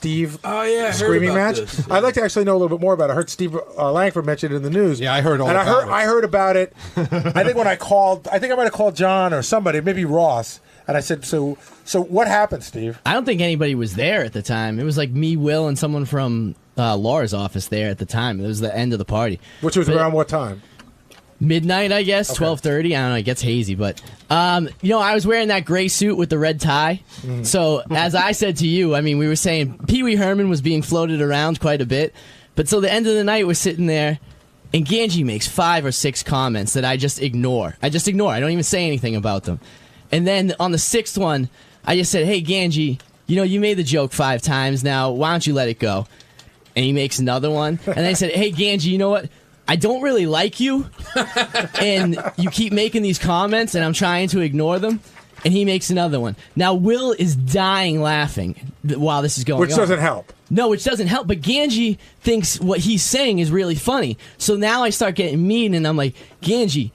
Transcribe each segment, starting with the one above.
Steve screaming match. This. I'd like to actually know a little bit more about it. I heard Steve Langford mention it in the news. Yeah, I heard all about it. I heard about it. I think when I might have called John or somebody, maybe Ross, and I said, so what happened, Steve? I don't think anybody was there at the time. It was like me, Will, and someone from Laura's office there at the time. It was the end of the party. Which was around what time? Midnight, I guess, 12:30. I don't know. It gets hazy, but I was wearing that gray suit with the red tie. So as I said to you, I mean, we were saying Pee Wee Herman was being floated around quite a bit, but so the end of the night, we're sitting there, and Ganji makes 5 or 6 comments that I just ignore. I don't even say anything about them. And then on the 6th one, I just said, "Hey, Ganji, you made the joke 5 times. Now why don't you let it go?" And he makes another one, and then I said, "Hey, Ganji, you know what? I don't really like you, and you keep making these comments, and I'm trying to ignore them." And he makes another one. Now, Will is dying laughing while this is going on. Which doesn't help. No, which doesn't help. But Ganji thinks what he's saying is really funny. So now I start getting mean, and I'm like, Ganji,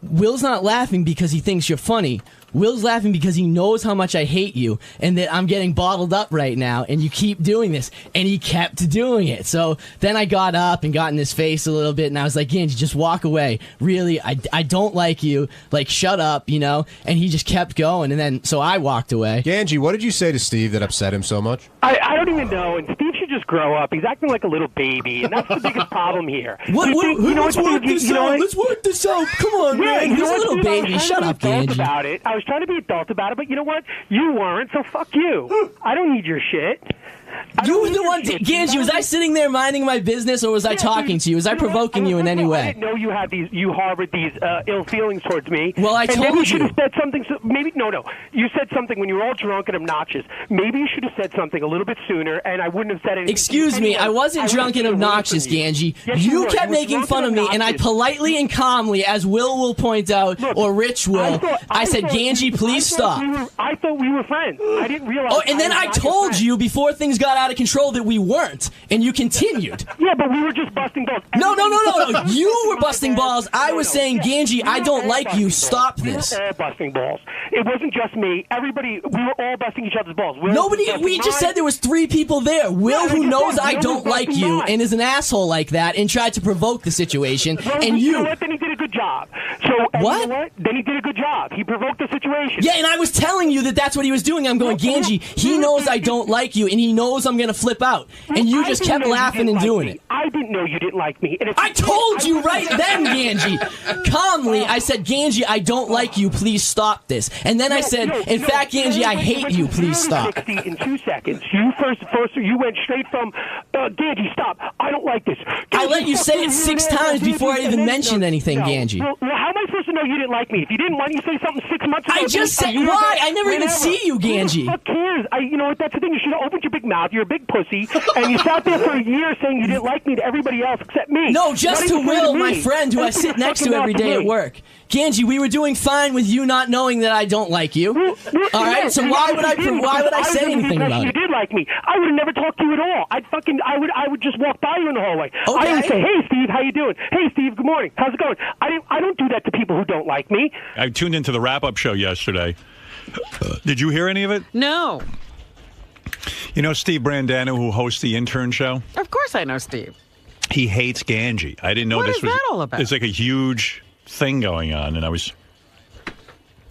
Will's not laughing because he thinks you're funny. Will's laughing because he knows how much I hate you and that I'm getting bottled up right now and you keep doing this. And he kept doing it. So then I got up and got in his face a little bit and I was like, Ganji, just walk away. Really, I don't like you. Like, shut up, And he just kept going. And then, so I walked away. Ganji, what did you say to Steve that upset him so much? I don't even know. And Steve should just grow up. He's acting like a little baby. And that's the biggest problem here. Let's work this out. Let's work this out. Come on, man. He's a little baby. Shut up, Ganji. I was trying to be adult about it, but you know what? You weren't, so fuck you. I don't need your shit. You were the one, Ganji. Was I sitting there minding my business, or was I talking to you? Was I provoking you in any way? I didn't know you harbored these ill feelings towards me. Well, I told you. Maybe you should have said something. No. You said something when you were all drunk and obnoxious. Maybe you should have said something a little bit sooner, and I wouldn't have said anything. Excuse me, I wasn't drunk and obnoxious, Ganji. Yes, you kept making fun of me, and I politely and calmly, as will point out, or Rich will, I said, Ganji, please stop. I thought we were friends. I didn't realize. Oh, and then I told you before things got out of control that we weren't, and you continued. Yeah, but we were just busting balls. No. You were busting balls. I was saying, Ganji, I don't like you. Stop this. We were all busting balls. It wasn't just me. Everybody, we were all busting each other's balls. We just said there was 3 people there. Will, who knows I don't like you and is an asshole like that and tried to provoke the situation, and you. You know what? Then he did a good job. What? You know what? Then he did a good job. He provoked the situation. Yeah, and I was telling you that that's what he was doing. I'm going, Ganji, he knows I don't like you, and he knows I'm going to flip out. And you just kept laughing and doing it. I didn't know you didn't like me. I told you right then, Ganji. Calmly, I said, Ganji, I don't like you. Please stop this. And then I said, in fact, Ganji, I hate you. Please stop. 60 in 2 seconds. You you went straight from, Ganji, stop. I don't like this. I let you say it 6 times before I even mentioned anything, Ganji. Well, how am I supposed to know you didn't like me? If you didn't, why didn't you say something 6 months ago? I just said, why? I never even see you, Ganji. Who cares? You know what? That's the thing. You should have opened your big mouth. You're a big pussy. And you sat there for a year saying you didn't like me to everybody else except me. No, just to Will, my friend, who I sit next to every day at work. Ganji, we were doing fine with you not knowing that I don't like you. All right, so why would I say anything about it? You did like me. I would have never talked to you at all. I would just walk by you in the hallway. Okay. I would say, hey, Steve, how you doing? Hey, Steve, good morning. How's it going? I don't do that to people who don't like me. I tuned into the wrap-up show yesterday. Did you hear any of it? No. You know Steve Brandano, who hosts the Intern show? Of course I know Steve. He hates Ganji. I didn't know what this is was. That all about? It's like a huge thing going on, and I was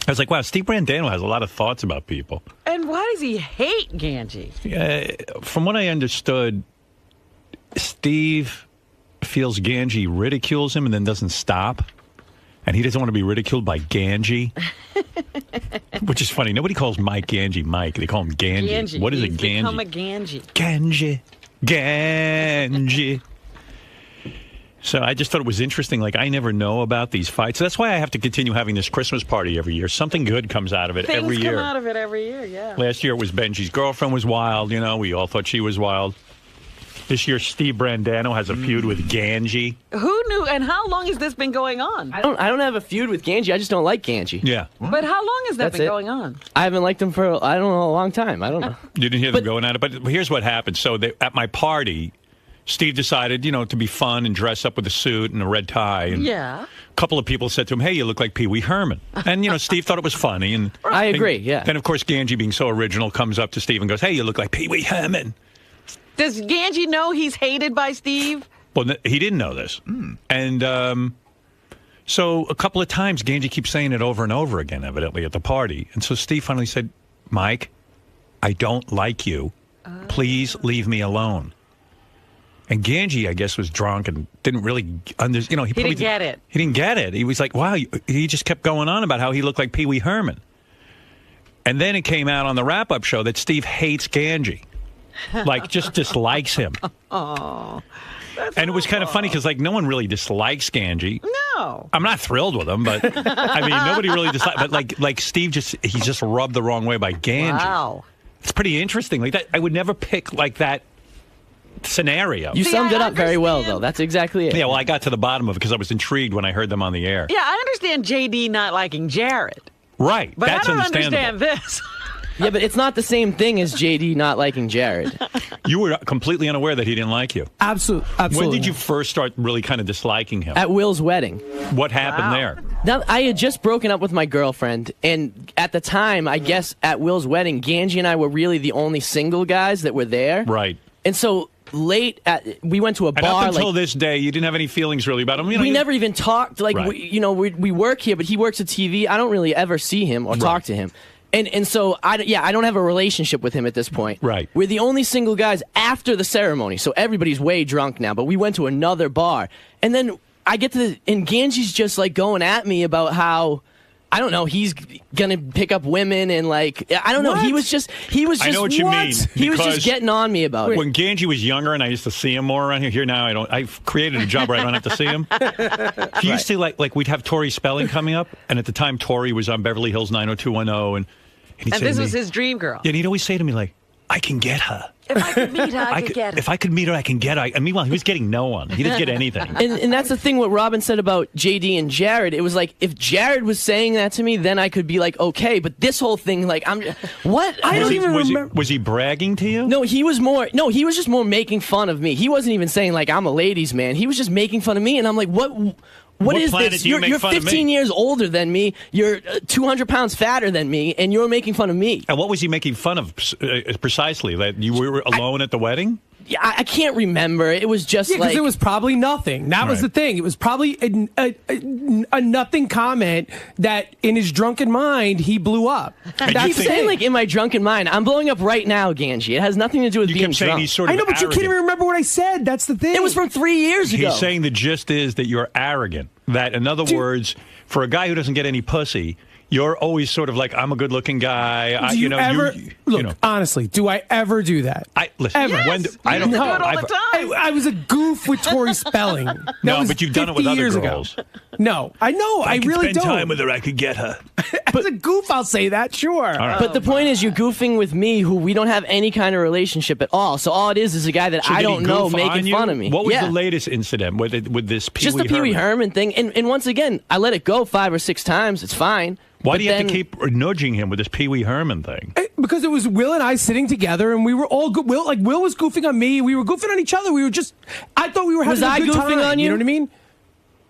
like, wow, Steve Brandano has a lot of thoughts about people. And why does he hate Ganji? From what I understood, Steve feels Ganji ridicules him and then doesn't stop. And he doesn't want to be ridiculed by Ganji. Which is funny. Nobody calls Mike Ganji Mike. They call him Ganji. What is a Ganji? Become a Ganji. Ganji. So I just thought it was interesting. Like, I never know about these fights. That's why I have to continue having this Christmas party every year. Something good comes out of it every year. Things come out of it every year, yeah. Last year it was Benji's girlfriend was wild. We all thought she was wild. This year, Steve Brandano has a feud with Ganji. Who knew? And how long has this been going on? I don't have a feud with Ganji. I just don't like Ganji. Yeah. But how long has that been going on? I haven't liked him for, I don't know, a long time. I don't know. You didn't hear them going at it? But here's what happened. So at my party, Steve decided, to be fun and dress up with a suit and a red tie. And yeah. A couple of people said to him, hey, you look like Pee Wee Herman. And, Steve thought it was funny. And I agree, yeah. Then, of course, Ganji, being so original, comes up to Steve and goes, hey, you look like Pee Wee Herman. Does Ganji know he's hated by Steve? Well, he didn't know this. And so a couple of times, Ganji keeps saying it over and over again, evidently, at the party. And so Steve finally said, Mike, I don't like you. Please leave me alone. And Ganji, I guess, was drunk and didn't really understand. He didn't get it. He didn't get it. He was like, wow. He just kept going on about how he looked like Pee Wee Herman. And then it came out on the wrap-up show that Steve hates Ganji. Like, just dislikes him. Oh, and it was kind of funny because, like, no one really dislikes Ganji. No. I'm not thrilled with him, but, I mean, nobody really dislikes. But, like Steve he's just rubbed the wrong way by Ganji. Wow. It's pretty interesting. Like that, I would never pick, like, that scenario. You summed it up very well, though. That's exactly it. Yeah, well, I got to the bottom of it because I was intrigued when I heard them on the air. Yeah, I understand JD not liking Jared. Right. But That's I don't understandable. understand this. Yeah, but it's not the same thing as JD not liking Jared. You were completely unaware that he didn't like you. Absolutely. When did you first start really kind of disliking him? At Will's wedding. What happened there? Now, I had just broken up with my girlfriend, and at the time, I guess at Will's wedding, Ganji and I were really the only single guys that were there. Right. And so we went to a And bar. up until this day, you didn't have any feelings really about him. We never even talked. Like, Right. we work here, but he works at TV. I don't really ever see him or talk to him. And so, I don't have a relationship with him at this point. Right. We're the only single guys after the ceremony, so everybody's way drunk now, but we went to another bar. And then I get to, and Ganji's just, like, going at me about how, I don't know, he's gonna pick up women and, like, I don't know. What? He was just I know what you mean. He was because just getting on me about it. When Ganji was younger and I used to see him more around here, now I don't. I've created a job where I don't have to see him. He used to, like we'd have Tori Spelling coming up, and at the time Tori was on Beverly Hills 90210, and he'd And say this to was me, his dream girl. Yeah, and he'd always say to me, like, I can get her. If I could meet her, I could get her. If I could meet her, I can get her. And meanwhile, he was getting no one. He didn't get anything. And that's the thing what Robin said about JD and Jared. It was like, if Jared was saying that to me, then I could be like, okay. But this whole thing, like, what? I don't even remember. Was he bragging to you? No, he was just more making fun of me. He wasn't even saying, like, I'm a ladies' man. He was just making fun of me. And I'm like, what is planet this? do you You're make fun of me? 15 years older than me. You're 200 pounds fatter than me. And you're making fun of me. And what was he making fun of precisely? That you were alone at the wedding? Yeah, I can't remember. It was just because like... it was probably nothing. That was the Right. thing. It was probably a nothing comment that in his drunken mind he blew up. And I you keep think- saying, like, in my drunken mind, I'm blowing up right now, Ganji. It has nothing to do with You being kept saying drunk. he's sort of I know, but you can't even arrogant. remember what I said. That's the thing. It was from 3 years ago. He's saying the gist is that you're arrogant. That, in other words, for a guy who doesn't get any pussy, you're always sort of like, I'm a good-looking guy. Do you ever look? Honestly, do I ever do that? Listen, Ever. when Yes, I you don't do it know. all the time. I was a goof with Tori Spelling. That No, was but you've done it with 50 other years girls. Ago. No, I know. I really don't. her, I could get her. As a goof, I'll say that. Sure. right. But the point is, you're goofing with me, who we don't have any kind of relationship at all. So all it is a guy that So I did he don't know goof on making you? fun of me. What was Yeah. the latest incident with this Pee Just Wee the Pee Wee Herman? Herman thing. And once again, I let it go 5 or 6 times. It's fine. Why But do you have then- to keep nudging him with this Pee Wee Herman thing? Because it was Will and I sitting together, and we were all good. Will was goofing on me. We were goofing on each other. We were just. I thought we were having Was a I good goofing time. on you? You know what I mean?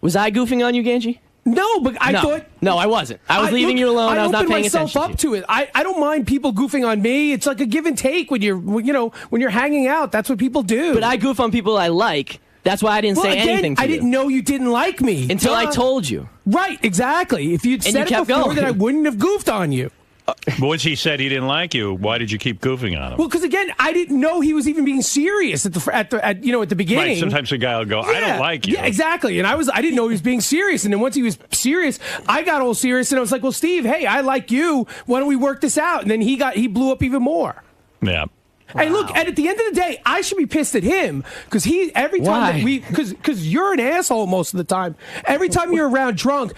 Was I goofing on you, Ganji? No, but I no. thought. No, I wasn't. I was leaving you alone. I was not opened paying myself attention up to you. to it. I don't mind people goofing on me. It's like a give and take when you're hanging out. That's what people do. But I goof on people I like. That's why I didn't say again, anything to I you. didn't know you didn't like me Until I Duh. told you. Right, exactly. If you'd And said you it kept before, going. then I wouldn't have goofed on you. But once he said he didn't like you, why did you keep goofing on him? Well, because again, I didn't know he was even being serious at the beginning. Right, sometimes a guy will go, I don't like you. Yeah, exactly. And I didn't know he was being serious. And then once he was serious, I got all serious and I was like, well, Steve, hey, I like you. Why don't we work this out? And then he blew up even more. Yeah. Hey, look, and at the end of the day, I should be pissed at him because every time Why? that because you're an asshole most of the time. Every time you're around drunk,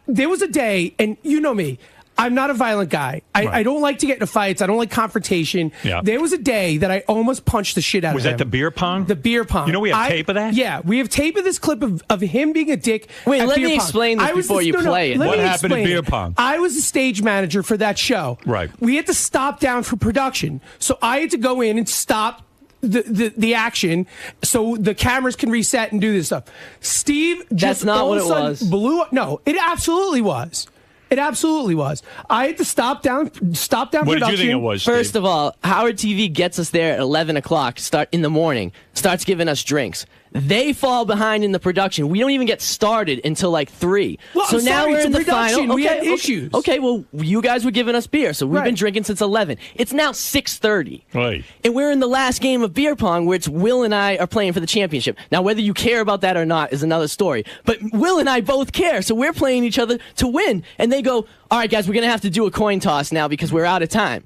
there was a day, and you know me. I'm not a violent guy. I don't like to get into fights. I don't like confrontation. Yeah. There was a day that I almost punched the shit out Was of him. that the beer pong? The beer pong. You know we have tape of that? Yeah, we have tape of this clip of him being a dick. Wait, at let beer me pong. explain this I was before you play it. let What me happened at explain beer it. pong? I was the stage manager for that show. Right. We had to stop down for production, so I had to go in and stop the action so the cameras can reset and do this stuff. Steve just That's not all what of a it sudden was. blew up. No, it absolutely was. It absolutely was. I had to stop down What production. did you think it was, First Steve? of all, Howard TV gets us there at 11 o'clock, start in the morning, starts giving us drinks. They fall behind in the production. We don't even get started until like 3. Well, so I'm now sorry, we're it's in a the production. final. We had issues. Okay, well, you guys were giving us beer, so we've been Right. drinking since 11. It's now 6:30. Right. And we're in the last game of beer pong where it's Will and I are playing for the championship. Now, whether you care about that or not is another story. But Will and I both care, so we're playing each other to win. And they go, all right, guys, we're going to have to do a coin toss now because we're out of time.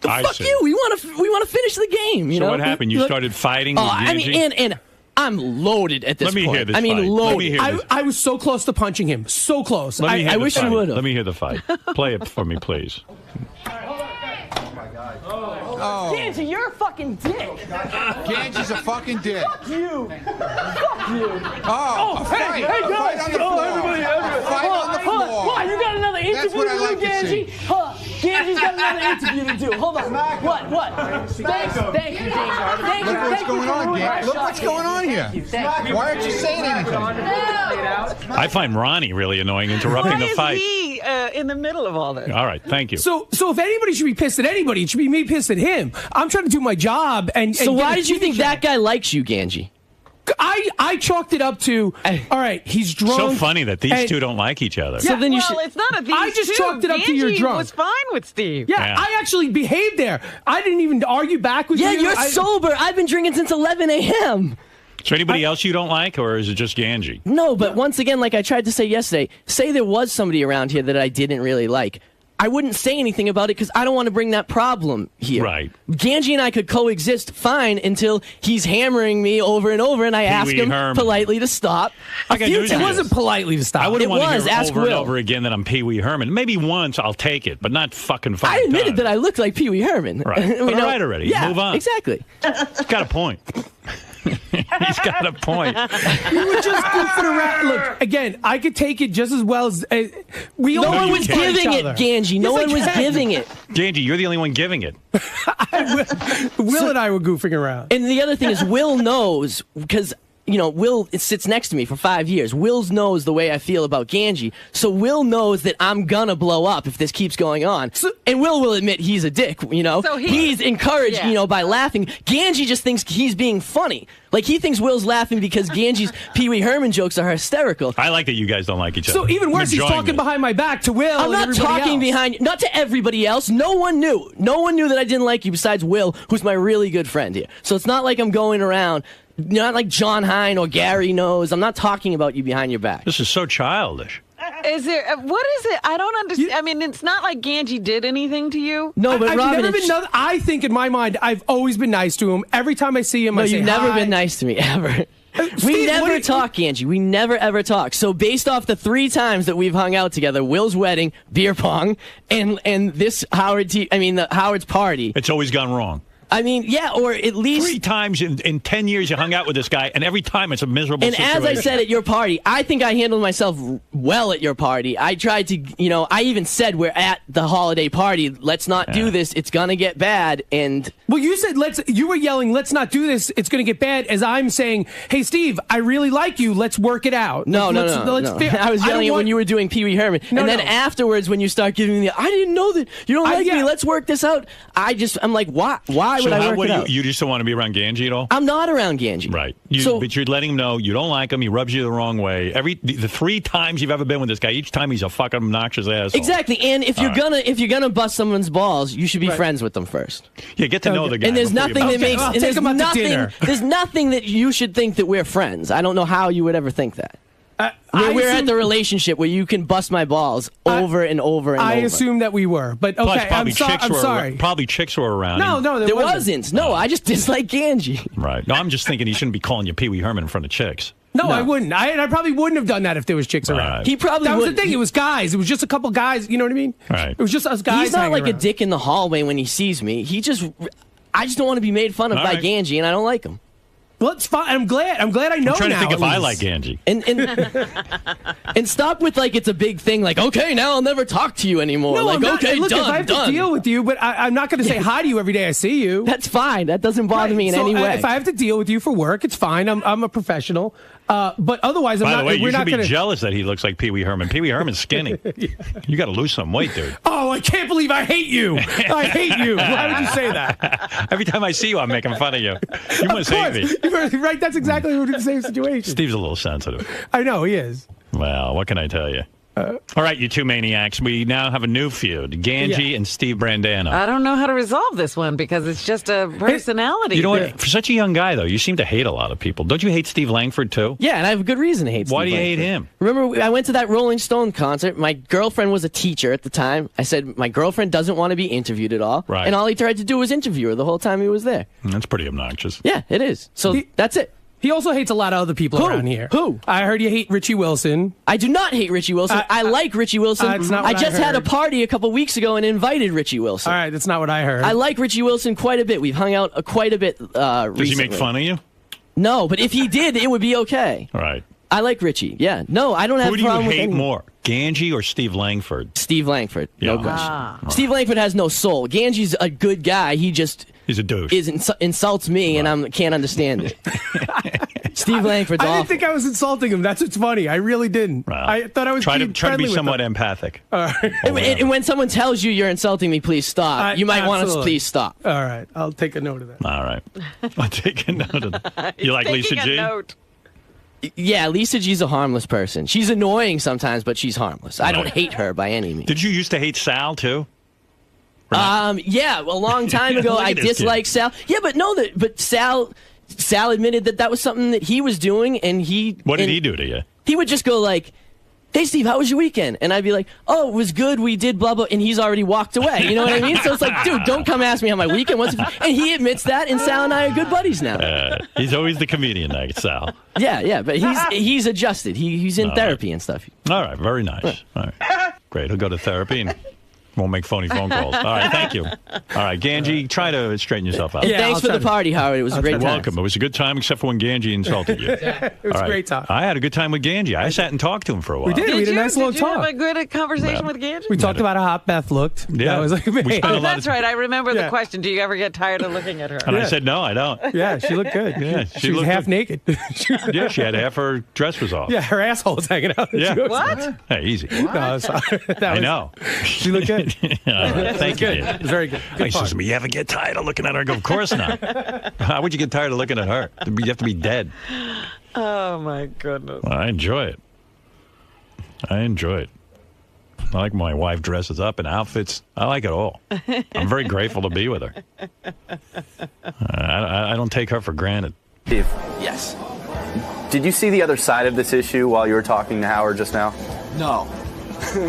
I Fuck see. you. We want to finish the game. You So know? what happened? You Look- started fighting Oh, with I mean, Ganji? and I'm loaded at this Let me point. hear this I mean, fight. Let me loaded. hear this. I was so close to punching him. So close. Let me hear I the wish you fight. would've. Let me hear the fight. Play it for me, please. Ganji, you're a fucking dick. Ganji's a fucking dick. Fuck you. Fuck you. Oh, a fight. Hey, A guys. fight on the floor. Everybody. A fight on the floor. What? You got another interview That's what I to do, like to Ganji? see. Hold on. Ganji's got another interview to do. Hold on. What? Thank you, Ganji. Thank you. Look what's going on, Ganji. Look what's going on here. Why aren't you saying anything? I find Ronnie really annoying interrupting Why the is fight. he in the middle of all this? All right, thank you. So if anybody should be pissed at anybody, it should be me pissed at him. I'm trying to do my job. So why did you think that guy likes you, Ganji? I chalked it up to, all right, he's drunk. So funny that these and- two don't like each other. So then you well, should. it's none of these I just two. chalked it up to you're Ganji drunk. was fine with Steve. Yeah, Yeah. I actually behaved there. I didn't even argue back with Yeah, you. you're sober. I've been drinking since 11 a.m. Is there anybody else you don't like, or is it just Ganji? No, but once again, like I tried to say yesterday, say there was somebody around here that I didn't really like. I wouldn't say anything about it because I don't want to bring that problem here. Right. Ganji and I could coexist fine until he's hammering me over and over, and I ask him Herman. politely to stop. I got news It for you. wasn't politely to stop. I wouldn't It want to was. hear Ask over and Will. over again that I'm Pee Wee Herman. Maybe once I'll take it, but not fucking five I admitted times. that I looked like Pee Wee Herman. Right. You But know? all right already. Yeah, Move on. Exactly. He's got a point. He's got a point. You were just goofing around. Look, again, I could take it just as well as we all No one you was can't. giving each it, other. Ganji. No Yes, I one was can. giving it. Ganji, you're the only one giving it. Will and I were goofing around. And the other thing is, Will knows because. You know, Will sits next to me for 5 years. Will knows the way I feel about Ganji. So Will knows that I'm gonna blow up if this keeps going on. And Will admit he's a dick, you know. So he's encouraged, yeah. you know, by laughing. Ganji just thinks he's being funny. Like, he thinks Will's laughing because Ganji's Pee Wee Herman jokes are hysterical. I like that you guys don't like each other. So even I'm worse, he's enjoying talking this. behind my back to Will. I'm and not everybody talking else. behind, not to everybody else. No one knew. No one knew that I didn't like you besides Will, who's my really good friend here. So it's not like I'm going around, not like John Hine or Gary knows. I'm not talking about you behind your back. This is so childish. Is there? What is it? I don't understand. I mean, it's not like Ganji did anything to you. No, but I've Robin, never it's- been. I think in my mind, I've always been nice to him. Every time I see him, No, I say you've never hi. been nice to me, ever. We Steve, what never do you- talk, Ganji. We never, ever talk. So based off the 3 times that we've hung out together, Will's wedding, beer pong, and this the Howard's party. It's always gone wrong. I mean, yeah, or at least... 3 times in 10 years you hung out with this guy, and every time it's a miserable And situation. as I said at your party, I think I handled myself well at your party. I tried to, you know, I even said we're at the holiday party. Let's not do this. It's going to get bad. And Well, you said you were yelling, let's not do this. It's going to get bad. As I'm saying, hey, Steve, I really like you. Let's work it out. no. Let's I was yelling it when you were doing Pee Wee Herman. No, and then no. afterwards, when you start giving me, I didn't know that. You don't like me. yeah. Let's work this out. I'm like, why? Why would So I how, work what it do out? you just don't want to be around Ganji at all? I'm not around Ganji. Right. So- But you're letting him know you don't like him. He rubs you the wrong way. The 3 times you've ever been with this guy, each time he's a fucking obnoxious asshole. Exactly. And if you're gonna bust someone's balls, you should be friends with them first. Yeah, get to know the guy. And there's before you nothing that bust makes. I'll and take there's him out to nothing. dinner. There's nothing that you should think that we're friends. I don't know how you would ever think that. We're at the relationship where you can bust my balls over and over and I over. assume that we were, but Plus, okay, probably I'm sorry. Probably chicks were around. No, There wasn't. No, I just dislike Ganji. Right. No, I'm just thinking he shouldn't be calling you Pee Wee Herman in front of chicks. No, I wouldn't. I probably wouldn't have done that if there was chicks around. Right. He probably That was would. the thing. It was guys. It was just a couple guys. You know what I mean? Right. It was just us guys. He's not hanging like a around. dick in the hallway when he sees me. I just don't want to be made fun of All by right. Ganji, and I don't like him. Well, it's fine. I'm glad I know I'm trying now. to think if I at like least. Angie. And stop with like it's a big thing. Like, okay, now I'll never talk to you anymore. No, like, I'm not, okay, look, done, if I have done. to deal with you, but I'm not going to say hi to you every day I see you. That's fine. That doesn't bother me in So, any way. If I have to deal with you for work, it's fine. I'm a professional. But otherwise, By the way, you we're should not be going to. jealous that he looks like Pee Wee Herman. Pee Wee Herman's skinny. You got to lose some weight, dude. Oh, I can't believe I hate you. I hate you. Why would you say that? Every time I see you, I'm making fun of you. You must hate me. Right? That's exactly the same situation. Steve's a little sensitive. I know he is. Well, what can I tell you? All right, you two maniacs. We now have a new feud. Ganji and Steve Brandano. I don't know how to resolve this one because it's just a personality. You know thing. what? For such a young guy, though, you seem to hate a lot of people. Don't you hate Steve Langford, too? Yeah, and I have a good reason to hate Why do Steve you hate Langford. him? Remember, I went to that Rolling Stone concert. My girlfriend was a teacher at the time. I said, my girlfriend doesn't want to be interviewed at all. Right. And all he tried to do was interview her the whole time he was there. That's pretty obnoxious. Yeah, it is. So that's it. He also hates a lot of other people around here. Who? I heard you hate Richie Wilson. I do not hate Richie Wilson. I like Richie Wilson. It's not what I just I had a heard. party a couple weeks ago and invited Richie Wilson. All right, that's not what I heard. I like Richie Wilson quite a bit. We've hung out quite a bit Does he make fun of you? No, but if he did, it would be okay. All right. I like Richie. Yeah. No, I don't have Who a do you problem with hate any- more, Ganji or Steve Langford? Steve Langford. Yeah. No question. Steve Langford has no soul. Ganji's a good guy. He just He's a douche. insults me, and I can't understand it. Steve Langford's I awful. didn't think I was insulting him. That's what's funny. I really didn't. Well, I thought I was try to being try to be friendly with somewhat him. empathic. All right. And when someone tells you you're insulting me, please stop. You might want to Absolutely. please stop. All right. I'll take a note of that. All right. I'll take a note of that. You like Lisa Taking a G? note. Yeah, Lisa G's a harmless person. She's annoying sometimes, but she's harmless. I don't Right. hate her by any means. Did you used to hate Sal, too? Yeah, a long time ago, Look I at this kid. disliked Sal. Yeah, but Sal admitted that was something that he was doing, and What did he do to you? He would just go like, "Hey, Steve, how was your weekend?" And I'd be like, "Oh, it was good. We did blah blah," and he's already walked away. You know what I mean? So it's like, dude, don't come ask me how my weekend was. And he admits that, and Sal and I are good buddies now. He's always the comedian, like Sal. Yeah, but he's adjusted. He's in therapy and stuff. All right, very nice. All right, great. He'll go to therapy and won't make phony phone calls. All right, thank you. All right, Ganji, try to straighten yourself out. And Yeah, thanks I'll for try the to- party, Howard. It was a great You're time. welcome. It was a good time, except for when Ganji insulted you. It was a great time. I had a good time with Ganji. I sat and talked to him for a while. We did. We had a nice long Did you talk. have a good conversation with Ganji? We talked about how hot Beth looked. Yeah. That was like, We spent a lot That's of- right. I remember Yeah. the question. Do you ever get tired of looking at her? And I said, no, I don't. yeah, she looked good. Yeah, she was looked half good. naked. Yeah, she had half her dress was off. Yeah, her asshole was hanging out. Yeah. She was- What? Hey, easy. No, it's fine. That I was- know. She looked good. All right, thank you. Good. It was very good. He Good says fun. to me, you ever get tired of looking at her? I go, of course not. How would you get tired of looking at her? You have to be dead. Oh, my goodness. Well, I enjoy it. I like my wife dresses up in outfits. I like it all. I'm very grateful to be with her. I don't take her for granted. Steve, Yes. did you see the other side of this issue while you were talking to Howard just now? No.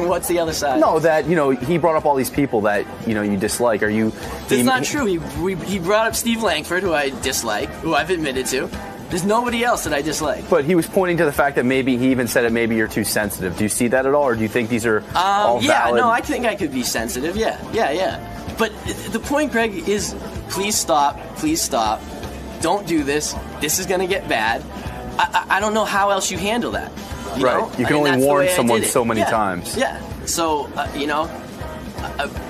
What's the other side? No, that, he brought up all these people that, you dislike. Are you... That's not true. He brought up Steve Langford, who I dislike, who I've admitted to. There's nobody else that I dislike. But he was pointing to the fact that maybe he even said it, maybe you're too sensitive. Do you see that at all, or do you think these are all yeah, valid? no, I think I could be sensitive. Yeah. But the point, Greg, is please stop. Don't do this. This is going to get bad. I don't know how else you handle that. You Right. know? You can I mean, only that's the warn way I someone did it. so many Yeah. times. Yeah. So,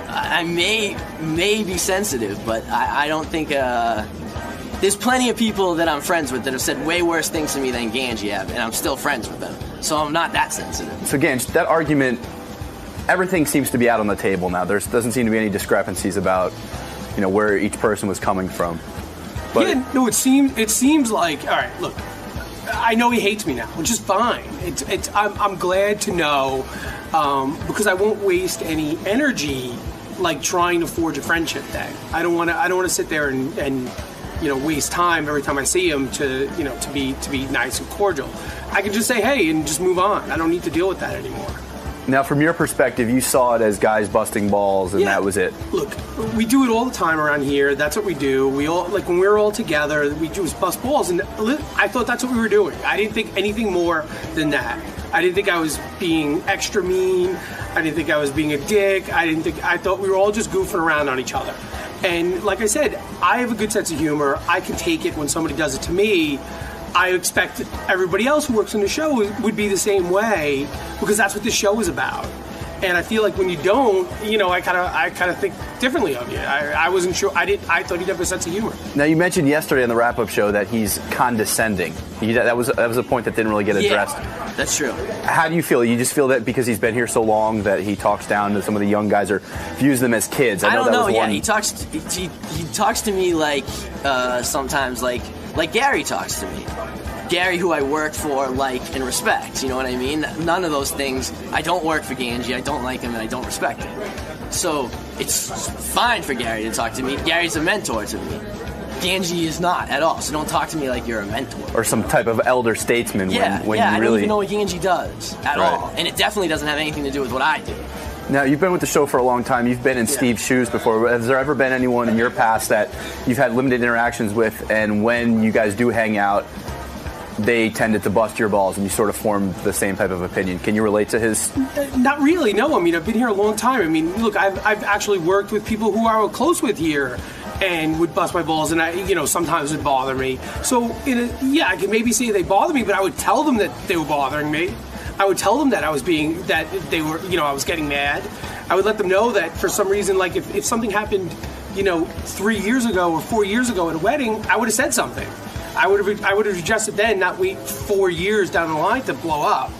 I may be sensitive, but I don't think... there's plenty of people that I'm friends with that have said way worse things to me than Ganji have, and I'm still friends with them. So I'm not that sensitive. So again, that argument, everything seems to be out on the table now. There doesn't seem to be any discrepancies about, where each person was coming from. But Yeah, no, it seems like, all right, look, I know he hates me now, which is fine. I'm glad to know, because I won't waste any energy like trying to forge a friendship thing. I don't want to sit there and waste time every time I see him to be nice and cordial. I can just say hey and just move on. I don't need to deal with that anymore. now, from your perspective, you saw it as guys busting balls, and Yeah. that was it. Look, we do it all the time around here. That's what we do. We all, like, when we're all together, we just bust balls, and I thought that's what we were doing. I didn't think anything more than that. I didn't think I was being extra mean. I didn't think I was being a dick. I thought we were all just goofing around on each other. And like I said, I have a good sense of humor. I can take it when somebody does it to me. I expect everybody else who works on the show would be the same way, because that's what this show is about. And I feel like when you don't, I kind of think differently of you. I wasn't sure. I thought he'd have a sense of humor. Now, you mentioned yesterday on the wrap-up show that he's condescending. That was a point that didn't really get addressed. Yeah, that's true. How do you feel? You just feel that because he's been here so long that he talks down to some of the young guys or views them as kids? I don't know. Was Yeah, one... he talks to me like sometimes like Gary talks to me. Gary, who I work for, like, and respect, you know what I mean? None of those things. I don't work for Ganji, I don't like him, and I don't respect him. So it's fine for Gary to talk to me. Gary's a mentor to me. Ganji is not at all, so don't talk to me like you're a mentor. Or some type of elder statesman when you I really... don't even know what Ganji does at all. And it definitely doesn't have anything to do with what I do. Now, you've been with the show for a long time. You've been in Steve's shoes before. Has there ever been anyone in your past that you've had limited interactions with, and when you guys do hang out, they tended to bust your balls and you sort of formed the same type of opinion? Can you relate to his? Not really, no. I mean, I've been here a long time. I mean, look, I've actually worked with people who I was close with here and would bust my balls, and sometimes would bother me. So, I could maybe say they bother me, but I would tell them that they were bothering me. I would tell them that I was I was getting mad. I would let them know that for some reason, like if something happened, 3 years ago or 4 years ago at a wedding, I would have said something. I would have addressed it then, not wait 4 years down the line to blow up,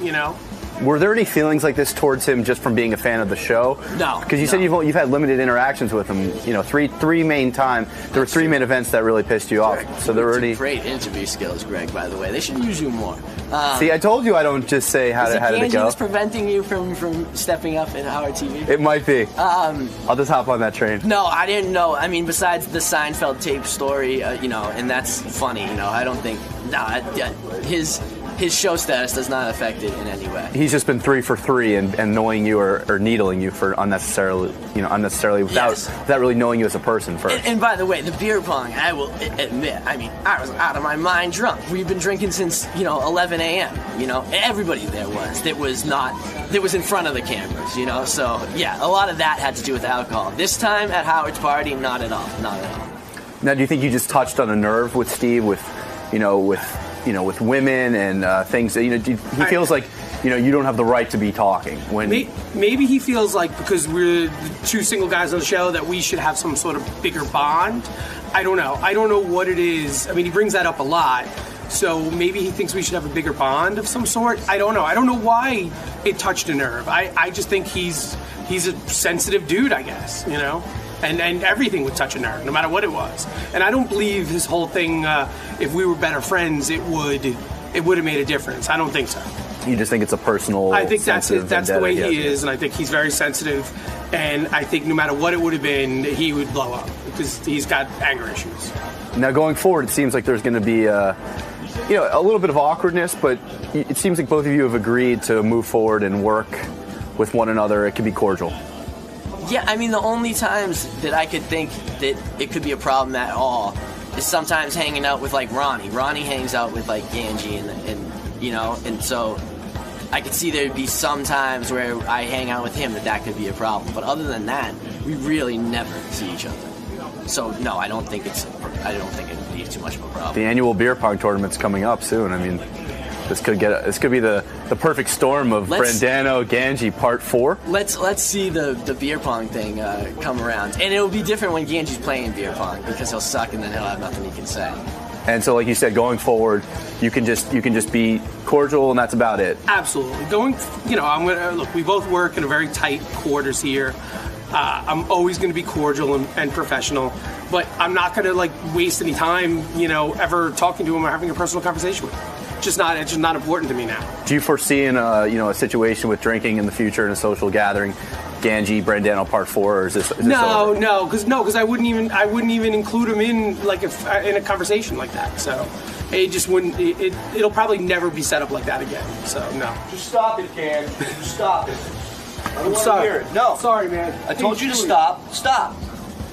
Were there any feelings like this towards him just from being a fan of the show? No. Because you said you've had limited interactions with him. Three main time. There were three main events that really pissed you off. So there were already great interview skills, Greg. By the way, they should use you more. See, I told you I don't just say how did it go. Is preventing you from stepping up in Howard TV? It might be. I'll just hop on that train. No, I didn't know. I mean, besides the Seinfeld tape story, and that's funny. I don't think his show status does not affect it in any way. He's just been 3 for 3 and annoying you or needling you for unnecessarily without really knowing you as a person first. And by the way, the beer pong, I will admit, I mean, I was out of my mind drunk. We've been drinking since 11 a.m. Everybody there was in front of the cameras. So yeah, a lot of that had to do with alcohol. This time at Howard's party, not at all. Now, do you think you just touched on a nerve with Steve with women and things that, he feels like, you don't have the right to be talking. When maybe he feels like because we're the two single guys on the show that we should have some sort of bigger bond. I don't know. I don't know what it is. I mean, he brings that up a lot. So maybe he thinks we should have a bigger bond of some sort. I don't know. I don't know why it touched a nerve. I just think he's a sensitive dude, I guess, And everything would touch a nerve, no matter what it was. And I don't believe his whole thing, if we were better friends, it would have made a difference. I don't think so. You just think it's a personal... I think that's the way he is, and I think he's very sensitive. And I think no matter what it would have been, he would blow up because he's got anger issues. Now, going forward, it seems like there's going to be a little bit of awkwardness, but it seems like both of you have agreed to move forward and work with one another. It can be cordial. Yeah, I mean, the only times that I could think that it could be a problem at all is sometimes hanging out with, like, Ronnie. Ronnie hangs out with, like, Ganji and so I could see there'd be some times where I hang out with him that could be a problem. But other than that, we really never see each other. So, no, I don't think it would be too much of a problem. The annual beer pong tournament's coming up soon. I mean, this could be the perfect storm of Brandano Ganji Part 4. Let's see the beer pong thing come around, and it'll be different when Ganji's playing beer pong because he'll suck and then he'll have nothing he can say. And so, like you said, going forward, you can just be cordial, and that's about it. Absolutely. Look. We both work in a very tight quarters here. I'm always going to be cordial and professional, but I'm not going to waste any time, ever talking to him or having a personal conversation with him. It's just not important to me now. Do you foresee in a situation with drinking in the future in a social gathering, Ganji Brandano Part 4, or is this no, because I wouldn't even include him in in a conversation like that. So it just wouldn't. It'll probably never be set up like that again. So no. Just stop it, Gan. Just stop it. I'm sorry. Hear it. No. Sorry, man. I told you to stop. Stop.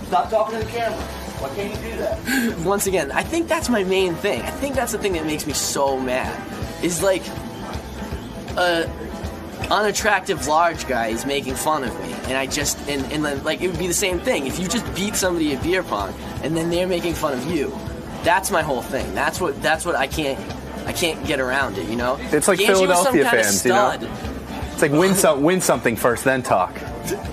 Stop talking to the camera. Why can't you do that? Once again, I think that's my main thing. I think that's the thing that makes me so mad. Is unattractive large guy is making fun of me, and I just and then, like, it would be the same thing if you just beat somebody at beer pong and then they're making fun of you. That's my whole thing. That's what I can't get around it. You know, it's like Ganji Philadelphia fans. You know, it's like win something first, then talk.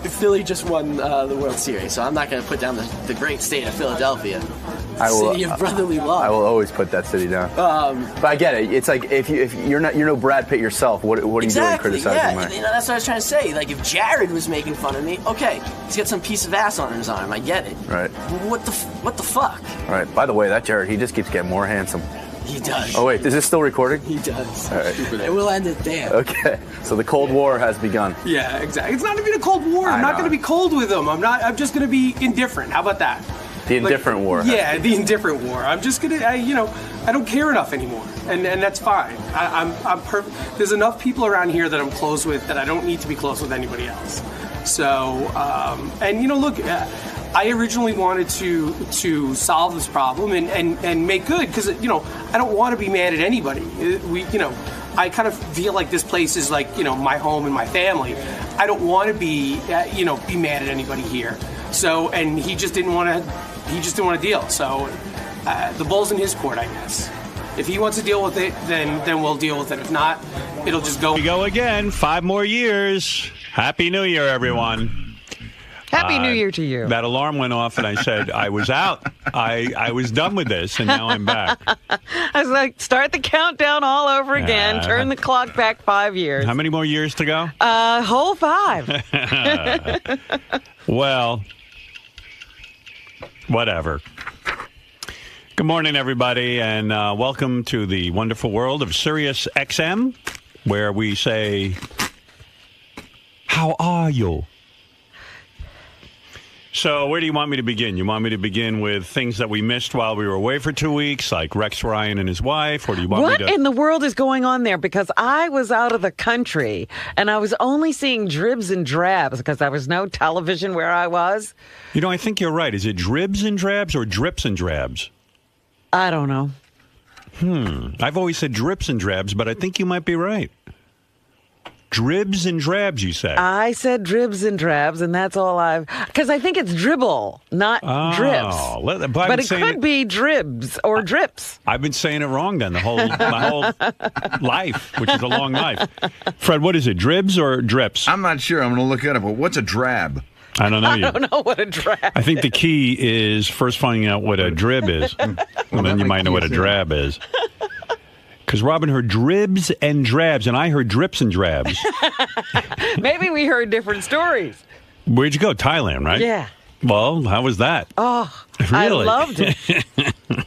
Philly just won the World Series, so I'm not going to put down the great state of Philadelphia, city of brotherly love. I will always put that city down. But I get it. It's like if you're no Brad Pitt yourself, what are you doing criticizing Mike? You know, that's what I was trying to say. Like, if Jared was making fun of me, okay, he's got some piece of ass on his arm. I get it. Right. What the fuck? All right. By the way, that Jared, he just keeps getting more handsome. He does. Oh, wait, is this still recording? He does. All right. And we'll end it there. Okay, so the Cold War has begun. Yeah, exactly. It's not even a Cold War. I'm not going to be cold with him. I'm just going to be indifferent. How about that? The indifferent war. Yeah, the indifferent war. I'm just going to, I don't care enough anymore. And that's fine. There's enough people around here that I'm close with that I don't need to be close with anybody else. So, look, I originally wanted to solve this problem and make good because, I don't want to be mad at anybody. I kind of feel like this place is like, my home and my family. I don't want to be mad at anybody here. So, and he just didn't want to deal. So, the ball's in his court, I guess. If he wants to deal with it, then we'll deal with it. If not, it'll just go. We go again. 5 more years. Happy New Year, everyone. Happy New Year to you. That alarm went off, and I said I was out. I was done with this, and now I'm back. I was like, start the countdown all over again. Turn the clock back 5 years. How many more years to go? Whole 5. Well, whatever. Good morning, everybody, and welcome to the wonderful world of Sirius XM, where we say, how are you? So where do you want me to begin? You want me to begin with things that we missed while we were away for 2 weeks, like Rex Ryan and his wife, or do you want me to... What in the world is going on there? Because I was out of the country, and I was only seeing dribs and drabs because there was no television where I was. I think you're right. Is it dribs and drabs or drips and drabs? I don't know. I've always said drips and drabs, but I think you might be right. Dribs and drabs, you say? I said dribs and drabs, and that's all because I think it's dribble, not drips. But it could be dribs or drips. I've been saying it wrong then my whole life, which is a long life. Fred, what is it, dribs or drips? I'm not sure. I'm going to look it up. But what's a drab? I don't know. I don't know what a drab is. I think the key is first finding out what a drib is, and then you might know what a drab is. Because Robin heard dribs and drabs, and I heard drips and drabs. Maybe we heard different stories. Where'd you go? Thailand, right? Yeah. Well, how was that? Oh, really? I loved it.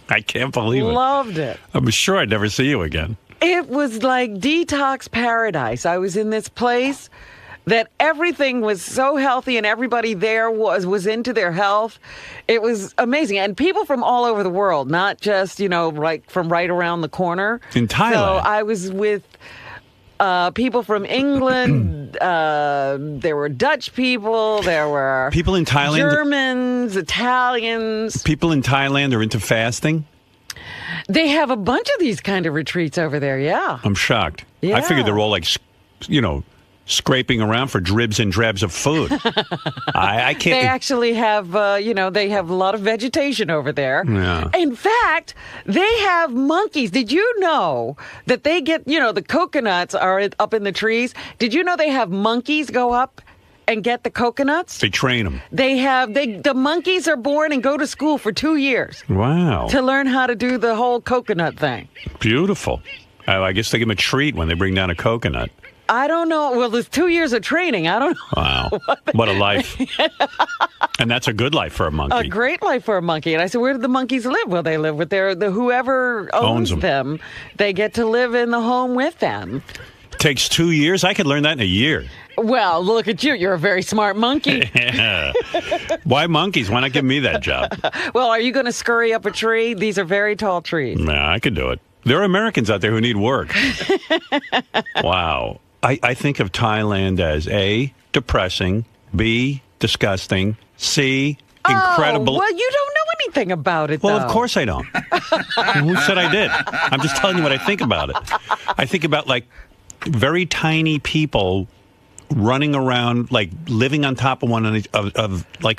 I can't believe it. Loved it. I was sure I'd never see you again. It was like detox paradise. I was in this place that everything was so healthy and everybody there was into their health. It was amazing. And people from all over the world, not just, from right around the corner. In Thailand. So I was with people from England. There were Dutch people. There were people in Thailand, Germans, Italians. People in Thailand are into fasting? They have a bunch of these kind of retreats over there, yeah. I'm shocked. Yeah. I figured they're all like, scraping around for dribs and drabs of food. I can't. They actually have, they have a lot of vegetation over there. Yeah. In fact, they have monkeys. Did you know that they get, the coconuts are up in the trees? Did you know they have monkeys go up and get the coconuts? They train them. The monkeys are born and go to school for 2 years. Wow. To learn how to do the whole coconut thing. Beautiful. I guess they give them a treat when they bring down a coconut. I don't know. Well, there's 2 years of training. I don't know. Wow. What a life. And that's a good life for a monkey. A great life for a monkey. And I said, where do the monkeys live? Well, they live with whoever owns them. They get to live in the home with them. Takes 2 years? I could learn that in a year. Well, look at you. You're a very smart monkey. Yeah. Why monkeys? Why not give me that job? Well, are you going to scurry up a tree? These are very tall trees. Nah, I could do it. There are Americans out there who need work. Wow. I think of Thailand as A, depressing, B, disgusting, C, incredible. Well, you don't know anything about it, Well, though. of course I don't. Who said I did? I'm just telling you what I think about it. I think about, very tiny people running around, like living on top of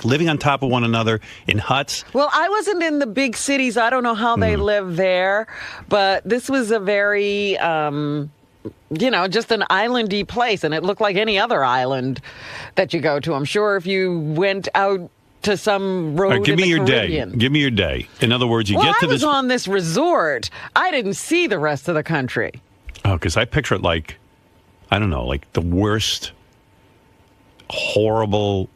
living on top of one another in huts. Well, I wasn't in the big cities. I don't know how they live there, but this was a very, just an islandy place, and it looked like any other island that you go to. I'm sure if you went out to some road Right, give in me the your Caribbean. day. Give me your day. In other words, you Well, get to I was this. on this resort. I didn't see the rest of the country. Oh, because I picture it like, I don't know, like the worst, horrible.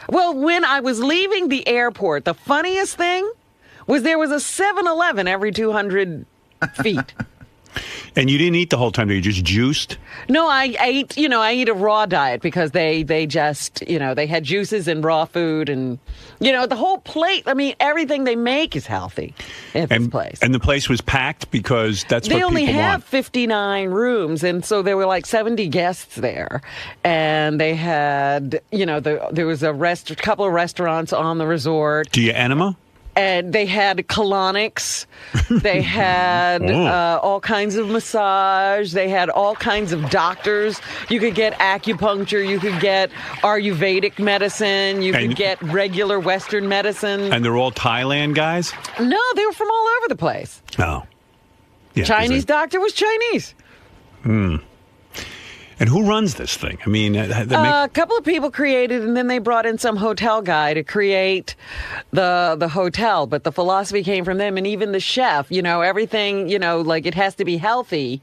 Well, when I was leaving the airport, the funniest thing was there was a 7-Eleven every 200 feet. And you didn't eat the whole time. You just juiced. No, I ate, I eat a raw diet because they just, they had juices and raw food and, the whole plate. I mean, everything they make is healthy at this place. And the place was packed because that's what They people only have want. 59 rooms, and so there were like 70 guests there. And they had, there was a couple of restaurants on the resort. Do you enema? And they had colonics. They had all kinds of massage. They had all kinds of doctors. You could get acupuncture. You could get Ayurvedic medicine. You could get regular Western medicine. And they're all Thailand guys? No, they were from all over the place. Oh. Yeah, Chinese doctor was Chinese. And who runs this thing? I mean, A couple of people created, and then they brought in some hotel guy to create the hotel. But the philosophy came from them, and even the chef. Everything. Like it has to be healthy.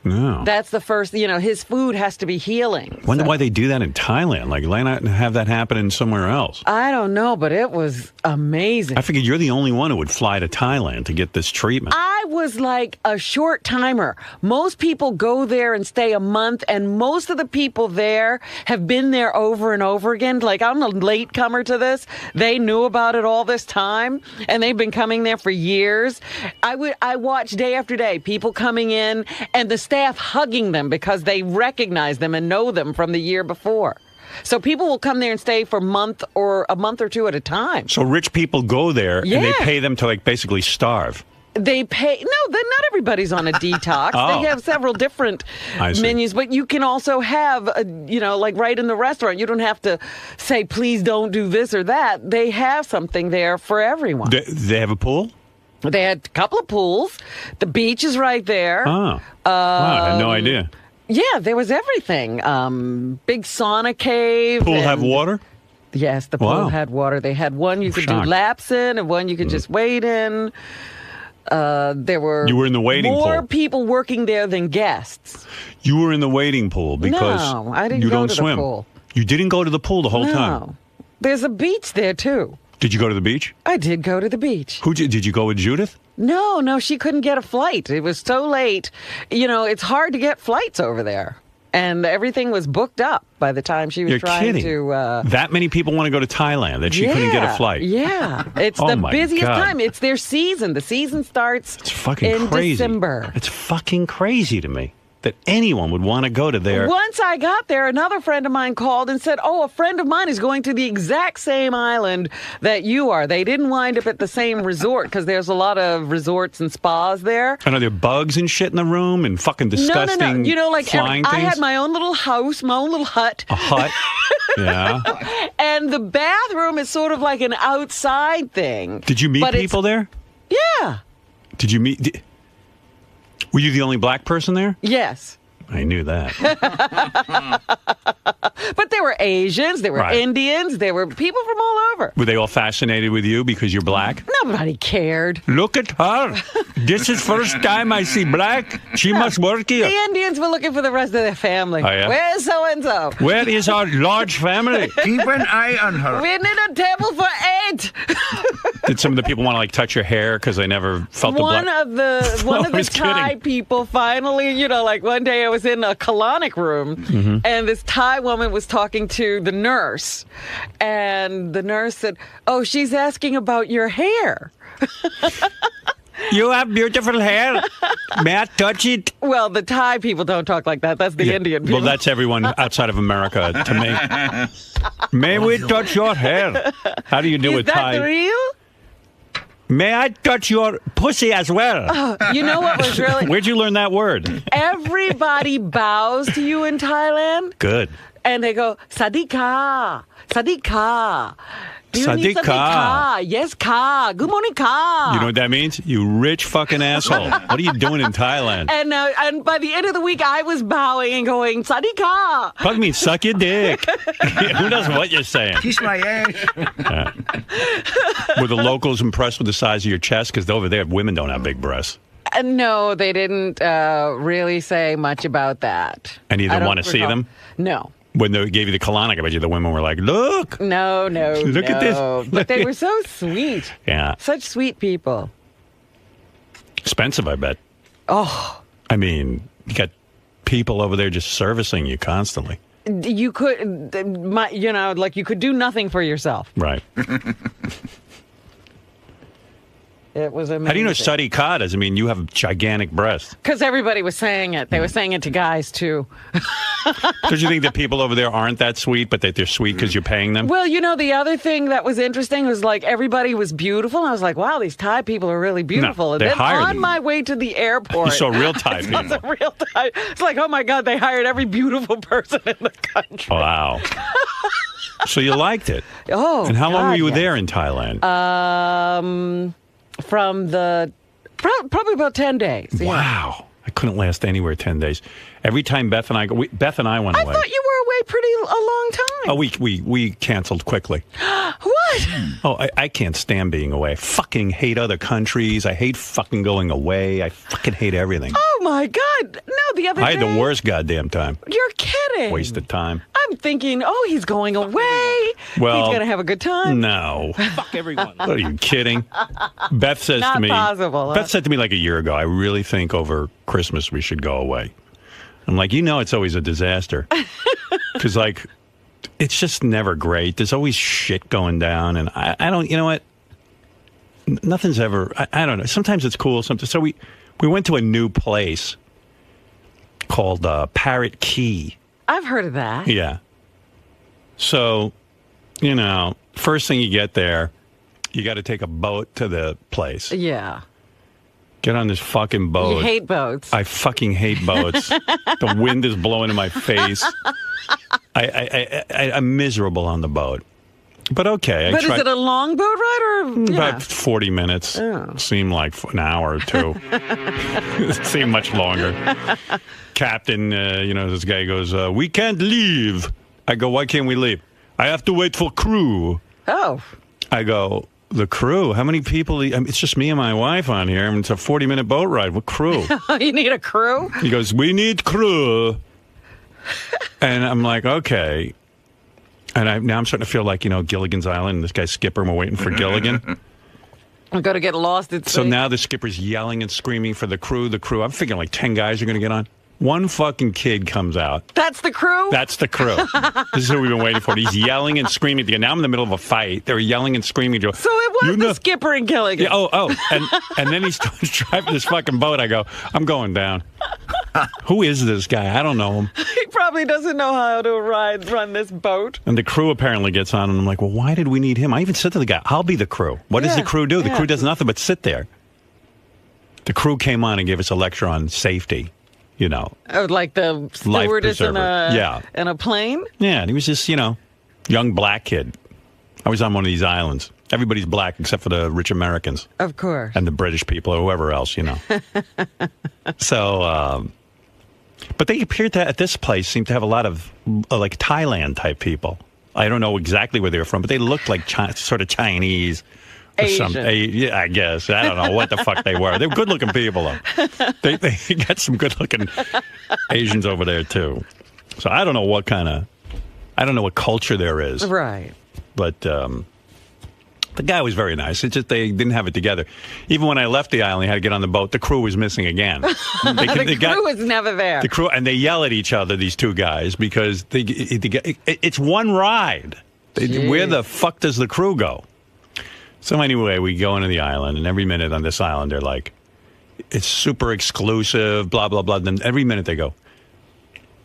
No. That's the first. His food has to be healing. Wonder why they do that in Thailand. Like, why not have that happen in somewhere else? I don't know, but it was amazing. I figured you're the only one who would fly to Thailand to get this treatment. I was like a short timer. Most people go there and stay a month, and most of the people there have been there over and over again. Like, I'm a late comer to this. They knew about it all this time, and they've been coming there for years. I watch day after day people coming in, and the staff hugging them because they recognize them and know them from the year before. So people will come there and stay for a month or two at a time. So rich people go there and they pay them to like basically starve. They pay. No, not everybody's on a detox. Oh. They have several different menus, but you can also have, like right in the restaurant. You don't have to say, please don't do this or that. They have something there for everyone. They have a pool? They had a couple of pools. The beach is right there. Oh. Wow, I had no idea. Yeah, there was everything. Big sauna cave. Pool have water? Yes, the pool had water. They had one you could do laps in and one you could just wade in. You were in the waiting more pool. people working there than guests. You were in the waiting pool because No, I didn't you go don't to swim. the pool. You didn't go to the pool the whole time. No. There's a beach there, too. Did you go to the beach? I did go to the beach. Did you go with Judith? No, she couldn't get a flight. It was so late. It's hard to get flights over there. And everything was booked up by the time she was You're trying kidding. to... That many people want to go to Thailand that she couldn't get a flight. Yeah. It's Oh the my busiest God. time. It's their season. The season starts in Crazy. December. It's fucking crazy to me that anyone would want to go to there. Once I got there, another friend of mine called and said, a friend of mine is going to the exact same island that you are. They didn't wind up at the same resort because there's a lot of resorts and spas there. And are there bugs and shit in the room and fucking disgusting No. flying I things? had my own little house, my own little hut. A hut? Yeah. And the bathroom is sort of like an outside thing. Did you meet But it's- people there? Yeah. Did you meet... Were you the only black person there? Yes. I knew that. But there were Asians, there were Right. Indians, there were people from all over. Were they all fascinated with you because you're black? Nobody cared. Look at her. This is first time I see black. She must work here. The Indians were looking for the rest of their family. Oh, yeah? Where's so-and-so? Where is our large family? Keep an eye on her. We need a table for 8. Did some of the people want to like touch your hair because they never felt the black? One of the I was Thai kidding. people finally, like one day I was in a colonic room Mm-hmm. and this Thai woman was talking to the nurse and the nurse said, she's asking about your hair. You have beautiful hair. May I touch it? Well, the Thai people don't talk like that. That's the Indian people. Well, that's everyone outside of America to me. May we touch your hair? How do you do Is with that Thai? real? May I touch your pussy as well? You know what was really... Where'd you learn that word? Everybody bows to you in Thailand. Good. And they go, Sadika, Sadika. Do you need Sadika. Sadika? Yes, ka. Good morning, ka. You know what that means? You rich fucking asshole. What are you doing in Thailand? And by the end of the week, I was bowing and going, Sadika. Fuck me, suck your dick. Who knows what you're saying? Kiss my ass. Yeah. Were the locals impressed with the size of your chest? Because over there, women don't have big breasts. No, they didn't really say much about that. And you I didn't don't want to see recall. them? No. When they gave you the colonic, I bet you the women were like, look. No. Look at this. But they were so sweet. Yeah. Such sweet people. Expensive, I bet. Oh. I mean, you got people over there just servicing you constantly. You could, like you could do nothing for yourself. Right. It was amazing. How do you know Sadika doesn't mean you have gigantic breasts? Because everybody was saying it. They were saying it to guys, too. Don't you think that people over there aren't that sweet, but that they're sweet because you're paying them? Well, the other thing that was interesting was like everybody was beautiful. I was like, wow, these Thai people are really beautiful. No, And they then hired on them. my way to the airport. You saw real Thai people. It's a real Thai. It's like, oh my God, they hired every beautiful person in the country. Wow. So you liked it. Oh, and how long God, were you yes. there in Thailand? From the probably about 10 days. Yeah. Wow. I couldn't last anywhere 10 days. Every time Beth and I went I away. thought you were away pretty a long time. Oh, we canceled quickly. What? Oh, I can't stand being away. I fucking hate other countries. I hate fucking going away. I fucking hate everything. Oh my God! No, the other day I had the worst goddamn time. You're kidding. Wasted time. I'm thinking, oh, he's going away. Well, he's gonna have a good time. No. Fuck everyone. What are you kidding? Beth says Not to me. possible, huh? Beth said to me like a year ago, I really think over Christmas we should go away. I'm like, it's always a disaster. Because, like, it's just never great. There's always shit going down. And I don't, you know what? Nothing's ever, I don't know. Sometimes it's cool. Sometimes. So we went to a new place called Parrot Key. I've heard of that. Yeah. So, first thing you get there, you got to take a boat to the place. Yeah. Get on this fucking boat. You hate boats. I fucking hate boats. The wind is blowing in my face. I'm miserable on the boat. But okay. But is it a long boat ride or about 40 minutes? Oh. Seemed like an hour or two. It seemed much longer. Captain, this guy goes, we can't leave. I go, why can't we leave? I have to wait for crew. Oh. I go, the crew? How many people? It's just me and my wife on here. It's a 40-minute boat ride. What crew? You need a crew? He goes, we need crew. And I'm like, okay. And now I'm starting to feel like, Gilligan's Island. This guy's skipper, and we're waiting for Gilligan. I'm going to get lost at sea. So now the skipper's yelling and screaming for the crew. I'm figuring like 10 guys are going to get on. One fucking kid comes out. That's the crew? That's the crew. This is who we've been waiting for. He's yelling and screaming. Now I'm in the middle of a fight. They're yelling and screaming. So it was the skipper and Gilligan. Yeah, and then he starts driving this fucking boat. I go, I'm going down. Who is this guy? I don't know him. He probably doesn't know how to run this boat. And the crew apparently gets on, and I'm like, well, why did we need him? I even said to the guy, I'll be the crew. What does the crew do? The crew does nothing but sit there. The crew came on and gave us a lecture on safety. Oh, like the stewardess in a plane? Yeah, and he was this, young black kid. I was on one of these islands. Everybody's black except for the rich Americans. Of course. And the British people or whoever else, So, but they appeared to, at this place, seem to have a lot of, like, Thailand-type people. I don't know exactly where they were from, but they looked like sort of Chinese. Asian. Yeah, I guess. I don't know what the fuck they were. They were good-looking people, though. They got some good-looking Asians over there, too. So I don't know what culture there is. Right. But the guy was very nice. It's just they didn't have it together. Even when I left the island, I had to get on the boat. The crew was missing again. The crew was never there. The crew, and they yell at each other, these two guys, because it's one ride. Where the fuck does the crew go? So anyway, we go into the island, and every minute on this island, they're like, it's super exclusive, blah, blah, blah. Then every minute they go,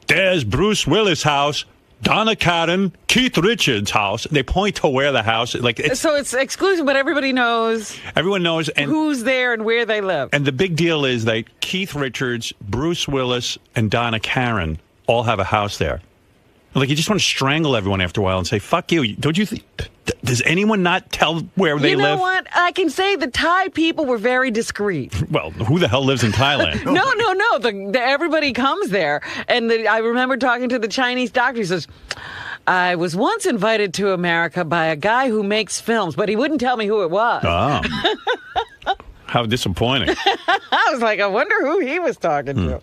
there's Bruce Willis' house. Donna Karen, Keith Richards' house. They point to where the house is. Like so it's exclusive, but everybody knows. Everyone knows and who's there and where they live. And the big deal is that Keith Richards, Bruce Willis, and Donna Karen all have a house there. Like, you just want to strangle everyone after a while and say, fuck you. Don't you think? Does anyone not tell where they live? You know what? I can say the Thai people were very discreet. Well, who the hell lives in Thailand? No. Everybody comes there. And I remember talking to the Chinese doctor. He says, I was once invited to America by a guy who makes films, but he wouldn't tell me who it was. Oh. How disappointing. I was like, I wonder who he was talking to.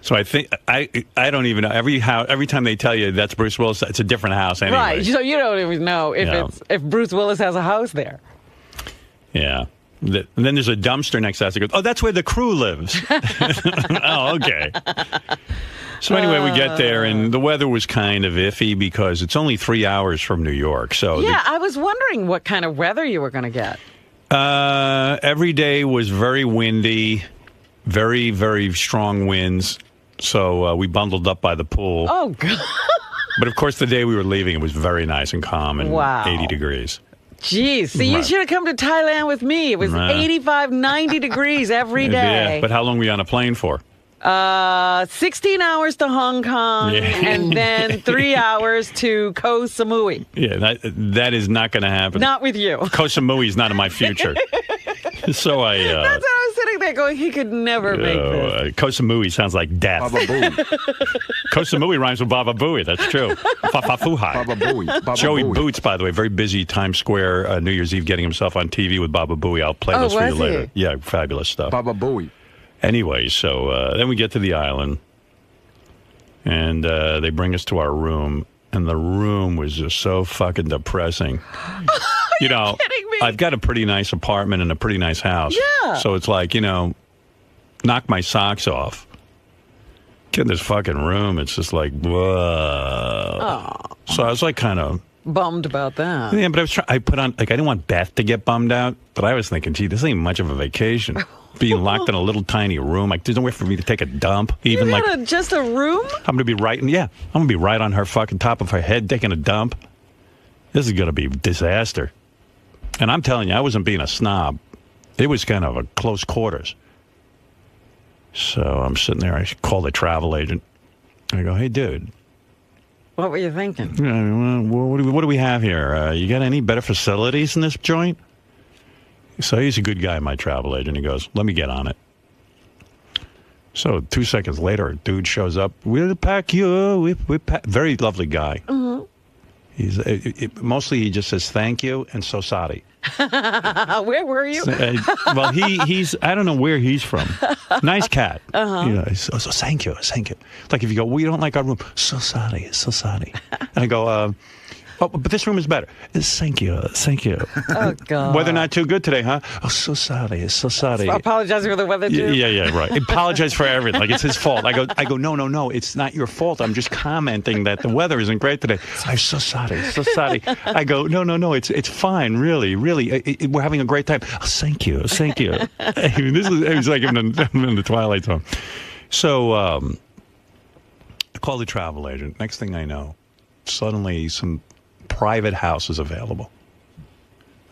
So I think I don't even know. Every time they tell you that's Bruce Willis, it's a different house anyway. Right. So you don't even know if Bruce Willis has a house there. Yeah. And then there's a dumpster next to us. It goes, oh, that's where the crew lives. Oh, okay. So anyway, we get there, and the weather was kind of iffy because it's only 3 hours from New York. So yeah, I was wondering what kind of weather you were going to get. Every day was very windy, very, very strong winds. So we bundled up by the pool. Oh, God. But, of course, the day we were leaving, it was very nice and calm and 80 degrees. Geez, see, you should have come to Thailand with me. It was 85, 90 degrees every day. Yeah, but how long were you on a plane for? 16 hours to Hong Kong, and then 3 hours to Koh Samui. Yeah, that is not going to happen. Not with you. Koh Samui is not in my future. So I... That's what I was sitting there going, he could never make this. Koh Samui sounds like death. Baba Booey. Koh Samui rhymes with Baba Booey. That's true. Fafafuhai. Baba Booey. Joey Boots, by the way, very busy Times Square New Year's Eve getting himself on TV with Baba Booey. I'll play this for you later. Yeah, fabulous stuff. Baba Booey. Anyway, so then we get to the island, and they bring us to our room, and the room was just so fucking depressing. You know, kidding me? I've got a pretty nice apartment and a pretty nice house. Yeah. So it's like, you know, knock my socks off. Get in this fucking room, it's just like, whoa. Oh. So I was like kind of bummed about that. Yeah, but I put on, like, I didn't want Beth to get bummed out, but I was thinking, gee, this ain't much of a vacation. Being locked in a little tiny room, like, there's no way for me to take a dump. Even you like just a room? I'm gonna be right, I'm gonna be right on her fucking top of her head taking a dump. This is gonna be a disaster. And I'm telling you, I wasn't being a snob. It was kind of a close quarters. So I'm sitting there. I call the travel agent. I go, hey, dude. What were you thinking? What do we have here? You got any better facilities in this joint? So he's a good guy, my travel agent. He goes, let me get on it. So 2 seconds later, a dude shows up. We'll pack you. Very lovely guy. Mm-hmm. Mostly he just says thank you and so sorry. Where were you? Well, he's I don't know where he's from. Nice cat. Uh-huh. You know, so thank you. Like if you go, we don't like our room. So sorry. And I go, but this room is better. Thank you. Oh, God. Weather not too good today, huh? Oh, so sorry. Apologizing for the weather, too? Yeah, right. Apologize for everything. Like, it's his fault. I go, no, it's not your fault. I'm just commenting that the weather isn't great today. I'm so sorry. I go, no, it's fine, really. We're having a great time. Oh, thank you. It was like I'm in the Twilight Zone. So, I call the travel agent. Next thing I know, suddenly some private house is available.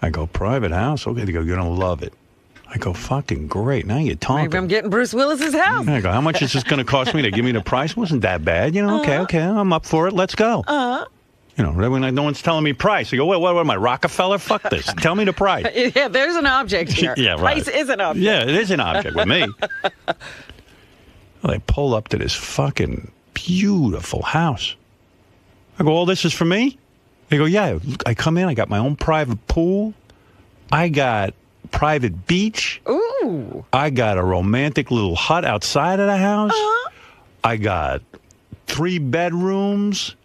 I go, private house? Okay. They go, you're going to love it. I go, fucking great. Now you're talking. Maybe I'm getting Bruce Willis's house. I go, how much is this going to cost me to give me the price? Wasn't that bad. You know, okay, I'm up for it. Let's go. You know, when no one's telling me price. I go, what am I, Rockefeller? Fuck this. Tell me the price. Yeah, there's an object here. Yeah, right. Price is an object. Yeah, it is an object with me. Well, they pull up to this fucking beautiful house. I go, all this is for me? They go, yeah. I come in, I got my own private pool. I got private beach. Ooh. I got a romantic little hut outside of the house. I got 3 bedrooms.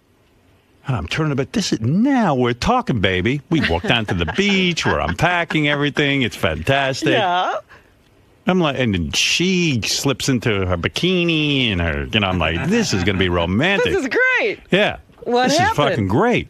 And I'm turning about, now we're talking, baby. We walk down to the beach. We're unpacking everything. It's fantastic. Yeah. I'm like, and then she slips into her bikini and her, you know, I'm like, this is going to be romantic. This is great. Yeah. What this happened? Is fucking great.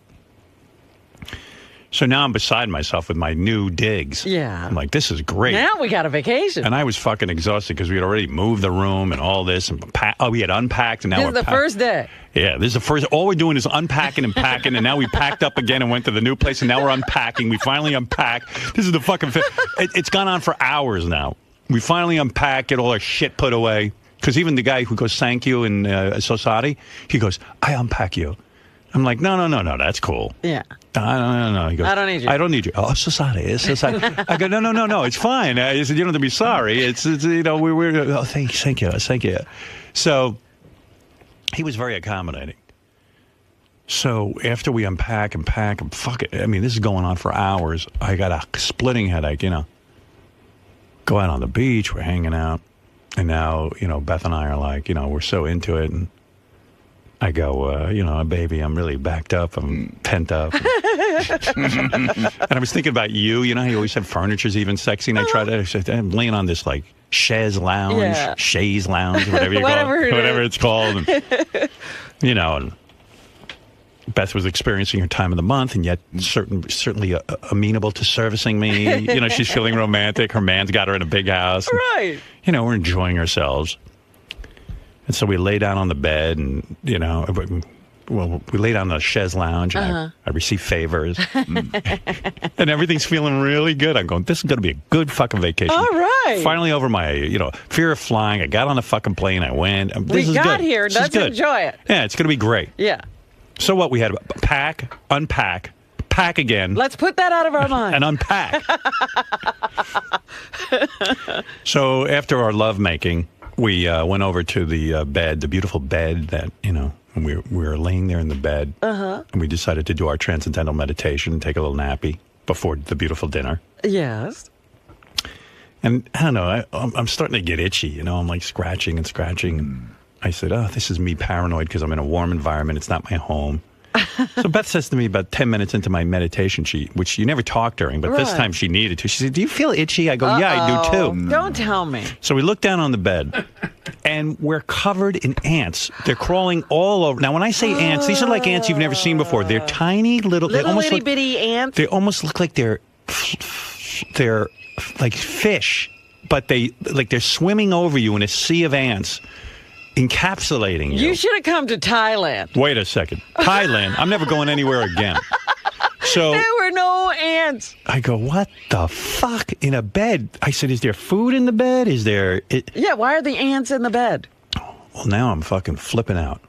So now I'm beside myself with my new digs. Yeah. I'm like, this is great. Now we got a vacation. And I was fucking exhausted because we had already moved the room and all this. And we had unpacked. And now This we're is the first day. Yeah, this is the first. All we're doing is unpacking and packing. And now we packed up again and went to the new place. And now we're unpacking. We finally unpack. This is the fucking... It's gone on for hours now. We finally unpack, get all our shit put away. Because even the guy who goes, thank you in Society, he goes, I unpack you. I'm like, no, that's cool. Yeah. No. He goes, I don't need you. I don't need you. Oh, Society. I go, no, it's fine. I said, you don't have to be sorry. It's we're oh, thank you. So he was very accommodating. So after we unpack and pack and fuck it, I mean, this is going on for hours. I got a splitting headache, Go out on the beach, we're hanging out. And now, Beth and I are like, we're so into it. And I go, baby, I'm really backed up. I'm pent up. And I was thinking about you. You know how you always have furniture's even sexy? And I said, I'm laying on this, like, chaise lounge, chaise lounge, whatever you call it. Whatever it's called. And, and Beth was experiencing her time of the month, and yet certainly amenable to servicing me. She's feeling romantic. Her man's got her in a big house. Right. And, we're enjoying ourselves. And so we lay down on the bed, and, we lay down on the chaise lounge, and I receive favors. And everything's feeling really good. I'm going, this is going to be a good fucking vacation. All right. Finally over my, fear of flying. I got on the fucking plane. I went. We got here. Let's enjoy it. Yeah, it's going to be great. Yeah. So what? We had pack, unpack, pack again. Let's put that out of our mind. And unpack. So after our lovemaking, we went over to the bed, the beautiful bed that, and we were laying there in the bed. And we decided to do our transcendental meditation and take a little nappy before the beautiful dinner. Yes. And I don't know, I'm starting to get itchy, I'm like scratching and scratching. And I said, oh, this is me paranoid because I'm in a warm environment. It's not my home. So Beth says to me about 10 minutes into my meditation sheet, which you never talk during, but this time she needed to. She said, do you feel itchy? I go, yeah, I do too. Don't tell me. So we look down on the bed, and we're covered in ants. They're crawling all over. Now, when I say ants, these are like ants you've never seen before. They're tiny little itty bitty ants. They almost look like they're like fish, but they're swimming over you in a sea of ants. Encapsulating you. You should have come to Thailand. Wait a second. Thailand? I'm never going anywhere again. So there were no ants. I go, what the fuck? In a bed? I said, is there food in the bed? Is there... Yeah, why are the ants in the bed? Well, now I'm fucking flipping out.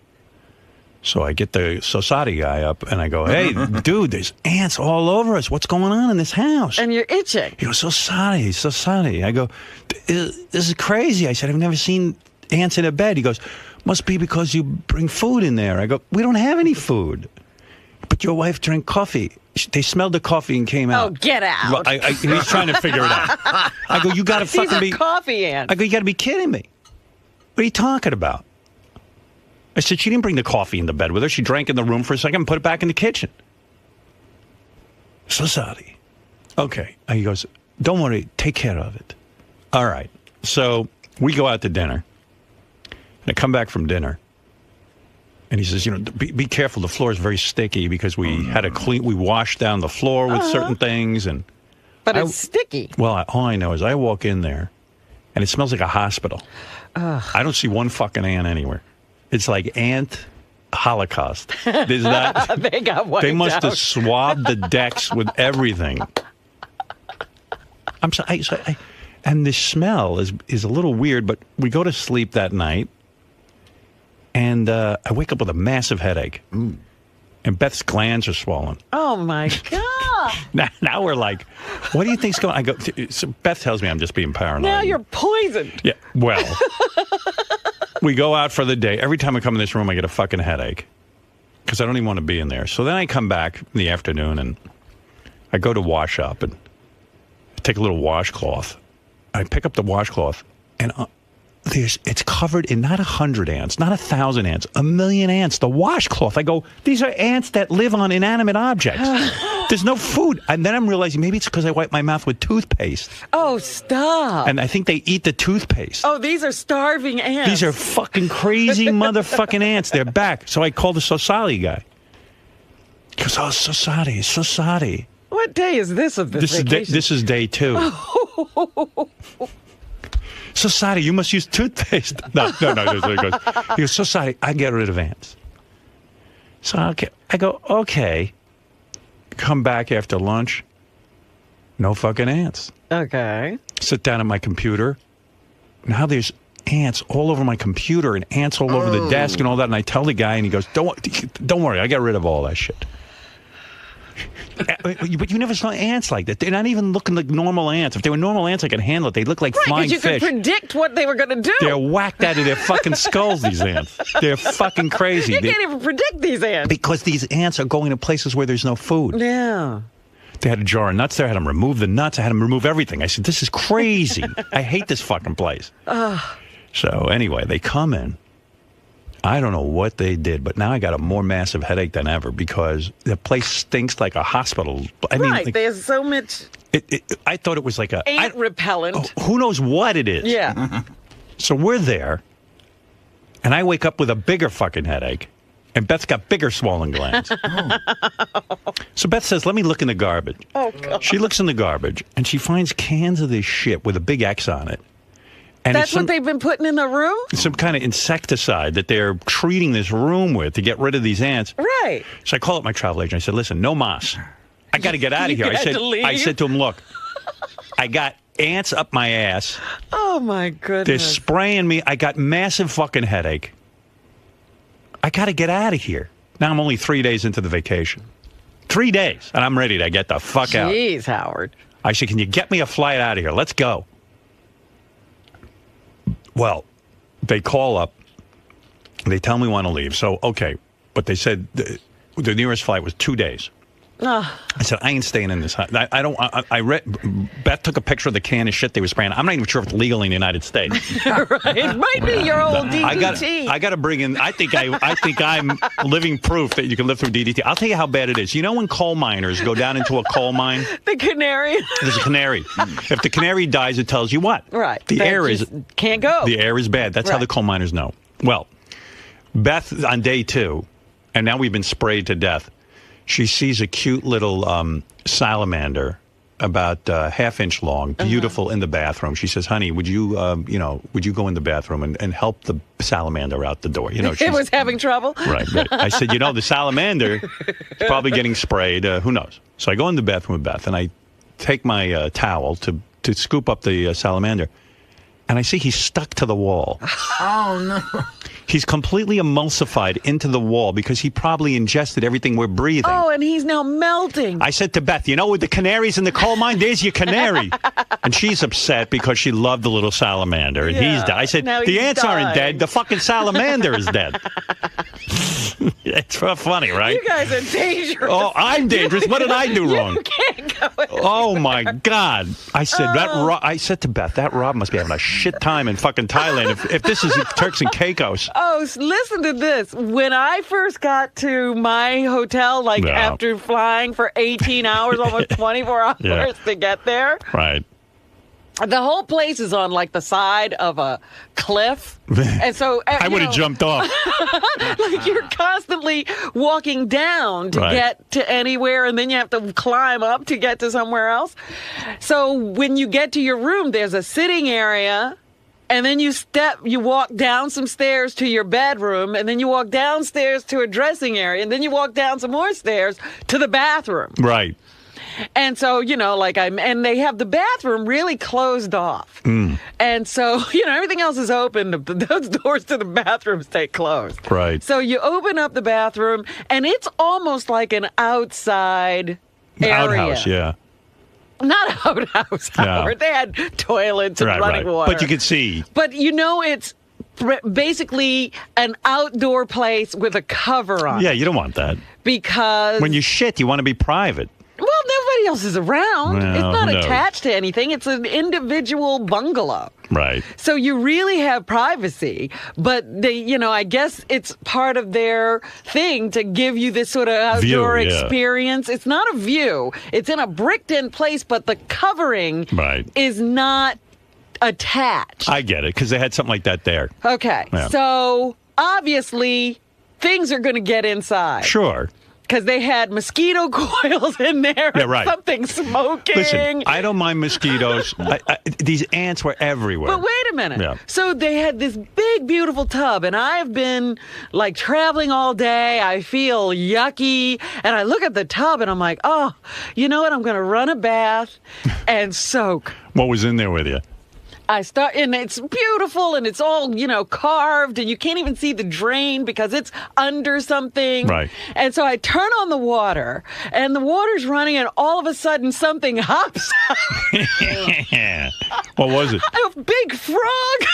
So I get the Society guy up, and I go, hey, dude, there's ants all over us. What's going on in this house? And you're itching. He goes, Society. I go, this is crazy. I said, I've never seen... ants in a bed. He goes, must be because you bring food in there. I go, we don't have any food. But your wife drank coffee. They smelled the coffee and came out. Oh, get out. Well, he's trying to figure it out. I go, you got to fucking be... These are coffee ants. I go, you got to be kidding me. What are you talking about? I said, she didn't bring the coffee in the bed with her. She drank in the room for a second and put it back in the kitchen. Society. Okay. And he goes, don't worry. Take care of it. All right. So we go out to dinner. And I come back from dinner, and he says, be careful. The floor is very sticky because we had we washed down the floor with certain things. But it's sticky. Well, all I know is I walk in there, and it smells like a hospital. I don't see one fucking ant anywhere. It's like ant holocaust. Is that, they got wiped They must out. have swabbed the decks with everything. I'm sorry. And the smell is a little weird, but we go to sleep that night. And I wake up with a massive headache. And Beth's glands are swollen. Oh, my God. Now we're like, what do you think's going on? I go, so Beth tells me I'm just being paranoid. Now you're poisoned. Yeah, well, we go out for the day. Every time I come in this room, I get a fucking headache because I don't even want to be in there. So then I come back in the afternoon, and I go to wash up, and I take a little washcloth. I pick up the washcloth, and... it's covered in not 100 ants, not 1,000 ants, 1,000,000 ants. The washcloth. I go, these are ants that live on inanimate objects. There's no food. And then I'm realizing maybe it's because I wipe my mouth with toothpaste. Oh, stop. And I think they eat the toothpaste. Oh, these are starving ants. These are fucking crazy motherfucking ants. They're back. So I call the Society guy. He goes, oh, Society. What day is this of this vacation? This is day 2. So, Sadi, you must use toothpaste. No. He goes, so, Sadi, I get rid of ants. So, okay. I go, okay. Come back after lunch. No fucking ants. Okay. Sit down at my computer. Now there's ants all over my computer and ants all over the desk and all that. And I tell the guy, and he goes, don't worry, I got rid of all that shit. But you never saw ants like that. They're not even looking like normal ants. If they were normal ants, I could handle it. They look like flying you fish. You could predict what they were going to do. They're whacked out of their fucking skulls, these ants. They're fucking crazy. You can't even predict these ants. Because these ants are going to places where there's no food. Yeah. They had a jar of nuts there. I had them remove the nuts. I had them remove everything. I said, this is crazy. I hate this fucking place. So anyway, they come in. I don't know what they did, but now I got a more massive headache than ever because the place stinks like a hospital. I mean, like, there's so much. I thought it was like a ant repellent. Who knows what it is? Yeah. So we're there, and I wake up with a bigger fucking headache, and Beth's got bigger swollen glands. So Beth says, "Let me look in the garbage." Oh God. She looks in the garbage, and she finds cans of this shit with a big X on it. And that's what they've been putting in the room? Some kind of insecticide that they're treating this room with to get rid of these ants. Right. So I call up my travel agent. I said, listen, no mas. I got to get out of here. I said to him, look, I got ants up my ass. Oh, my goodness. They're spraying me. I got massive fucking headache. I got to get out of here. Now I'm only 3 days into the vacation. 3 days, and I'm ready to get the fuck out. Jeez, Howard. I said, can you get me a flight out of here? Let's go. Well, they call up. They tell me when to leave. So, okay. But they said the nearest flight was 2 days. I said, I ain't staying in this. I read. Beth took a picture of the can of shit they were spraying. I'm not even sure if it's legal in the United States. Right. It might be your old DDT. I got to bring in. I think I'm living proof that you can live through DDT. I'll tell you how bad it is. You know when coal miners go down into a coal mine? The canary. There's a canary. If the canary dies, it tells you what? Right. The air is can't go. The air is bad. That's how the coal miners know. Well, Beth on day 2, and now we've been sprayed to death. She sees a cute little salamander, about half-inch long, beautiful, in the bathroom. She says, "Honey, would you go in the bathroom and help the salamander out the door?" You know, it was having trouble. Right. I said, the salamander is probably getting sprayed. Who knows? So I go in the bathroom with Beth, and I take my towel to scoop up the salamander, and I see he's stuck to the wall. Oh no. He's completely emulsified into the wall because he probably ingested everything we're breathing. Oh, and he's now melting. I said to Beth, with the canaries in the coal mine, there's your canary. And she's upset because she loved the little salamander. And he's dead. I said, the ants aren't dead. The fucking salamander is dead. It's funny, right? You guys are dangerous. Oh, I'm dangerous. What did I do wrong? You can't go in. Oh, my God. I said, I said to Beth, that Rob must be having a shit time in fucking Thailand if this is Turks and Caicos. Oh, listen to this. When I first got to my hotel, after flying for 18 hours, almost 24 hours to get there. Right. The whole place is on the side of a cliff. And so I would have jumped off. You're constantly walking down to get to anywhere, and then you have to climb up to get to somewhere else. So when you get to your room, there's a sitting area. And then you walk down some stairs to your bedroom, and then you walk downstairs to a dressing area, and then you walk down some more stairs to the bathroom. Right. And so, and they have the bathroom really closed off. And so, everything else is open. Those doors to the bathroom stay closed. Right. So you open up the bathroom, and it's almost like an outside area. Outhouse, yeah. Not outhouse, Howard. They had toilets and running water. But you could see. But it's basically an outdoor place with a cover on. Yeah, you don't want that. Because when you shit, you want to be private. Well, nobody else is around. Well, it's not attached to anything. It's an individual bungalow. Right. So you really have privacy, but they, I guess it's part of their thing to give you this sort of outdoor experience. It's not a view. It's in a bricked-in place, but the covering is not attached. I get it, because they had something like that there. Okay. Yeah. So obviously things are going to get inside. Sure. because they had mosquito coils in there. Yeah, right. Something smoking. Listen, I don't mind mosquitoes. These ants were everywhere. But wait a minute. Yeah. So they had this big, beautiful tub, and I've been like traveling all day. I feel yucky, and I look at the tub, and I'm like, oh, you know what? I'm going to run a bath and soak. What was in there with you? And it's beautiful, and it's all, carved, and you can't even see the drain because it's under something. Right. And so I turn on the water, and the water's running, and all of a sudden something hops out. What was it? A big frog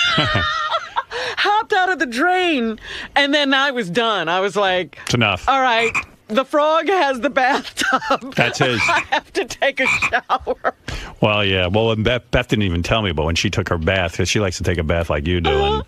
hopped out of the drain, and then I was done. I was like, it's enough. All right. The frog has the bathtub. That's his. I have to take a shower. Well, yeah. Well, Beth didn't even tell me, but when she took her bath, because she likes to take a bath like you do,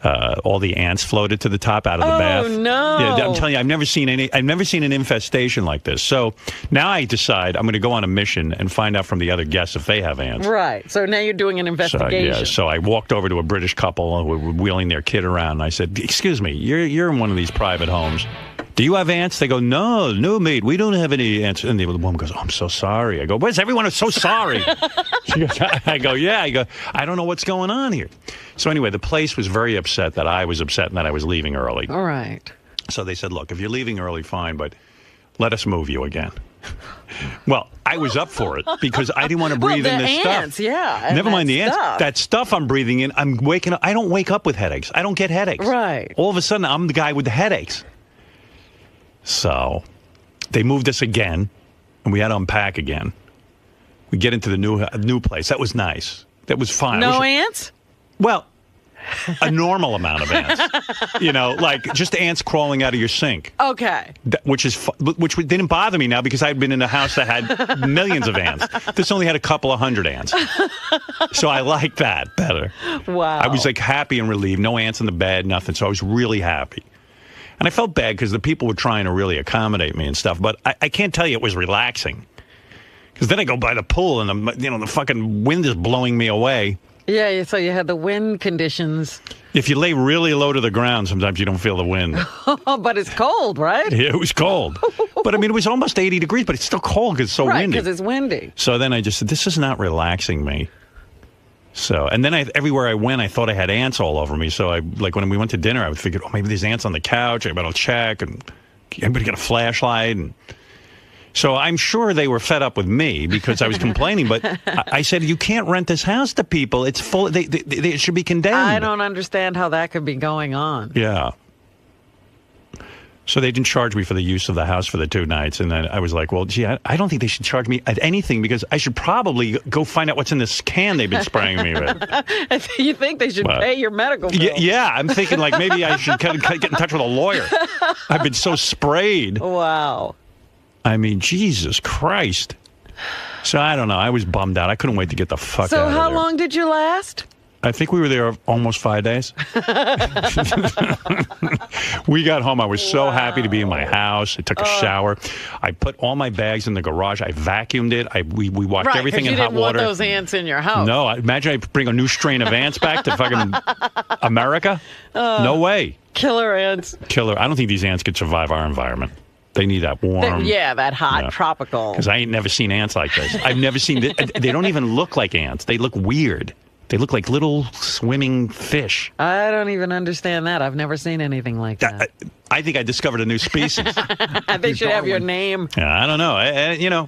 and all the ants floated to the top out of the bath. Oh no! Yeah, I'm telling you, I've never seen an infestation like this. So now I decide I'm going to go on a mission and find out from the other guests if they have ants. Right. So now you're doing an investigation. So I walked over to a British couple who were wheeling their kid around, and I said, "Excuse me, you're in one of these private homes. Do you have ants?" They go, no, mate, we don't have any ants. And the woman goes, oh, I'm so sorry. I go, where's everyone is so sorry? I go, yeah. I go, I don't know what's going on here. So anyway, the place was very upset that I was upset and that I was leaving early. All right. So they said, look, if you're leaving early, fine, but let us move you again. Well, I was up for it because I didn't want to breathe in this ants, stuff. Yeah. Never mind the ants. That stuff I'm breathing in, I'm waking up. I don't wake up with headaches. I don't get headaches. Right. All of a sudden, I'm the guy with the headaches. So they moved us again, and we had to unpack again. We get into the new place. That was nice. That was fine. No ants? Well, a normal amount of ants. Like just ants crawling out of your sink. Okay. Which didn't bother me now because I'd been in a house that had millions of ants. This only had a couple of hundred ants. So I liked that better. Wow. I was like happy and relieved. No ants in the bed, nothing. So I was really happy. And I felt bad because the people were trying to really accommodate me and stuff. But I can't tell you it was relaxing. Because then I go by the pool and the fucking wind is blowing me away. Yeah, so you had the wind conditions. If you lay really low to the ground, sometimes you don't feel the wind. But it's cold, right? Yeah, it was cold. But I mean, it was almost 80 degrees, but it's still cold because it's so windy. Right, because it's windy. So then I just said, this is not relaxing me. So, and then everywhere I went, I thought I had ants all over me. So when we went to dinner, I would figure, maybe there's ants on the couch. I better check, and everybody got a flashlight. And so I'm sure they were fed up with me because I was complaining. But I said, you can't rent this house to people. It's full. They should be condemned. I don't understand how that could be going on. Yeah. So they didn't charge me for the use of the house for the 2 nights. And then I was like, well, gee, I don't think they should charge me at anything because I should probably go find out what's in this can they've been spraying me with. You think they should pay your medical bill? Yeah, I'm thinking like maybe I should get in touch with a lawyer. I've been so sprayed. Wow. I mean, Jesus Christ. So I don't know. I was bummed out. I couldn't wait to get the fuck out of there. So how long did you last? I think we were there almost 5 days. We got home. I was so happy to be in my house. I took a shower. I put all my bags in the garage. I vacuumed it. We washed everything in hot water. You didn't want those ants in your house. No. Imagine I bring a new strain of ants back to fucking America. No way. Killer ants. Killer. I don't think these ants could survive our environment. They need that warm. That hot tropical. Because I ain't never seen ants like this. I've never seen. They don't even look like ants. They look weird. They look like little swimming fish. I don't even understand that. I've never seen anything like that. I think I discovered a new species. They should have your name. Yeah, I don't know.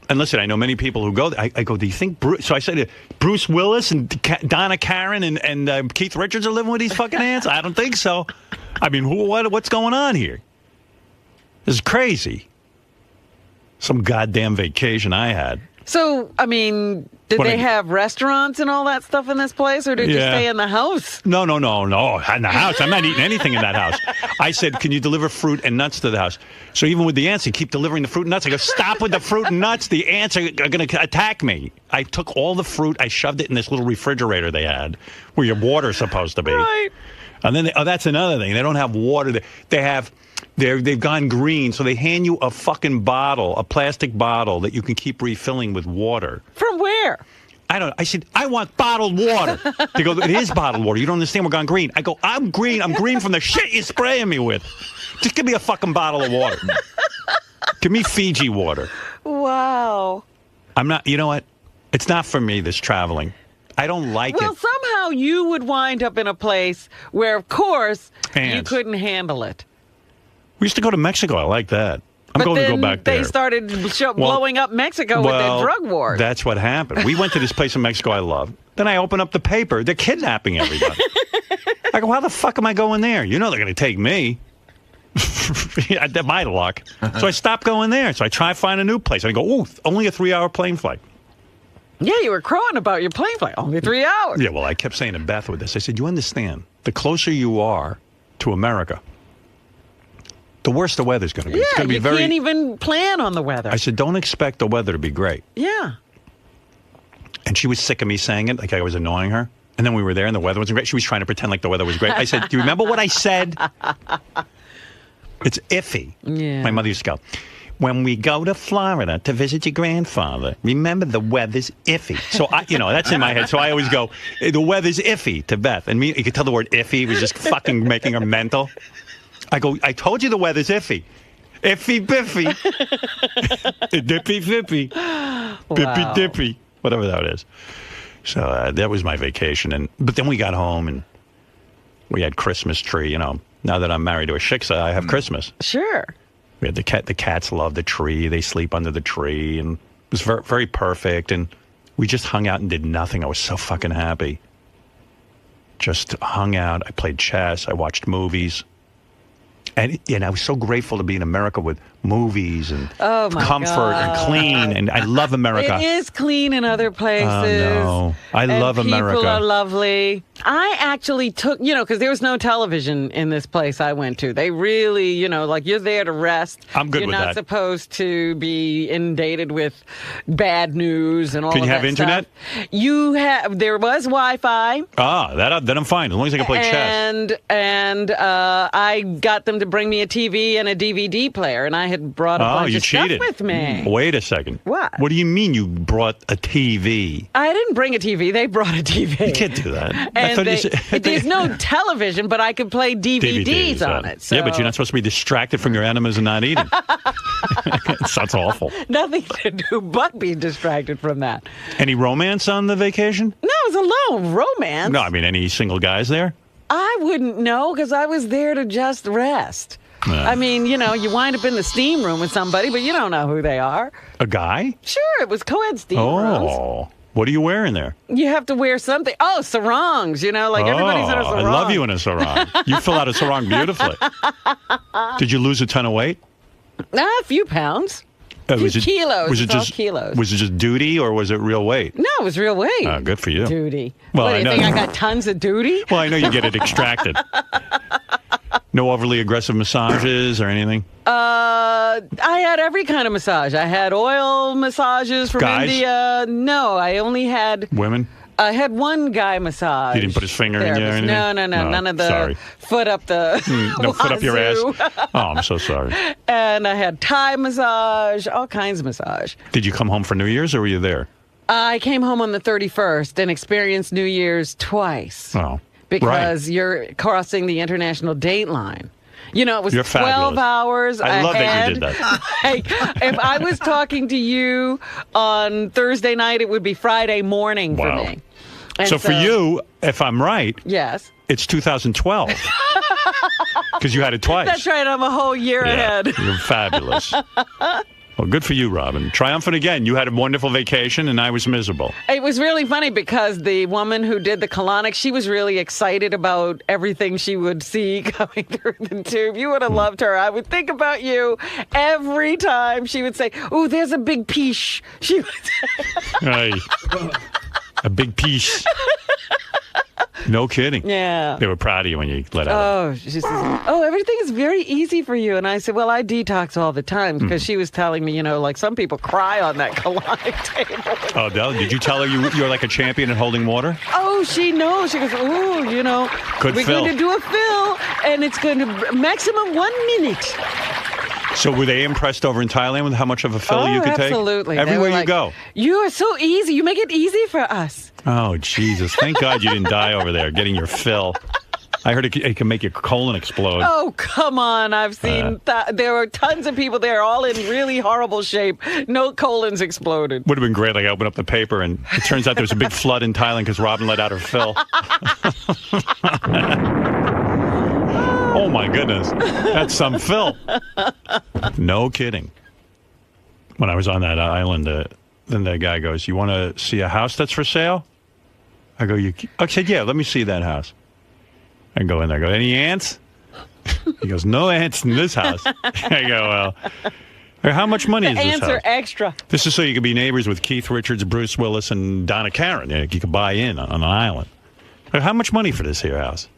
And listen, I know many people who go. I go, do you think Bruce? So I said, Bruce Willis and Donna Karen and Keith Richards are living with these fucking ants? I don't think so. I mean, what's going on here? This is crazy. Some goddamn vacation I had. So, I mean, did they have restaurants and all that stuff in this place, or did you stay in the house? No. In the house. I'm not eating anything in that house. I said, can you deliver fruit and nuts to the house? So even with the ants, they keep delivering the fruit and nuts. I go, stop with the fruit and nuts. The ants are going to attack me. I took all the fruit. I shoved it in this little refrigerator they had where your water's supposed to be. Right. And then, that's another thing. They don't have water. They've gone green, so they hand you a fucking bottle, a plastic bottle that you can keep refilling with water. From where? I said, I want bottled water. They go, it is bottled water. You don't understand, we're gone green. I go, I'm green from the shit you're spraying me with. Just give me a fucking bottle of water. Give me Fiji water. Wow. I'm not, you know what? It's not for me, this traveling. I don't like Well, it. somehow you would wind up in a place where, of course, you Ants. couldn't handle it. We used to go to Mexico. I like that. I'm going to go back there. They started blowing up Mexico with their drug wars. That's what happened. We went to this place in Mexico I love. Then I open up the paper. They're kidnapping everybody. I go, how the fuck am I going there? You know they're going to take me. My luck. So I stopped going there. So I try to find a new place. I go, ooh, only a 3-hour plane flight. Yeah, you were crowing about your plane flight. Only 3 hours. Yeah, well, I kept saying to Beth with this. I said, you understand, the closer you are to America, the worse the weather's going to be. Yeah, It's going to be you very. can't even plan on the weather. I said, don't expect the weather to be great. Yeah. And she was sick of me saying it, like I was annoying her. And then we were there and the weather wasn't great. She was trying to pretend like the weather was great. I said, do you remember what I said? It's iffy. Yeah. My mother used to go, when we go to Florida to visit your grandfather, remember the weather's iffy. So, that's in my head. So I always go, the weather's iffy to Beth. And you could tell the word iffy was just fucking making her mental. I go, I told you the weather's iffy. Iffy biffy. Dippy fippy. Bippy dippy. Whatever that is. So that was my vacation. But then we got home and we had Christmas tree. Now that I'm married to a shiksa, I have Christmas. Sure. We had the cats love the tree. They sleep under the tree. And it was very, very perfect. And we just hung out and did nothing. I was so fucking happy. Just hung out. I played chess. I watched movies. And I was so grateful to be in America with movies and comfort and clean. And I love America. It is clean in other places. Oh, no. I love America. People are lovely. I actually took, because there was no television in this place I went to. They really, you're there to rest. I'm good you're with not that. supposed to be inundated with bad news and all Can of you that have internet? Stuff. There was Wi-Fi. Then I'm fine, as long as I can play chess. And I got them to bring me a TV and a DVD player, and I had brought a bunch you of cheated. stuff with me. Wait a second. What? What do you mean you brought a TV? I didn't bring a TV. They brought a TV. You can't do that. And there's no television, but I could play DVDs on it. So. Yeah, but you're not supposed to be distracted from your enemas and not eating. That's awful. Nothing to do but be distracted from that. Any romance on the vacation? No, it was alone. Romance? No, I mean, any single guys there? I wouldn't know because I was there to just rest. I mean, you wind up in the steam room with somebody, but you don't know who they are. A guy? Sure, it was co-ed steam rooms. Oh. What are you wearing there? You have to wear something. Oh, sarongs, everybody's in a sarong. I love you in a sarong. You fill out a sarong beautifully. Did you lose a ton of weight? A few pounds. Kilos. Was it just kilos? Was it just duty or was it real weight? No, it was real weight. Oh, good for you. Duty. Well, what, do you I know. think I got tons of duty? Well, I know you get it extracted. No overly aggressive massages or anything? I had every kind of massage. I had oil massages from Guys? India. No, I only had... Women? I had one guy massage. He didn't put his finger in you or anything? No, none of the sorry. foot up the No foot up your ass? wazoo. Oh, I'm so sorry. And I had Thai massage, all kinds of massage. Did you come home for New Year's or were you there? I came home on the 31st and experienced New Year's twice. Oh, because you're crossing the international date line. It was You're 12 fabulous. hours I love that you did that. If I was talking to you on Thursday night, it would be Friday morning for me. And so for you, if I'm right, yes, it's 2012. Because you had it twice. That's right. I'm a whole year ahead. You're fabulous. Well, good for you, Robin. Triumphant again. You had a wonderful vacation, and I was miserable. It was really funny because the woman who did the colonic, she was really excited about everything she would see coming through the tube. You would have loved her. I would think about you every time she would say, "Oh, there's a big piece." She would say, Hey, a big piece. No kidding. Yeah. They were proud of you when you let out. Oh, she says, "Oh, everything is very easy for you." And I said, "Well, I detox all the time," because she was telling me, like some people cry on that colonic table. Oh, did you tell her you're like a champion at holding water? Oh, she knows. She goes, "Oh, Good we're fill. going to do a fill, and it's going to maximum 1 minute." So were they impressed over in Thailand with how much of a fill you could take? Absolutely. Everywhere you go. You are so easy. You make it easy for us. Oh, Jesus. Thank God you didn't die over there getting your fill. I heard it can make your colon explode. Oh, come on. I've seen there were tons of people there all in really horrible shape. No colons exploded. Would have been great. Like, I open up the paper, and it turns out there was a big flood in Thailand because Robin let out her fill. Oh, my goodness. That's some fill. No kidding. When I was on that island, then the guy goes, "You want to see a house that's for sale?" I go, I said, "Yeah, let me see that house." I go in there. I go, "Any ants?" He goes, "No ants in this house." I go, "Well, how much money is this house?" Ants are extra. This is so you can be neighbors with Keith Richards, Bruce Willis, and Donna Karan. You could buy in on an island. I go, "How much money for this here house?"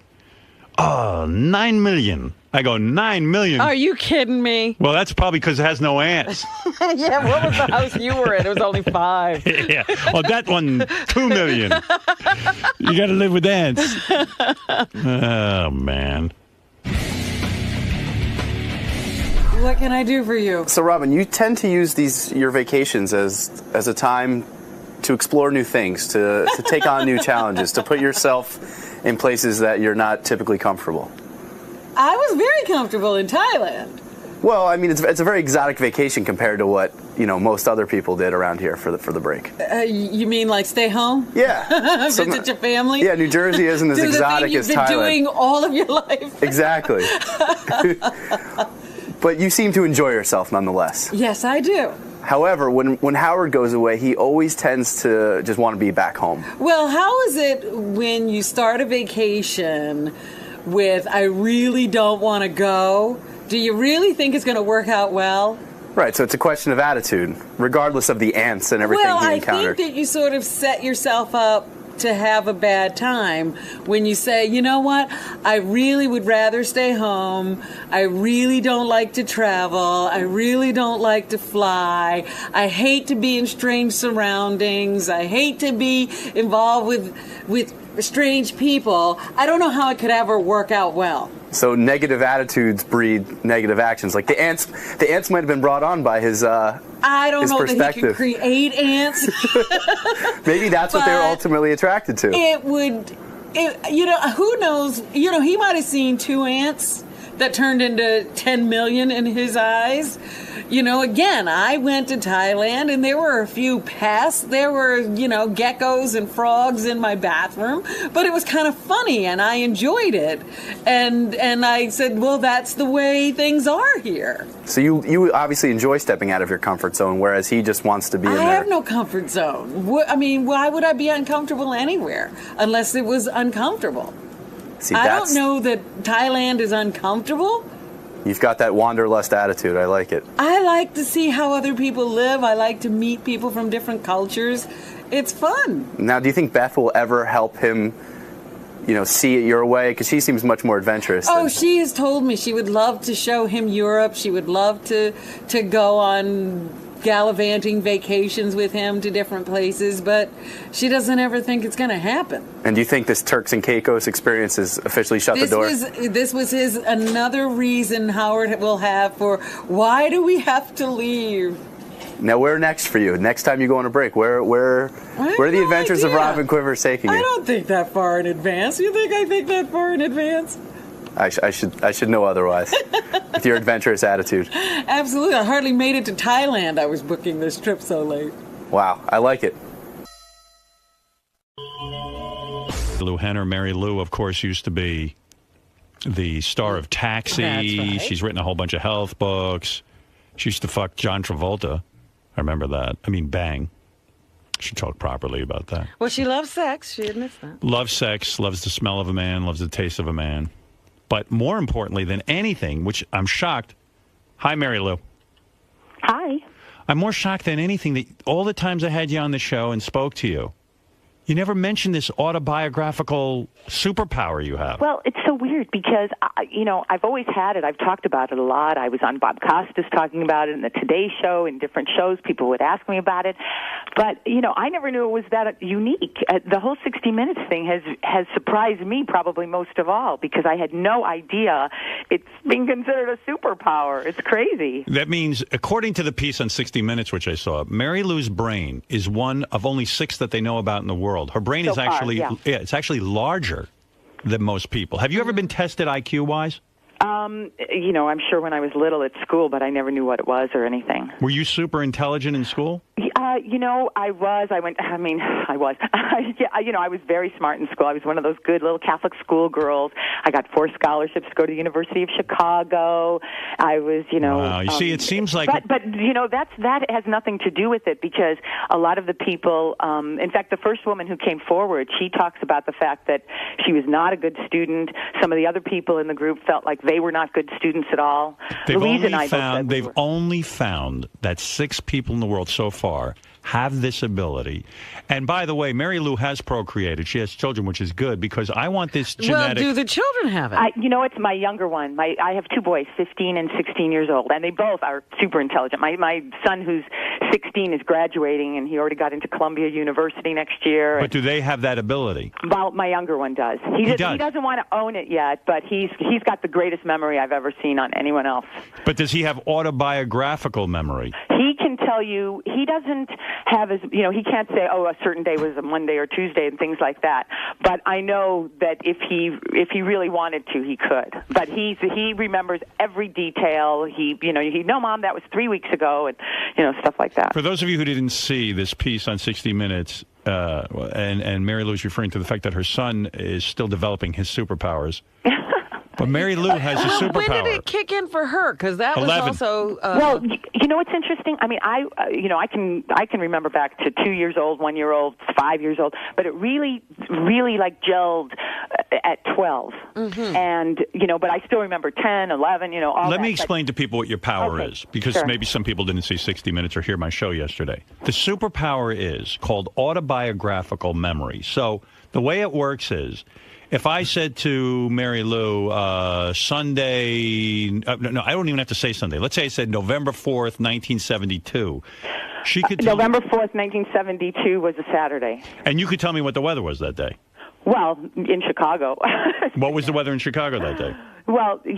"Oh, $9 million." I go, $9 million? Are you kidding me? Well, that's probably because it has no ants. Yeah, what was the house you were in? It was only 5. Yeah. Oh, that one, $2 million. You got to live with ants. Oh, man. What can I do for you? So, Robin, you tend to use your vacations as a time to explore new things, to take on new challenges, to put yourself in places that you're not typically comfortable. I was very comfortable in Thailand. Well, I mean, it's a very exotic vacation compared to what most other people did around here for the break. You mean like stay home? Yeah, visit your family. Yeah, New Jersey isn't as exotic as Thailand. You've been doing all of your life. Exactly. But you seem to enjoy yourself nonetheless. Yes, I do. However, when Howard goes away, he always tends to just want to be back home. Well, how is it when you start a vacation with "I really don't want to go"? Do you really think it's going to work out well? Right, so it's a question of attitude, regardless of the ants and everything he encountered. Well, I think that you sort of set yourself up to have a bad time when you say, "You know what, I really would rather stay home. I really don't like to travel. I really don't like to fly. I hate to be in strange surroundings. I hate to be involved with strange people. I don't know how it could ever work out well." So negative attitudes breed negative actions. Like the ants might have been brought on by his I don't know that he could create ants. Maybe that's what they were ultimately attracted to. Who knows? He might have seen 2 ants that turned into 10 million in his eyes. Again, I went to Thailand and there were a few pests. There were, geckos and frogs in my bathroom, but it was kind of funny and I enjoyed it. And I said, well, that's the way things are here. So you obviously enjoy stepping out of your comfort zone, whereas he just wants to be in there. I have no comfort zone. Why would I be uncomfortable anywhere unless it was uncomfortable? See, I don't know that Thailand is uncomfortable. You've got that wanderlust attitude. I like it. I like to see how other people live. I like to meet people from different cultures. It's fun. Now, do you think Beth will ever help him, see it your way? Because she seems much more adventurous. Oh, she has told me she would love to show him Europe. She would love to go on gallivanting vacations with him to different places, but she doesn't ever think it's going to happen. And do you think this Turks and Caicos experience has officially shut the door? This was another reason Howard will have for why do we have to leave? Now, where next for you? Next time you go on a break, where are the adventures of Robin Quivers taking you? I don't think that far in advance. You think I think that far in advance? I should know otherwise. With your adventurous attitude. Absolutely. I hardly made it to Thailand. I was booking this trip so late. Wow. I like it. Lou Henner, Mary Lou, of course, used to be the star of Taxi. That's right. She's written a whole bunch of health books. She used to fuck John Travolta. I remember that. I mean, bang. She talked properly about that. Well, she loves sex. She admits that. Loves sex, loves the smell of a man, loves the taste of a man. But more importantly than anything, which I'm shocked. Hi, Mary Lou. Hi. I'm more shocked than anything that all the times I had you on the show and spoke to you, you never mentioned this autobiographical superpower you have. Well, it's so weird because, I've always had it. I've talked about it a lot. I was on Bob Costas talking about it in the Today Show, in different shows. People would ask me about it. But, I never knew it was that unique. The whole 60 Minutes thing has surprised me probably most of all because I had no idea it's being considered a superpower. It's crazy. That means, according to the piece on 60 Minutes, which I saw, Mary Lou's brain is one of only 6 that they know about in the world. Her brain is actually, it's actually larger than most people. Have you ever been tested IQ-wise? I'm sure when I was little at school, but I never knew what it was or anything. Were you super intelligent in school? I was. I was. I was very smart in school. I was one of those good little Catholic school girls. I got 4 scholarships to go to the University of Chicago. I was, Wow. You see, it seems like... But that has nothing to do with it because a lot of the people, in fact, the first woman who came forward, she talks about the fact that she was not a good student. Some of the other people in the group felt like they were not good students at all. They've only found that 6 people in the world so far have this ability. And by the way, Mary Lou has procreated. She has children, which is good because I want this genetic... Well, do the children have it? It's my younger one. I have 2 boys, 15 and 16 years old, and they both are super intelligent. My son, who's 16, is graduating, and he already got into Columbia University next year. But do they have that ability? Well, my younger one does. He doesn't want to own it yet, but he's got the greatest memory I've ever seen on anyone else. But does he have autobiographical memory? He can tell you. He doesn't have his, he can't say, a certain day was a Monday or Tuesday and things like that. But I know that if he really wanted to, he could. But he remembers every detail. No, Mom, that was 3 weeks ago, and stuff like that. For those of you who didn't see this piece on 60 Minutes, and Mary Lou's referring to the fact that her son is still developing his superpowers. But Mary Lou has a superpower. When did it kick in for her? Because that 11. was also... Well, what's interesting? I mean, I can remember back to 2 years old, 1 year old, 5 years old, but it really gelled at 12. Mm-hmm. And, but I still remember 10, 11, all that. Let me explain to people what your power is, because maybe some people didn't see 60 Minutes or hear my show yesterday. The superpower is called autobiographical memory. So the way it works is, if I said to Mary Lou, Sunday, no, I don't even have to say Sunday. Let's say I said November 4th, 1972. She could November 4th, 1972 was a Saturday. And you could tell me what the weather was that day. Well, in Chicago. What was the weather in Chicago that day? Well, this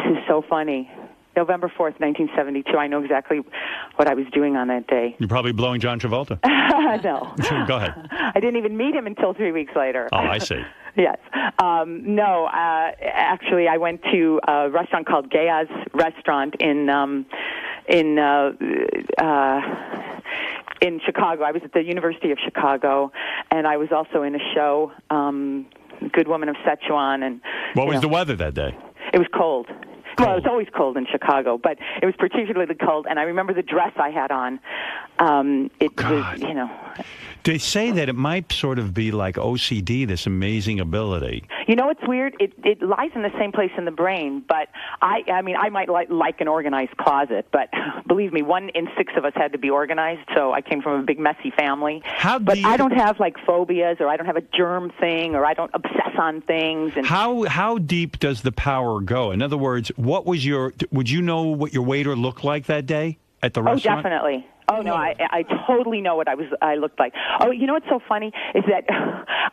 is so funny. November 4th, 1972. I know exactly what I was doing on that day. You're probably blowing John Travolta. No. Go ahead. I didn't even meet him until 3 weeks later. Oh, I see. Yes. Actually, I went to a restaurant called Gaya's Restaurant in Chicago. I was at the University of Chicago, and I was also in a show, Good Woman of Szechuan. And what was the weather that day? It was cold. Well, it's always cold in Chicago, but it was particularly cold, and I remember the dress I had on. It was, They say that it might sort of be like OCD, this amazing ability. It's weird. It lies in the same place in the brain, but I might like an organized closet, but believe me, 1 in 6 of us had to be organized, so I came from a big, messy family. But I don't have, phobias, or I don't have a germ thing, or I don't obsess on things. And How deep does the power go? In other words, would you know what your waiter looked like that day at the restaurant? Oh, definitely. Oh, no, I totally know what I looked like. Oh, what's so funny is that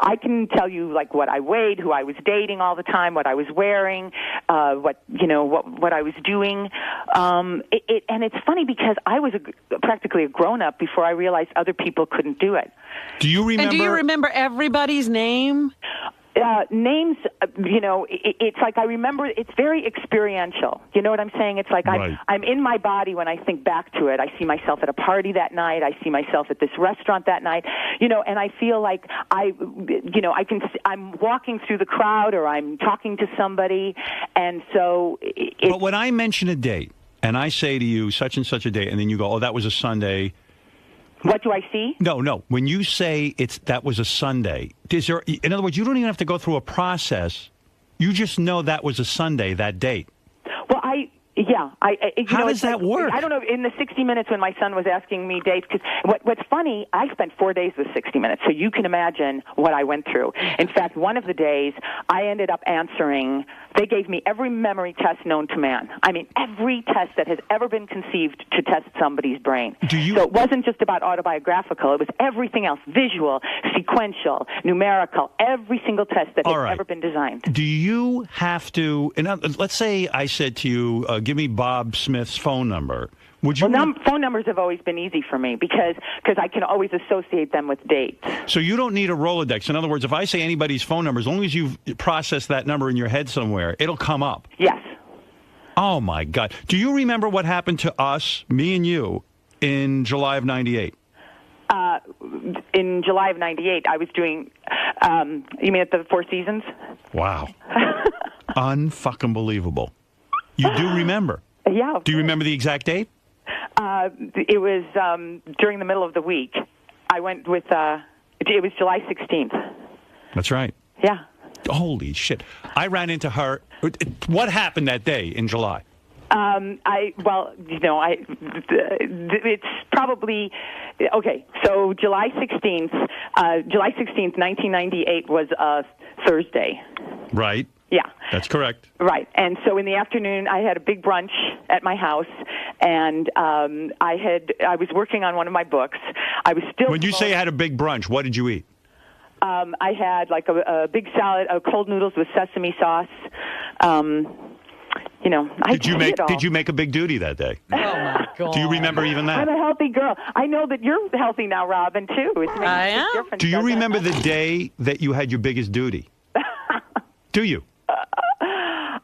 I can tell you, what I weighed, who I was dating all the time, what I was wearing, what I was doing. And it's funny because I was practically a grown-up before I realized other people couldn't do it. Do you remember? And do you remember everybody's name? Names, it's like I remember. It's very experiential. You know what I'm saying? It's like right. I'm in my body when I think back to it. I see myself at a party that night. I see myself at this restaurant that night. And I feel like I'm walking through the crowd or I'm talking to somebody, and so. But when I mention a date and I say to you such and such a date, and then you go, "Oh, that was a Sunday." What do I see? No. When you say that was a Sunday, in other words, you don't even have to go through a process. You just know that was a Sunday, that date. Well, How does that work? I don't know. In the 60 Minutes when my son was asking me dates, because what's funny, I spent 4 days with 60 Minutes, so you can imagine what I went through. In fact, one of the days, I ended up answering. They gave me every memory test known to man. I mean, every test that has ever been conceived to test somebody's brain. So it wasn't just about autobiographical. It was everything else, visual, sequential, numerical, every single test that has ever been designed. Do you have to, let's say I said to you, give give me Bob Smith's phone number. Would you? Phone numbers have always been easy for me because I can always associate them with dates. So you don't need a Rolodex. In other words, if I say anybody's phone number, as long as you've processed that number in your head somewhere, it'll come up. Yes. Oh, my God. Do you remember what happened to us, me and you, in July of 98? In July of 98, I was doing, you mean at the Four Seasons? Wow. Unfucking believable. You do remember? Yeah. Do you remember the exact date? It was during the middle of the week. I went with, it was July 16th. That's right. Yeah. Holy shit. I ran into her. What happened that day in July? It's probably, okay, so July 16th, 1998 was a Thursday. Right. Yeah. That's correct. Right. And so in the afternoon, I had a big brunch at my house, and I was working on one of my books. I was still. When you say you had a big brunch, what did you eat? I had like a big salad, cold noodles with sesame sauce. Did you make a big duty that day? Oh my God! Do you remember even that? I'm a healthy girl. I know that you're healthy now, Robin, too. I am. Do you remember the day that you had your biggest duty? Do you?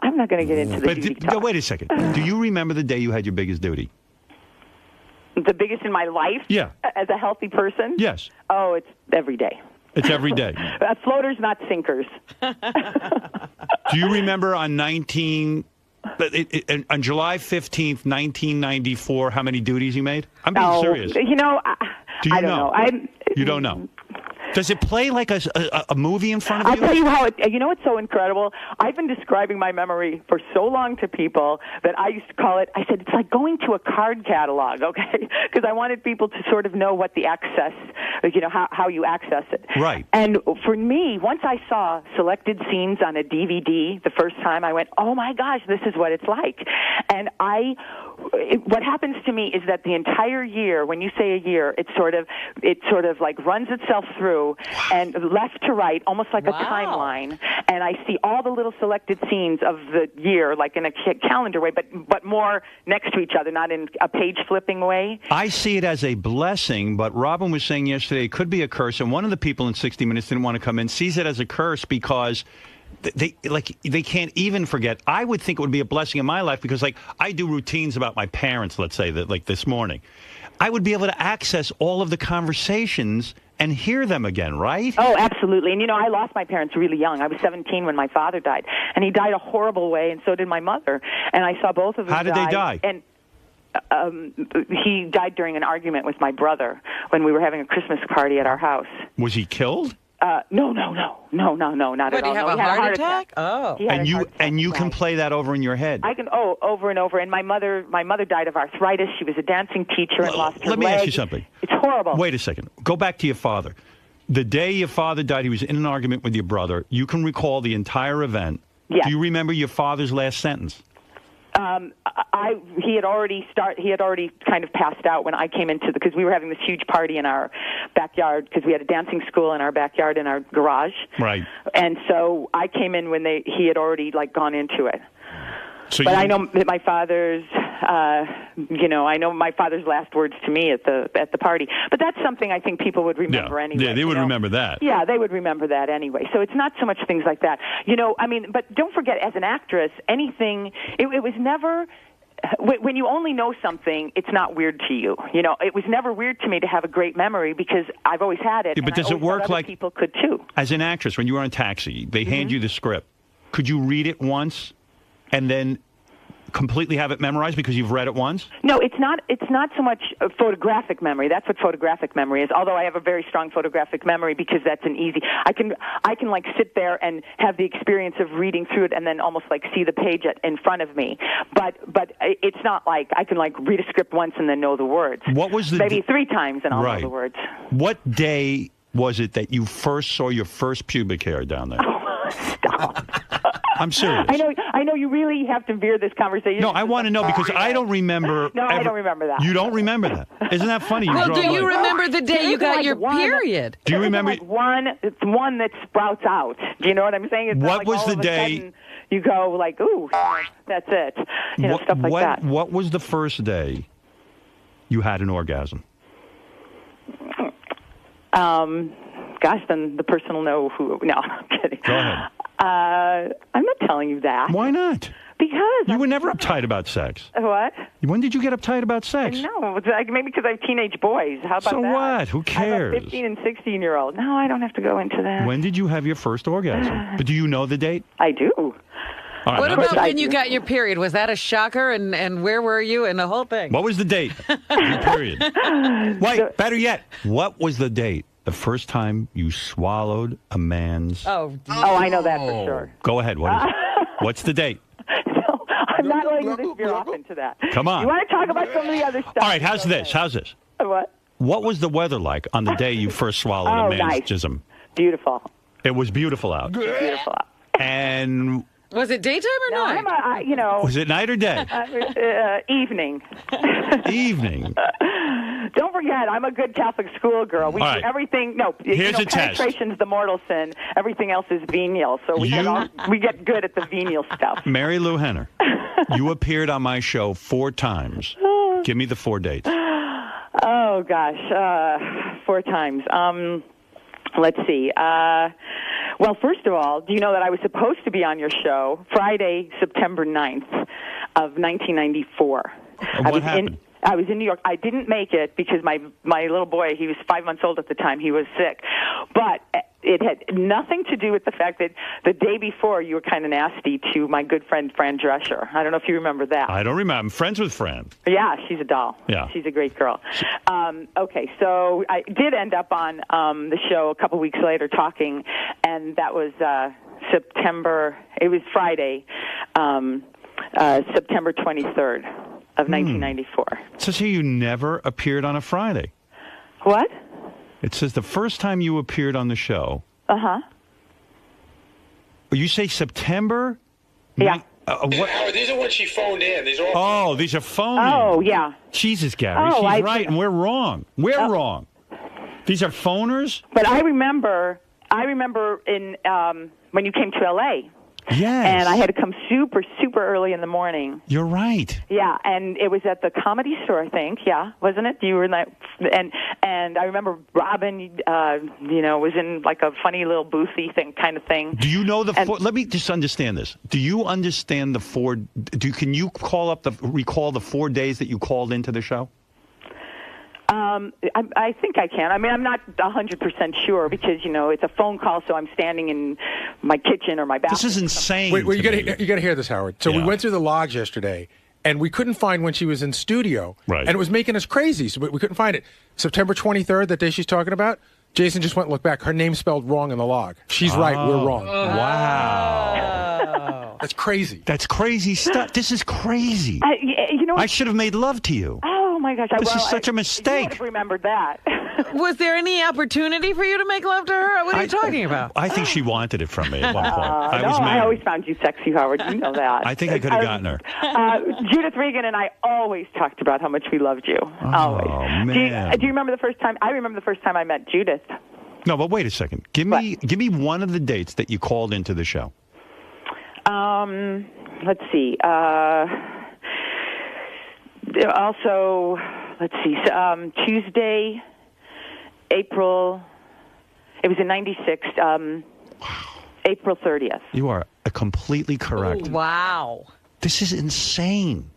I'm not going to get into the duty talk. No, wait a second. Do you remember the day you had your biggest duty? The biggest in my life? Yeah. As a healthy person? Yes. Oh, it's every day. It's every day. Floaters, not sinkers. Do you remember on on July 15th, 1994, how many duties you made? I'm being serious. I don't know. You don't know. Does it play like a movie in front of you? I'll tell you how it's so incredible. I've been describing my memory for so long to people that I used to call it, I said, it's like going to a card catalog, okay? Because I wanted people to sort of know what the access, how you access it. Right. And for me, once I saw selected scenes on a DVD the first time, I went, oh my gosh, this is what it's like. And what happens to me is that the entire year, when you say a year, it sort of like runs itself through and left to right, almost like a timeline. And I see all the little selected scenes of the year, like in a calendar way, but more next to each other, not in a page flipping way. I see it as a blessing, but Robin was saying yesterday it could be a curse, and one of the people in 60 Minutes didn't want to come in, sees it as a curse because they can't even forget. I would think it would be a blessing in my life because, like, I do routines about my parents, let's say, that like this morning. I would be able to access all of the conversations and hear them again, right? Oh, absolutely. And, I lost my parents really young. I was 17 when my father died. And he died a horrible way, and so did my mother. And I saw both of them die. How did they die? And he died during an argument with my brother when we were having a Christmas party at our house. Was he killed? No, not at all. Did he have a heart attack? Oh. And you can play that over in your head. I can, over and over. And my mother died of arthritis. She was a dancing teacher and lost her Let me leg. ask you something. It's horrible. Wait a second. Go back to your father. The day your father died, he was in an argument with your brother. You can recall the entire event. Yes. Do you remember your father's last sentence? He had already kind of passed out when I came into because we were having this huge party in our backyard because we had a dancing school in our backyard in our garage. Right. And so I came in when he had already gone into it. So I know that my father's, I know my father's last words to me at the party. But that's something I think people would remember anyway. Yeah, they would remember that. Yeah, they would remember that anyway. So it's not so much things like that. But don't forget, as an actress, anything, it was never... When you only know something, it's not weird to you. It was never weird to me to have a great memory because I've always had it. Yeah, but and does it work like people could too? As an actress, when you were on Taxi, they hand you the script. Could you read it once and then completely have it memorized because you've read it once? No, it's not so much a photographic memory. That's what photographic memory is. Although I have a very strong photographic memory because that's an easy. I can sit there and have the experience of reading through it and then almost see the page in front of me. But it's not like I can read a script once and then know the words. What was maybe 3 times and I'll know the words. What day was it that you first saw your first pubic hair down there? Oh, stop. I'm serious. I know. You really have to veer this conversation. No, I want to know because I don't remember. No, I don't remember that. You don't remember that? Isn't that funny? Well, do you remember the day you got your period? Do you remember? It's one that sprouts out. Do you know what I'm saying? It's What not like was all the of a day? sudden you go like, ooh, that's it. Stuff like that. What was the first day you had an orgasm? Gosh, then the person will know who. No, I'm kidding. Go ahead. I'm not telling you that. Why not? Because you were never uptight about sex. What? When did you get uptight about sex? No, it's like maybe because I have teenage boys. How about So that? what? Who cares? I have a 15 and 16-year-old. No, I don't have to go into that. When did you have your first orgasm? But do you know the date? I do. All right, What now- about when you got your period? Was that a shocker? And where were you? And the whole thing. What was the date? Your period. Wait, better yet, what was the date? The first time you swallowed a man's... Oh, I know that for sure. Go ahead. What's the date? I'm not letting this veer off into that. Come on. You want to talk about some of the other stuff? All right, how's this? What? What was the weather like on the day you first swallowed a man's nice. jism? Beautiful. It was beautiful out. Beautiful. And was it daytime or night? was it night or day? Evening. Evening. Don't forget, I'm a good Catholic schoolgirl. We All do right. everything. No, Here's a test. penetration's the mortal sin. Everything else is venial. So we get good at the venial stuff. Mary Lou Henner, you appeared on my show 4 times. Give me the 4 dates. Oh gosh, 4 times. Let's see. Well, first of all, do you know that I was supposed to be on your show Friday, September 9th of 1994? What happened? I was in New York. I didn't make it because my little boy, he was 5 months old at the time. He was sick. But it had nothing to do with the fact that the day before you were kind of nasty to my good friend Fran Drescher. I don't know if you remember that. I don't remember. I'm friends with Fran. Yeah, she's a doll. Yeah. She's a great girl. Okay, so I did end up on the show a couple weeks later talking, and that was September. It was Friday, September 23rd of 1994. It says here you never appeared on a Friday. What? It says the first time you appeared on the show. Uh-huh. You say September? Yeah. What? Howard, these are when she phoned in. These are all. Oh, these are phony. Oh, yeah. Jesus, Gary, Oh, she's right, and we're wrong. We're wrong. These are phoners? But I remember in when you came to L.A. Yes. And I had to come super, super early in the morning. You're right. Yeah, and it was at the Comedy Store, I think. Yeah, wasn't it? You were in that, and I remember Robin, was in like a funny little boothy kind of thing. Do you know let me just understand this. Do you understand the 4? Can you recall the 4 days that you called into the show? I think I can. I mean, I'm not 100% sure because, it's a phone call, so I'm standing in my kitchen or my bathroom. This is insane. Wait, you got to hear this, Howard. So we went through the logs yesterday, and we couldn't find when she was in studio. Right. And it was making us crazy, so we couldn't find it. September 23rd, that day she's talking about, Jason just went and looked back. Her name's spelled wrong in the log. She's right, we're wrong. Wow. That's crazy. That's crazy stuff. This is crazy. I should have made love to you. Oh, my gosh. This is such a mistake. You would have remembered that. Was there any opportunity for you to make love to her? What are you talking about? I think she wanted it from me at one point. I always found you sexy, Howard. You know that. I think I could have gotten her. Judith Regan and I always talked about how much we loved you. Always. Oh, man. Do you remember the first time? I remember the first time I met Judith. No, but wait a second. Give me one of the dates that you called into the show. Let's see. Also, let's see. Tuesday, April. It was in '96. April 30th. You are completely correct. Oh, wow. This is insane.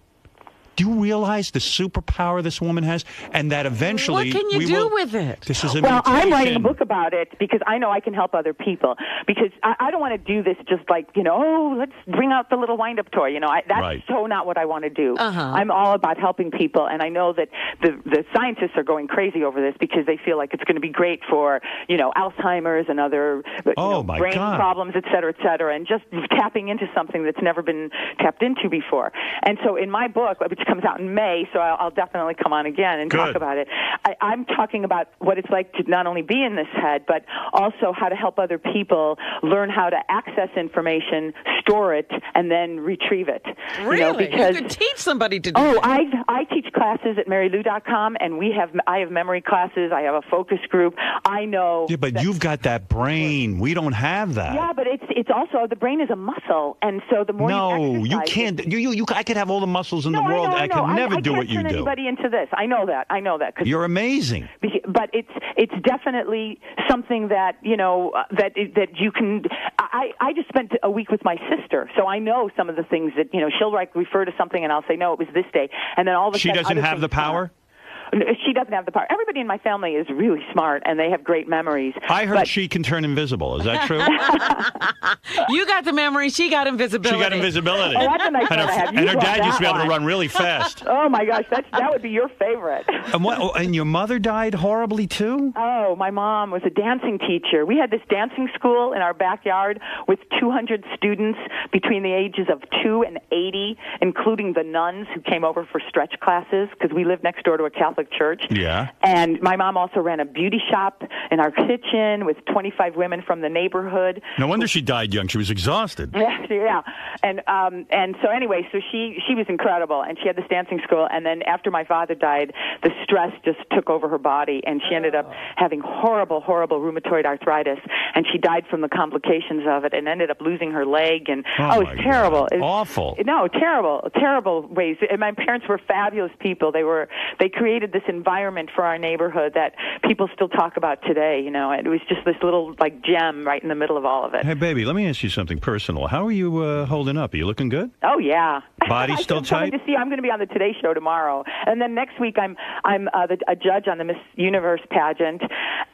Do you realize the superpower this woman has, and that eventually what can you do with it? This is a well, I'm writing a book about it because I know I can help other people. Because I don't want to do this just like let's bring out the little wind-up toy. That's right. So not what I want to do. Uh-huh. I'm all about helping people, and I know that the scientists are going crazy over this because they feel like it's going to be great for Alzheimer's and other brain problems, et cetera, and just tapping into something that's never been tapped into before. And so in my book, which comes out in May, so I'll definitely come on again and talk about it. I'm talking about what it's like to not only be in this head, but also how to help other people learn how to access information, store it, and then retrieve it. Really? Because, you could teach somebody to do Oh, that. I teach classes at marylou.com, and I have memory classes. I have a focus group. I know. Yeah, but you've got that brain. We don't have that. Yeah, but it's also the brain is a muscle, and so the more you can't. I could have all the muscles in the world. I could never do what you do. I can't turn anybody into this. I know that. 'Cause you're amazing. But it's definitely something that that you can. I just spent a week with my sister, so I know some of the things that she'll refer to something, and I'll say no, it was this day, and then all of a sudden she doesn't have the power. She doesn't have the power. Everybody in my family is really smart, and they have great memories. I heard she can turn invisible. Is that true? You got the memory. She got invisibility. She got invisibility. Oh, that's a nice one to have. And her dad used to be able to run really fast. Oh, my gosh. that would be your favorite. And your mother died horribly, too? Oh, my mom was a dancing teacher. We had this dancing school in our backyard with 200 students between the ages of 2 and 80, including the nuns who came over for stretch classes, because we lived next door to a Catholic church. Yeah. And my mom also ran a beauty shop in our kitchen with 25 women from the neighborhood. No wonder she died young. She was exhausted. Yeah. And so anyway, so she was incredible, and she had this dancing school, and then after my father died, the stress just took over her body, and she ended up having horrible rheumatoid arthritis, and she died from the complications of it and ended up losing her leg, and it was terrible. It was awful. No, terrible ways. And my parents were fabulous people. They created this environment for our neighborhood that people still talk about today. It was just this little gem right in the middle of all of it. Hey, baby, let me ask you something personal. How are you holding up? Are you looking good? Oh yeah. Body still tight? I'm going to be on the Today Show tomorrow, and then next week I'm a judge on the Miss Universe pageant,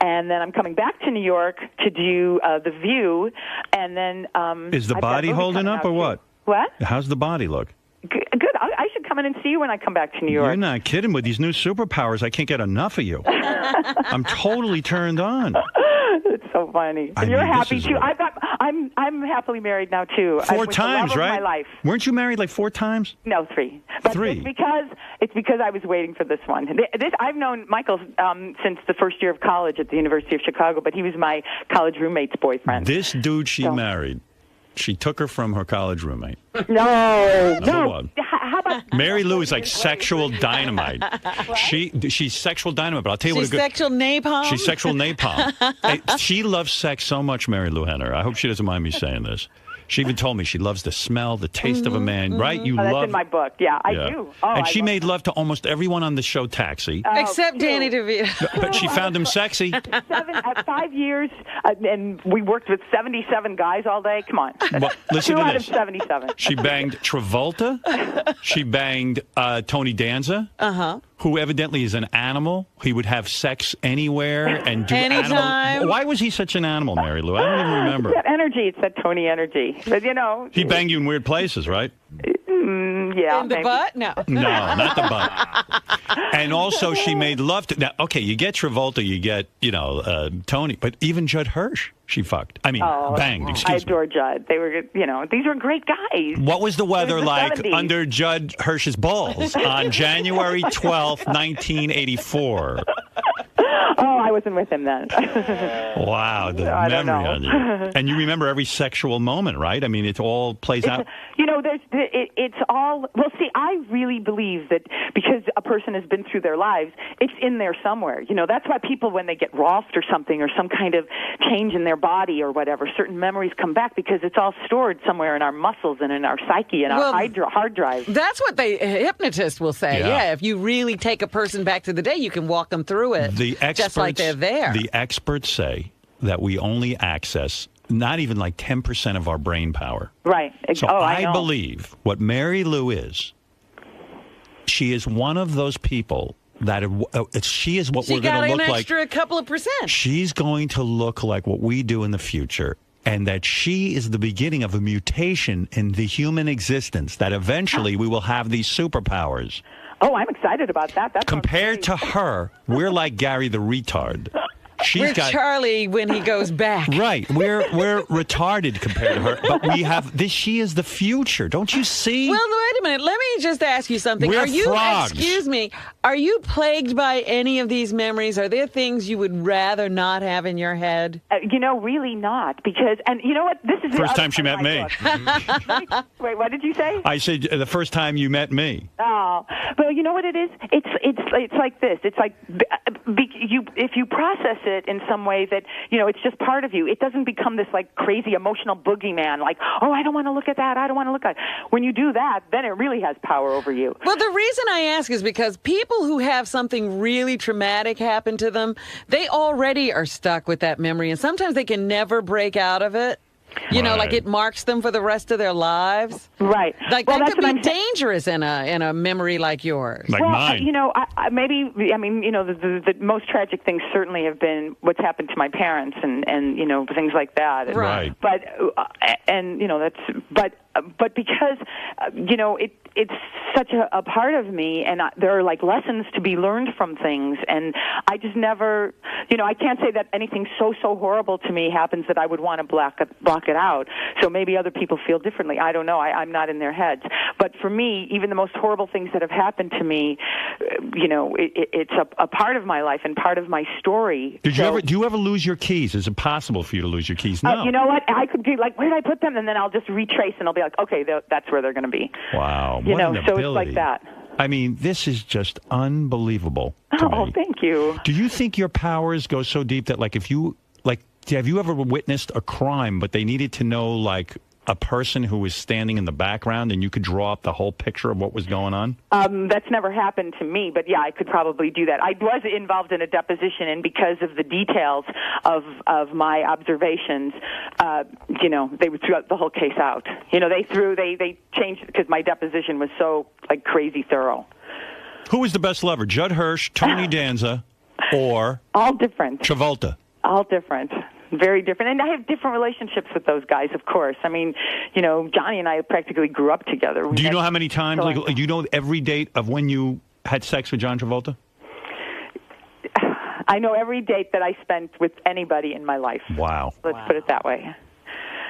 and then I'm coming back to New York to do The View, and then is the body holding up or what? What? How's the body look? Good. I should come in and see you when I come back to New York. You're not kidding. With these new superpowers, I can't get enough of you. I'm totally turned on. It's so funny. And you're happy too. I'm happily married now too. 4 times, right? My life. Weren't you married like 4 times? No, 3. But 3. It's because I was waiting for this one. I've known Michael since the first year of college at the University of Chicago, but he was my college roommate's boyfriend. This dude she married. She took her from her college roommate. No. How about Mary Lou is like sexual dynamite. She's sexual dynamite, but I'll tell you She's sexual napalm. She's sexual napalm. Hey, she loves sex so much, Mary Lou Henner. I hope she doesn't mind me saying this. She even told me she loves the smell, the taste of a man, right? That's in my book. Yeah, I do. And she made love to almost everyone on the show Taxi. Except Danny DeVito. But she found him sexy. 5 years, and we worked with 77 guys all day. Come on. Well, listen 2 to out this. of 77. She banged Travolta. She banged Tony Danza. Who evidently is an animal. He would have sex anywhere and do animal. Why was he such an animal, Mary Lou? I don't even remember. It's that energy. It's that Tony energy. But, he banged you in weird places, right? Yeah. In the butt? No. No, not the butt. And also, she made love to. Now, okay, you get Travolta, you get Tony, but even Judd Hirsch, she fucked. I mean, banged. Excuse me. I adore Judd. They were, these were great guys. What was the weather like 70s. under Judd Hirsch's balls on January 12th, 1984? Oh, I wasn't with him then. Wow, the I don't memory know. on you. And you remember every sexual moment, right? I mean, it all plays out. It's all. Well, see, I really believe that because a person has been through their lives, it's in there somewhere. That's why people, when they get roughed or something, or some kind of change in their body or whatever, certain memories come back because it's all stored somewhere in our muscles and in our psyche and our hard drive. That's what a hypnotist will say. Yeah. If you really take a person back to the day, you can walk them through it. Just like they're there. The experts say that we only access not even like 10% of our brain power. Right. So I believe what Mary Lou is, she is one of those people that she is what we're going to look like. She got an extra couple of percent. She's going to look like what we do in the future. And that she is the beginning of a mutation in the human existence, that eventually we will have these superpowers. Oh, I'm excited about that. Compared to her, we're like Gary the retard. She's We're got Charlie when he goes back. right. We're retarded compared to her, but we have this. She is the future. Don't you see? Well, wait a minute. Let me just ask you something. We're Are you, frogs. excuse me, are you plagued by any of these memories? Are there things you would rather not have in your head? Really not. Because, and you know what? This is the First other time she part met of my book. Wait, what did you say? I said the first time you met me. Oh, well, you know what it is? It's like this. It's like if you process it in some way that it's just part of you. It doesn't become this like crazy emotional boogeyman. Like, oh, I don't want to look at that. I don't want to look at it. When you do that, then it really has power over you. Well, the reason I ask is because people who have something really traumatic happen to them, they already are stuck with that memory, and sometimes they can never break out of it. You know, like it marks them for the rest of their lives. Right. Like that could be dangerous in a memory like yours. Like mine. The most tragic things certainly have been what's happened to my parents and things like that. Right. But but because it's such a part of me, and there are like lessons to be learned from things, and I just never, I can't say that anything so horrible to me happens that I would want to block it out. So maybe other people feel differently. I don't know. I'm not in their heads. But for me, even the most horrible things that have happened to me, it's a part of my life and part of my story. Do you ever lose your keys? Is it possible for you to lose your keys? No. You know what? I could be like, where did I put them? And then I'll just retrace, and I'll be like, okay, that's where they're going to be. Wow. So ability. it's like that. I mean, this is just unbelievable to me. Thank you. Do you think your powers go so deep that, like, have you ever witnessed a crime, but they needed to know, like, a person who was standing in the background, and you could draw up the whole picture of what was going on? That's never happened to me, but yeah, I could probably do that. I was involved in a deposition, and because of the details of my observations, they threw the whole case out. They changed it because my deposition was so like crazy thorough. Who was the best lover, Judd Hirsch, Tony Danza, or all different Travolta? All different. Very different. And I have different relationships with those guys, of course. I mean, Johnny and I practically grew up together. Do you know how many times, you know every date of when you had sex with John Travolta? I know every date that I spent with anybody in my life. Wow. Let's put it that way.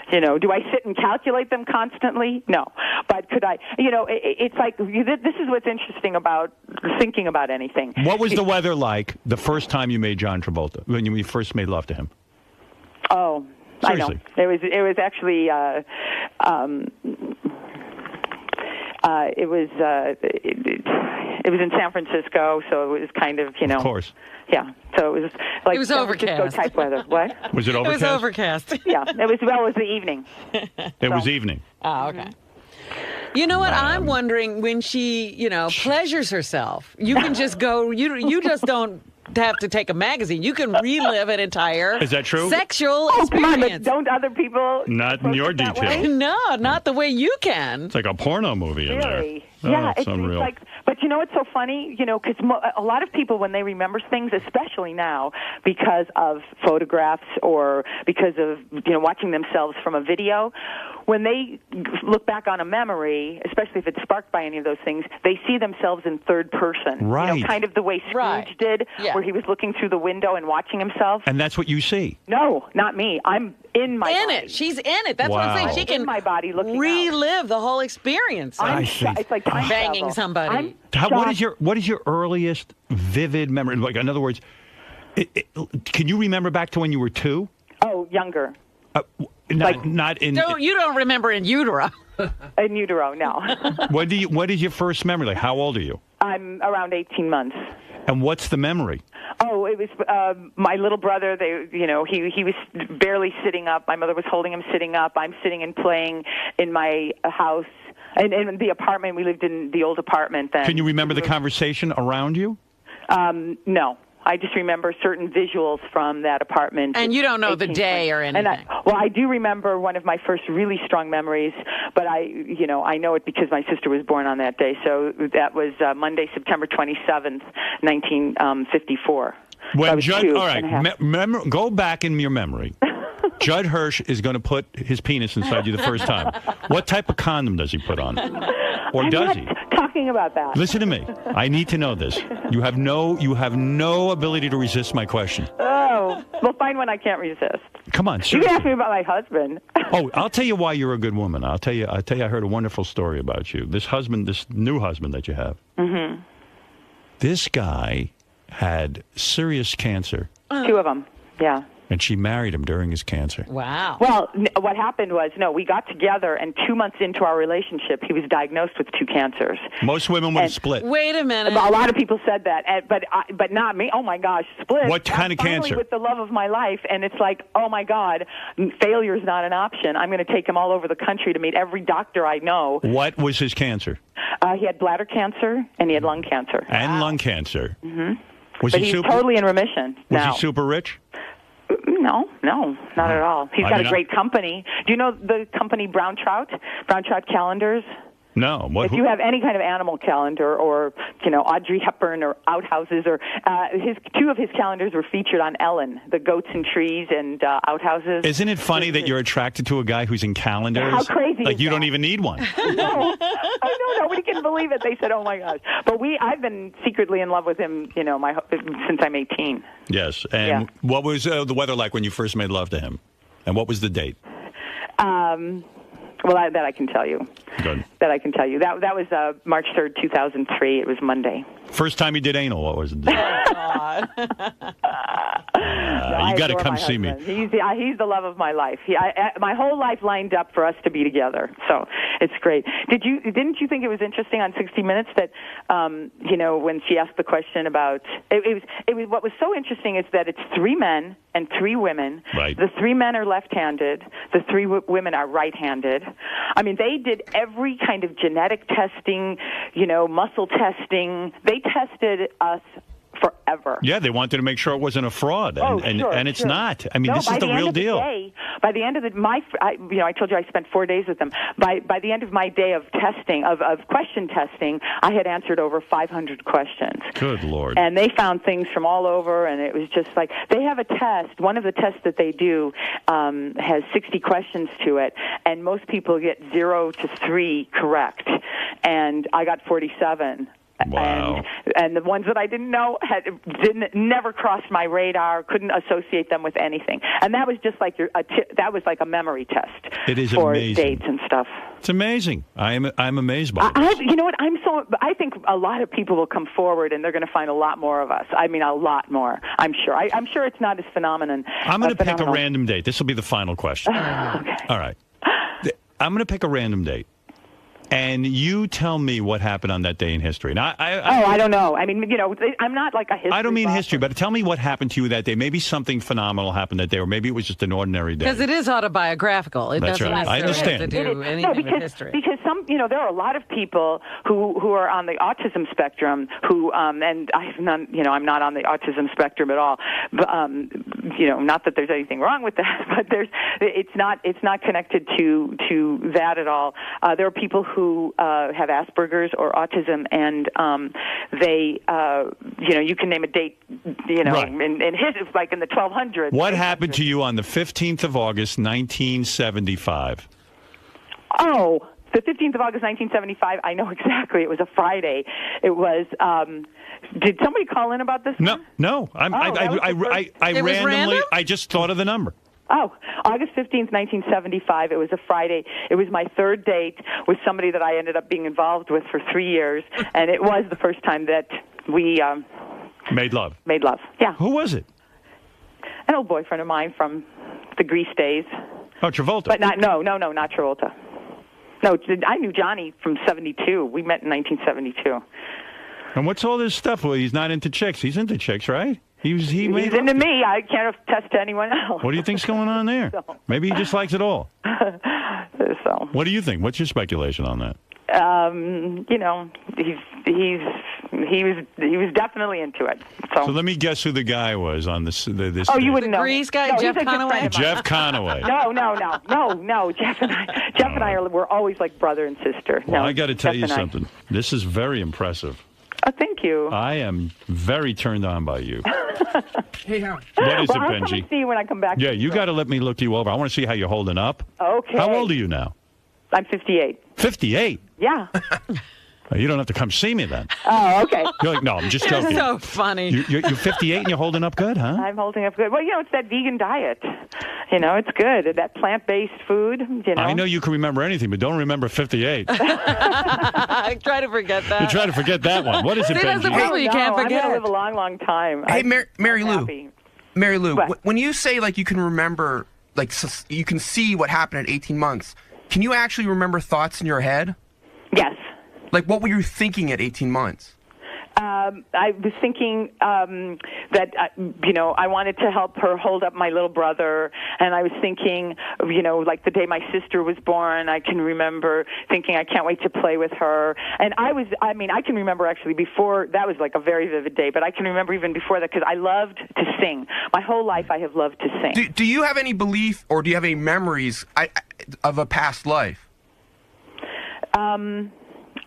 Do I sit and calculate them constantly? No. But could I, it's like, this is what's interesting about thinking about anything. What was the weather like the first time you made John Travolta, when you first made love to him? Oh, seriously. I know. It was actually it was in San Francisco, so it was kind of Of course. Yeah. So it was like it was San overcast. Francisco type weather. What? Was it overcast? It was overcast. Yeah. It was the evening. It was evening. Oh, okay. You know what? I'm wondering when she, pleasures herself. You can just go. You just don't have to take a magazine. You can relive an entire Is that true? sexual Come on, experience. don't other people? Not in your detail. No, not the way you can. It's like a porno movie in there. Really? Oh, Yeah, it's unreal. like, but you know what's so funny? Because a lot of people, when they remember things, especially now, because of photographs or because of watching themselves from a video, when they look back on a memory, especially if it's sparked by any of those things, they see themselves in third person. Right. Kind of the way Scrooge did, where he was looking through the window and watching himself. And that's what you see. No, not me. I'm in my body. In it. She's in it. That's what I'm saying. She can in my body looking relive the whole experience. I see. It's like time banging travel. somebody. What is your earliest vivid memory? Like, in other words, can you remember back to when you were 2? Oh, younger. Not in. You don't remember in utero. In utero, no. What is your first memory? Like, how old are you? I'm around 18 months. And what's the memory? Oh, it was my little brother. He was barely sitting up. My mother was holding him sitting up. I'm sitting and playing in my house. And in the apartment, we lived in the old apartment then. Can you remember the conversation around you? No. I just remember certain visuals from that apartment. And you don't know the day or anything. And I do remember one of my first really strong memories, but I know it because my sister was born on that day. So that was Monday, September 27th, 1954. When Judd, all right, go back in your memory. Judd Hirsch is going to put his penis inside you the first time. What type of condom does he put on? Or I'm does not he? Talking about that. Listen to me. I need to know this. You have no ability to resist my question. Oh So we'll find one I can't resist. Come on, You seriously. can ask me about my husband. Oh, I'll tell you why you're a good woman. I'll tell you. I heard a wonderful story about you. This new husband that you have. Mm-hmm. This guy had serious cancer. 2 of them. Yeah. And she married him during his cancer. Wow. Well, what happened was, we got together, and 2 months into our relationship, he was diagnosed with 2 cancers. Most women would have split. Wait a minute. A lot of people said that, but not me. Oh my gosh, split. What kind of finally cancer? With the love of my life, and it's like, oh my God, failure's not an option. I'm going to take him all over the country to meet every doctor I know. What was his cancer? He had bladder cancer and he had lung cancer. And lung cancer. Mm-hmm. Was but he he's super? totally in remission Was now. he super rich? No, not at all. He's I got mean, a great company. Do you know the company Brown Trout Calendars? No. If you have any kind of animal calendar, or Audrey Hepburn or Outhouses, or 2 of his calendars were featured on Ellen, the Goats and Trees and Outhouses. Isn't it funny that you're attracted to a guy who's in calendars? How crazy Like is you that? don't even need one. No, I know, nobody can believe it. They said, "Oh my gosh!" But I've been secretly in love with him, since I'm 18. Yes. And what was the weather like when you first made love to him? And what was the date? Well, that I can tell you. Good. That I can tell you. That was March 3rd, 2003. It was Monday. First time you did anal, what was it? I you got to adore come my see me. husband. He's the love of my life. My whole life lined up for us to be together. So it's great. Didn't you think it was interesting on 60 Minutes that when she asked the question about it was what was so interesting is that it's 3 men and 3 women. Right. The 3 men are left-handed. The 3 women are right-handed. I mean, they did every kind of genetic testing, muscle testing. They tested us forever. Yeah, they wanted to make sure it wasn't a fraud, and it's sure. not. I mean, No, this is by the real end of deal. Day, by the end of I told you I spent 4 days with them. By the end of my day of testing, of question testing, I had answered over 500 questions. Good Lord. And they found things from all over, and it was just like, they have a test. One of the tests that they do has 60 questions to it, and most people get 0 to 3 correct. And I got 47. Wow. And the ones that I didn't know never crossed my radar, couldn't associate them with anything. And that was just like that was like a memory test. It is for amazing. dates and stuff. It's amazing. I'm amazed by it. You know what? I think a lot of people will come forward and they're going to find a lot more of us. I mean, a lot more. I'm sure. I'm sure it's not as phenomenon. I'm going to pick a random date. This will be the final question. Okay. All right. I'm going to pick a random date. And you tell me what happened on that day in history. Now, I don't know. I mean, I'm not like a history I don't mean buff. history, but tell me what happened to you that day. Maybe something phenomenal happened that day, or maybe it was just an ordinary day. Because it is autobiographical. It That's doesn't right. I necessarily have understand. to do anything with history. Because there are a lot of people who are on the autism spectrum who, and I'm not on the autism spectrum at all. But, not that there's anything wrong with that, but it's not connected to that at all. There are people who have Asperger's or autism, and they, you can name a date, Right. in his, like in the 1200s. What happened to you on the 15th of August, 1975? Oh, the 15th of August, 1975. I know exactly. It was a Friday. It was. Did somebody call in about this? No. I randomly. random? I just thought of the number. Oh, August 15th, 1975. It was a Friday. It was my 3rd date with somebody that I ended up being involved with for 3 years, and it was the first time that we Made love. made love. Yeah. Who was it? An old boyfriend of mine from the Grease days. Oh, Travolta. But not Travolta. No, I knew Johnny from 72. We met in 1972. And what's all this stuff? Well, he's not into chicks. He's into chicks, right? He's into me. I can't attest to anyone else. What do you think's going on there? Maybe he just likes it all. So. What do you think? What's your speculation on that? He was definitely into it. So let me guess who the guy was on this. Oh, you date. wouldn't know. Grease guy, No, Jeff he's a good friend Conaway? of mine. Jeff Conaway. No. Jeff and I we're always like brother and sister. Well, No, I got to tell Jeff you and I. something. This is very impressive. Oh, thank you. I am very turned on by you. Hey, Howard. What is it, I'll come Benji? and see you when I come back. Yeah, you got to let me look you over. I want to see how you're holding up. Okay. How old are you now? I'm 58. 58? Yeah. You don't have to come see me then. Oh, okay. You're like, no, I'm just joking. So funny. You're 58 and you're holding up good, huh? I'm holding up good. Well, it's that vegan diet. It's good. That plant-based food, I know you can remember anything, but don't remember 58. I try to forget that. You try to forget that one. What is it, See, that's the Benji? problem. You can't I'm forget. going to live a long, long time. Hey, Mary Lou. happy. Mary Lou, What? when you say like you can remember, like you can see what happened at 18 months, can you actually remember thoughts in your head? Yes. Like what were you thinking at 18 months? I was thinking that, I wanted to help her hold up my little brother. And I was thinking, like the day my sister was born, I can remember thinking I can't wait to play with her. And I can remember actually before, that was like a very vivid day, but I can remember even before that because I loved to sing. My whole life I have loved to sing. Do you have any belief or do you have any memories of a past life?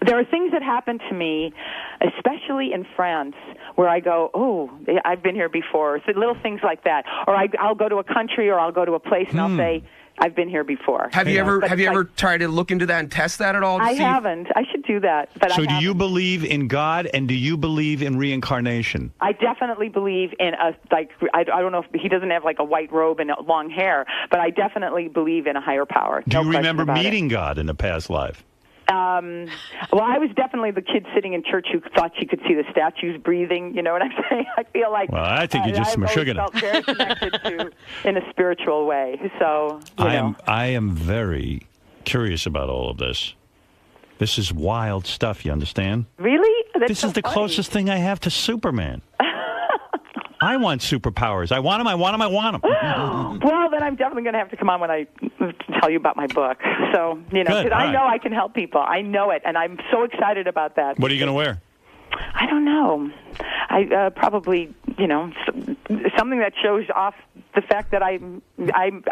There are things that happen to me, especially in France, where I go, oh, I've been here before. So little things like that. Or I'll go to a country or I'll go to a place and I'll say, I've been here before. Have you ever tried to look into that and test that at all? I haven't. I should do that. But So do you believe in God and do you believe in reincarnation? I definitely believe in I don't know if he doesn't have like a white robe and long hair, but I definitely believe in a higher power. Do you remember meeting God in a past life? Well, I was definitely the kid sitting in church who thought she could see the statues breathing. You know what I'm saying? I feel like. Well, I think you're just I've always sugar. felt very connected to in a spiritual way. So I am very curious about all of this. This is wild stuff. You understand? Really? This is the closest thing I have to Superman. I want superpowers. I want them. I want them. I want them. Well, then I'm definitely going to have to come on when I tell you about my book. So, because Good, I know right. I can help people. I know it, and I'm so excited about that. What are you going to wear? I don't know. I probably, something that shows off the fact that I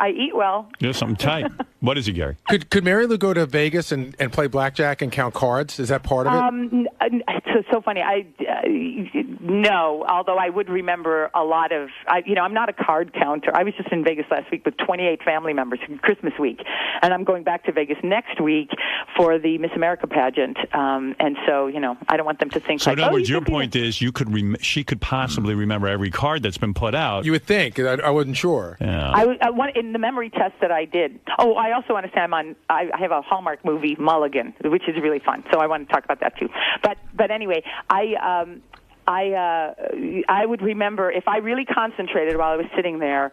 eat well. Yeah, something tight. What is it, Gary? Could Mary Lou go to Vegas and play blackjack and count cards? Is that part of it? It's so funny. No, although I would remember a lot of. I'm not a card counter. I was just in Vegas last week with 28 family members, Christmas week, and I'm going back to Vegas next week for the Miss America pageant. And so, I don't want them to think. So, in other words, your point is, she could possibly remember every card that's been put out. You would think. I wasn't sure. Yeah. I want in the memory test that I did. Oh, I also want to say I have a Hallmark movie, Mulligan, which is really fun. So I want to talk about that too. But anyway, I would remember if I really concentrated while I was sitting there.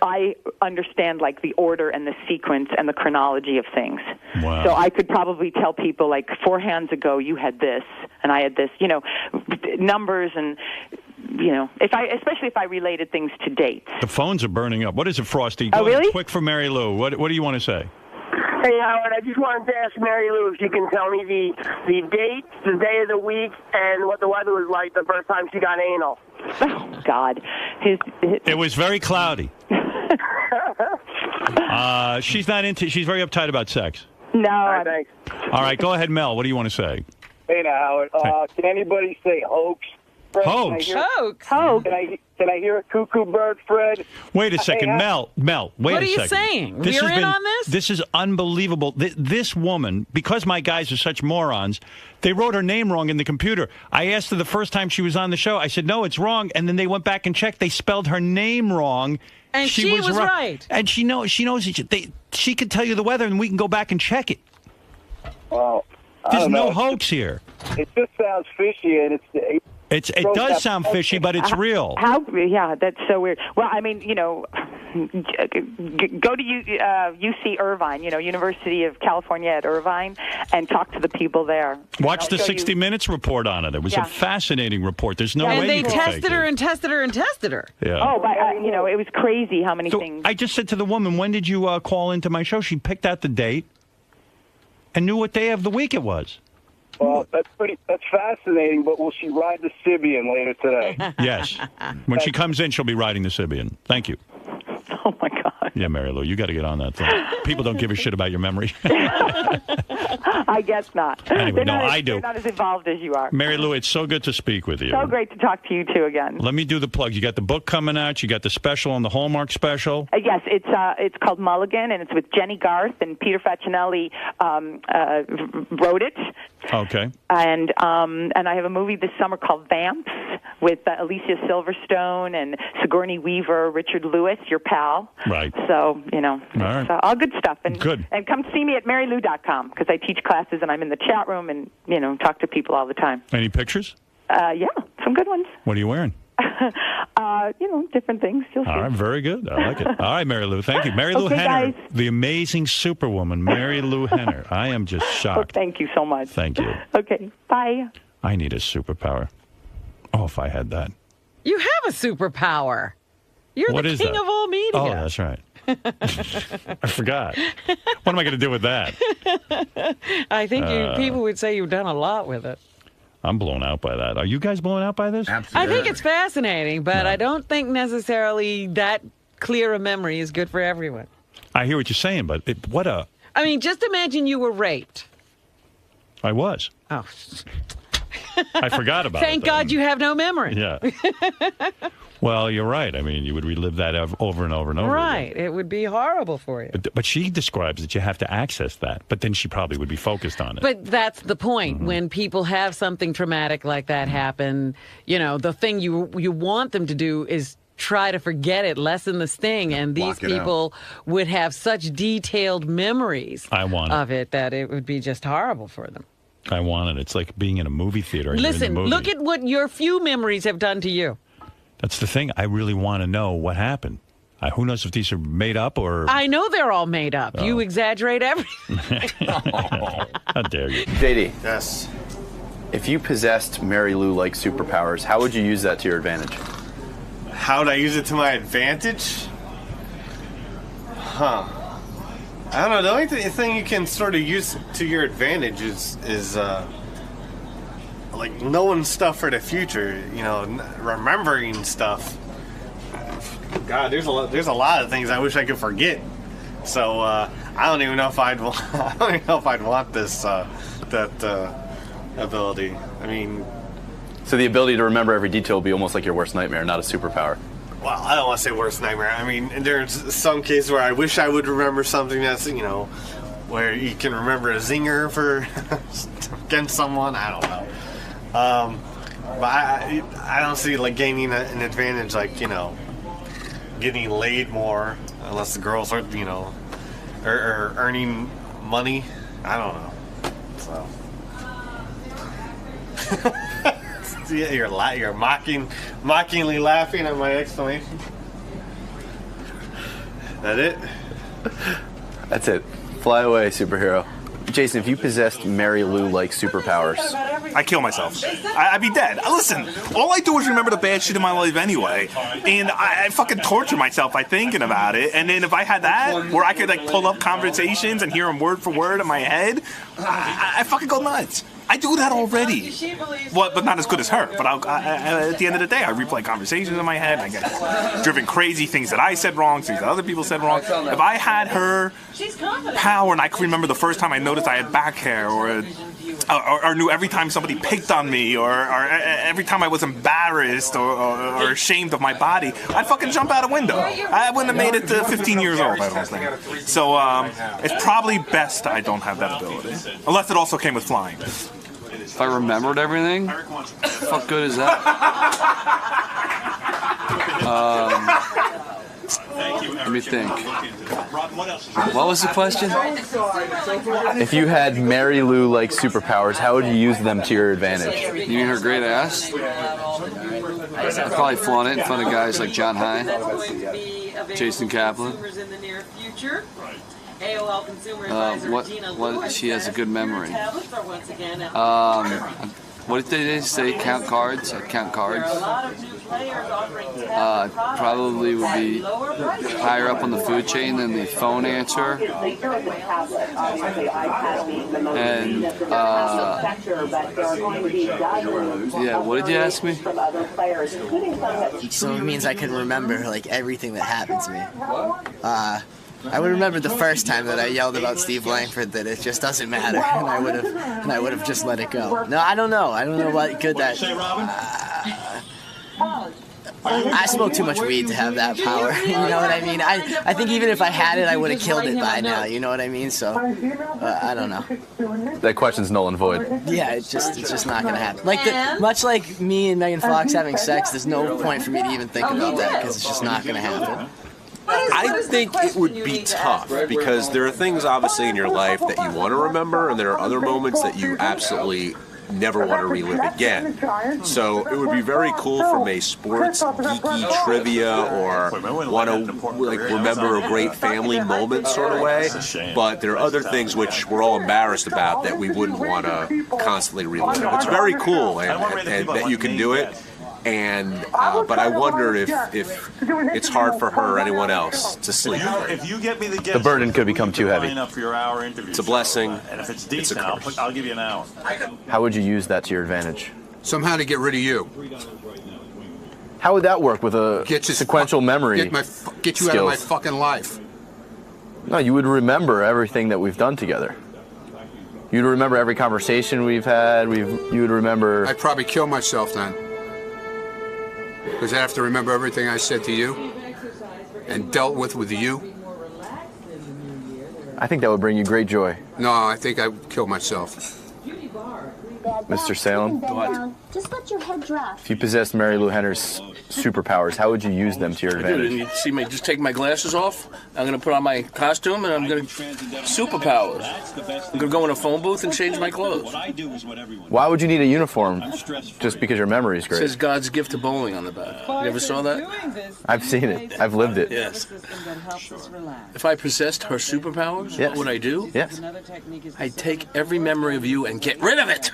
I understand like the order and the sequence and the chronology of things. Wow. So I could probably tell people like 4 hands ago you had this and I had this. Numbers and. Especially if I related things to dates. The phones are burning up. What is it, Frosty? Oh, Go ahead, really? quick for Mary Lou. What do you want to say? Hey, Howard, I just wanted to ask Mary Lou if she can tell me the date, the day of the week, and what the weather was like the first time she got anal. Oh, God. It was very cloudy. She's very uptight about sex. No. All right, thanks. All right, go ahead, Mel. What do you want to say? Hey, now, Howard, can anybody say hoax? Fred, Hoax? Hoax. Can I hear a cuckoo bird, Fred? Wait a second, Hey, Mel, wait a second. What are you saying? This You're has in on this? This is unbelievable. This woman, because my guys are such morons, they wrote her name wrong in the computer. I asked her the first time she was on the show. I said, no, it's wrong. And then they went back and checked. They spelled her name wrong. And she was right. And she knows. She could tell you the weather, and we can go back and check it. Well, There's no hoax here. It just sounds fishy, and It does sound fishy, but it's real. Yeah, that's so weird. Well, I mean, go to UC Irvine, University of California at Irvine, and talk to the people there. Watch the 60 Minutes report on it. It was a fascinating report. There's no and way they you could tested fake her it. and tested her and tested her. Yeah. Oh, but it was crazy how many things. I just said to the woman, when did you call into my show? She picked out the date and knew what day of the week it was. Well, that's fascinating, but will she ride the Sibian later today? Yes. When she comes in, she'll be riding the Sibian. Thank you. Oh, my God. Yeah, Mary Lou, you got to get on that thing. People don't give a shit about your memory. I guess not. Anyway, no, I do. They're not as evolved as you are. Mary Lou, it's so good to speak with you. So great to talk to you, too, again. Let me do the plugs. You got the book coming out. You got the special on the Hallmark special. Yes, it's called Mulligan, and it's with Jenny Garth, and Peter Facinelli wrote it. Okay. And I have a movie this summer called Vamps with Alicia Silverstone and Sigourney Weaver, Richard Lewis, your pal. Right. So, you know, all right. it's all good stuff. And, good. And come see me at marylou.com because I teach classes and I'm in the chat room and, you know, talk to people all the time. Any pictures? Yeah, some good ones. What are you wearing? You know, different things. You'll see. All right, very good. I like it. All right, Mary Lou, thank you. Mary Lou Okay, Henner, guys. the amazing superwoman, Mary Lou Henner. I am just shocked. Thank you so much. Thank you. Okay, bye. I need a superpower. Oh, if I had that. You have a superpower. You're What the is king that? of all media. Oh, that's right. I forgot. What am I going to do with that? I think people would say you've done a lot with it. I'm blown out by that. Are you guys blown out by this? I think it's fascinating, but I don't think necessarily that clear a memory is good for everyone. I hear what you're saying, but I mean, just imagine you were raped. I was. Oh. I forgot about it. Thank God you have no memory. Yeah. Well, you're right. I mean, you would relive that over and over and over. Right. It would be horrible for you. But she describes that you have to access that, but then she probably would be focused on it. But that's the point. When people have something traumatic like that happen, you know, the thing you want them to do is try to forget it, lessen the sting, and these people would have such detailed memories of it that it would be just horrible for them. I want it. It's like being in a movie theater. And Listen, you're in the movie. look at what your few memories have done to you. That's the thing. I really want to know what happened. Who knows if these are made up or... I know they're all made up. Oh. You exaggerate everything. How dare you? JD. Yes. If you possessed Mary Lou-like superpowers, how would you use that to your advantage? How would I use it to my advantage? Huh. I don't know. The only thing you can sort of use to your advantage is like knowing stuff for the future. You know, remembering stuff. God, there's a lot of things I wish I could forget. So I don't even know if I'd want this that ability. I mean, so the ability to remember every detail will be almost like your worst nightmare, not a superpower. Well, I don't want to say worst nightmare. I mean, there's some cases where I wish I would remember something that's, you know, where you can remember a zinger for against someone. I don't know. But I don't see like gaining an advantage, like, you know, getting laid more, unless the girls are, you know, or earning money. I don't know. So. Yeah, you're mockingly laughing at my exclamation. That it? That's it. Fly away, superhero. Jason, if you possessed Mary Lou-like superpowers, I kill myself. I'd be dead. Listen, all I do is remember the bad shit in my life anyway, and I fucking torture myself by thinking about it. And then if I had that, where I could like pull up conversations and hear them word for word in my head, I fucking go nuts. I do that already. Well, but not as good as her. But at the end of the day, I replay conversations in my head. I get driven crazy, things that I said wrong, things that other people said wrong. If I had her power and I could remember the first time I noticed I had back hair, or knew every time somebody picked on me, or every time I was embarrassed or ashamed of my body, I'd fucking jump out a window. I wouldn't have made it to 15 years old, I don't think. So it's probably best I don't have that ability. Unless it also came with flying. If I remembered everything, fuck good is that? Let me think. What was the question? if you had Mary Lou-like superpowers, how would you use them to your advantage? You mean her great ass? I'd probably flaunt it in front of guys like John Hine, Jason Kaplan. What she has a good memory. What did they say? Count cards? I count cards. Probably would be higher up on the food chain than the phone answer. And yeah, what did you ask me? So it means I could remember like everything that happened to me. I would remember the first time that I yelled about Steve Langford that it just doesn't matter, and I would have just let it go. No, I don't know. I don't know what good that. I smoke too much weed to have that power. You know what I mean? I think even if I had it, I would have killed it by now. You know what I mean? So I don't know. That question's null and void. Yeah, it's just not gonna happen. Much like me and Megan Fox having sex, there's no point for me to even think about that because it's just not gonna happen. I think it would be tough because there are things obviously in your life that you want to remember, and there are other moments that you absolutely never want to relive again. So it would be very cool from a sports geeky trivia or want to like remember a great family moment sort of way. But there are other things which we're all embarrassed about that we wouldn't want to constantly relive. It's very cool and that you can do it. And but I wonder if it's hard for her or anyone else to sleep. If you get me the burden could become too heavy. It's a blessing. And if it's decent, I'll give you an hour. How would you use that to your advantage? Somehow to get rid of you. How would that work with a sequential memory? Get you out of my fucking life. No, you would remember everything that we've done together. You'd remember every conversation we've had. You would remember. I'd probably kill myself then. Because I have to remember everything I said to you and dealt with you. I think that would bring you great joy. No, I think I would kill myself. Mr. Salem? What? Just let your head drop. If you possessed Mary Lou Henner's superpowers, how would you use them to your advantage? You see me just take my glasses off. I'm going to put on my costume and I'm going to superpowers. I'm going to go in a phone booth and change my clothes. Why would you need a uniform? Just because your memory is It great. says God's gift to bowling on the back. You ever saw that? I've seen it. I've lived it. Yes. If I possessed her superpowers, Yes. what would I do? Yes. I'd take every memory of you and get rid of it.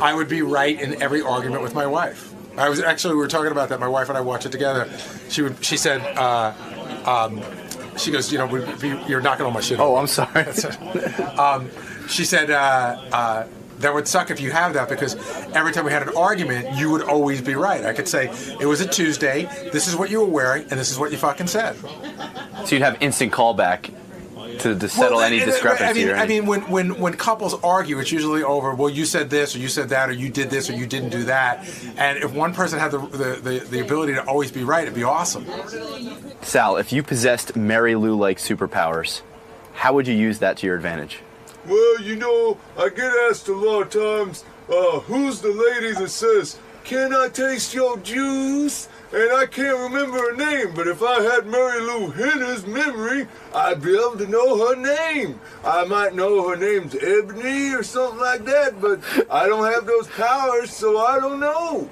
I would be right in every argument with my wife. We were talking about that. My wife and I watched it together. She said, she goes, you're knocking all my shit. Oh, I'm sorry. She said, that would suck if you have that because every time we had an argument, you would always be right. I could say, it was a Tuesday, this is what you were wearing, and this is what you fucking said. So you'd have instant callback to settle any discrepancy. I mean, when couples argue, it's usually over, well, you said this, or you said that, or you did this, or you didn't do that. And if one person had the ability to always be right, it'd be awesome. Sal, if you possessed Mary Lou-like superpowers, how would you use that to your advantage? Well, I get asked a lot of times, who's the lady that says, "Can I taste your juice?" And I can't remember her name, but if I had Mary Lou Henner's memory, I'd be able to know her name. I might know her name's Ebony or something like that, but I don't have those powers, so I don't know.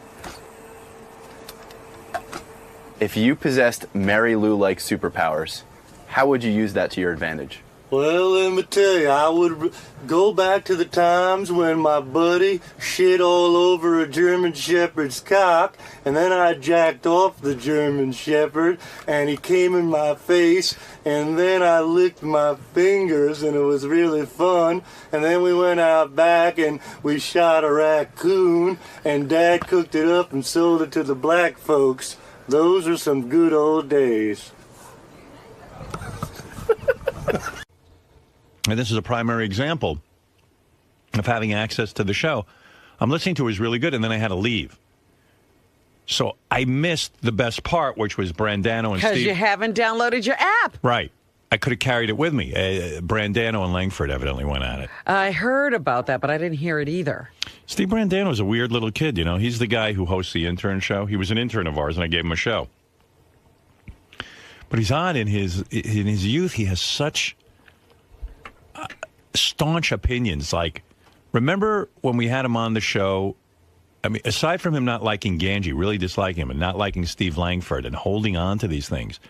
If you possessed Mary Lou-like superpowers, how would you use that to your advantage? Well, let me tell you, I would go back to the times when my buddy shit all over a German Shepherd's cock, and then I jacked off the German Shepherd, and he came in my face, and then I licked my fingers, and it was really fun, and then we went out back, and we shot a raccoon, and Dad cooked it up and sold it to the black folks. Those are some good old days. And this is a primary example of having access to the show. I'm listening to it was really good, and then I had to leave. So I missed the best part, which was Brandano and Steve. Because you haven't downloaded your app. Right. I could have carried it with me. Brandano and Langford evidently went at it. I heard about that, but I didn't hear it either. Steve Brandano is a weird little kid, He's the guy who hosts the intern show. He was an intern of ours, and I gave him a show. But he's odd. In his youth, he has such staunch opinions. Like, remember when we had him on the show? I mean, aside from him not liking Ganji, really disliking him, and not liking Steve Langford and holding on to these things,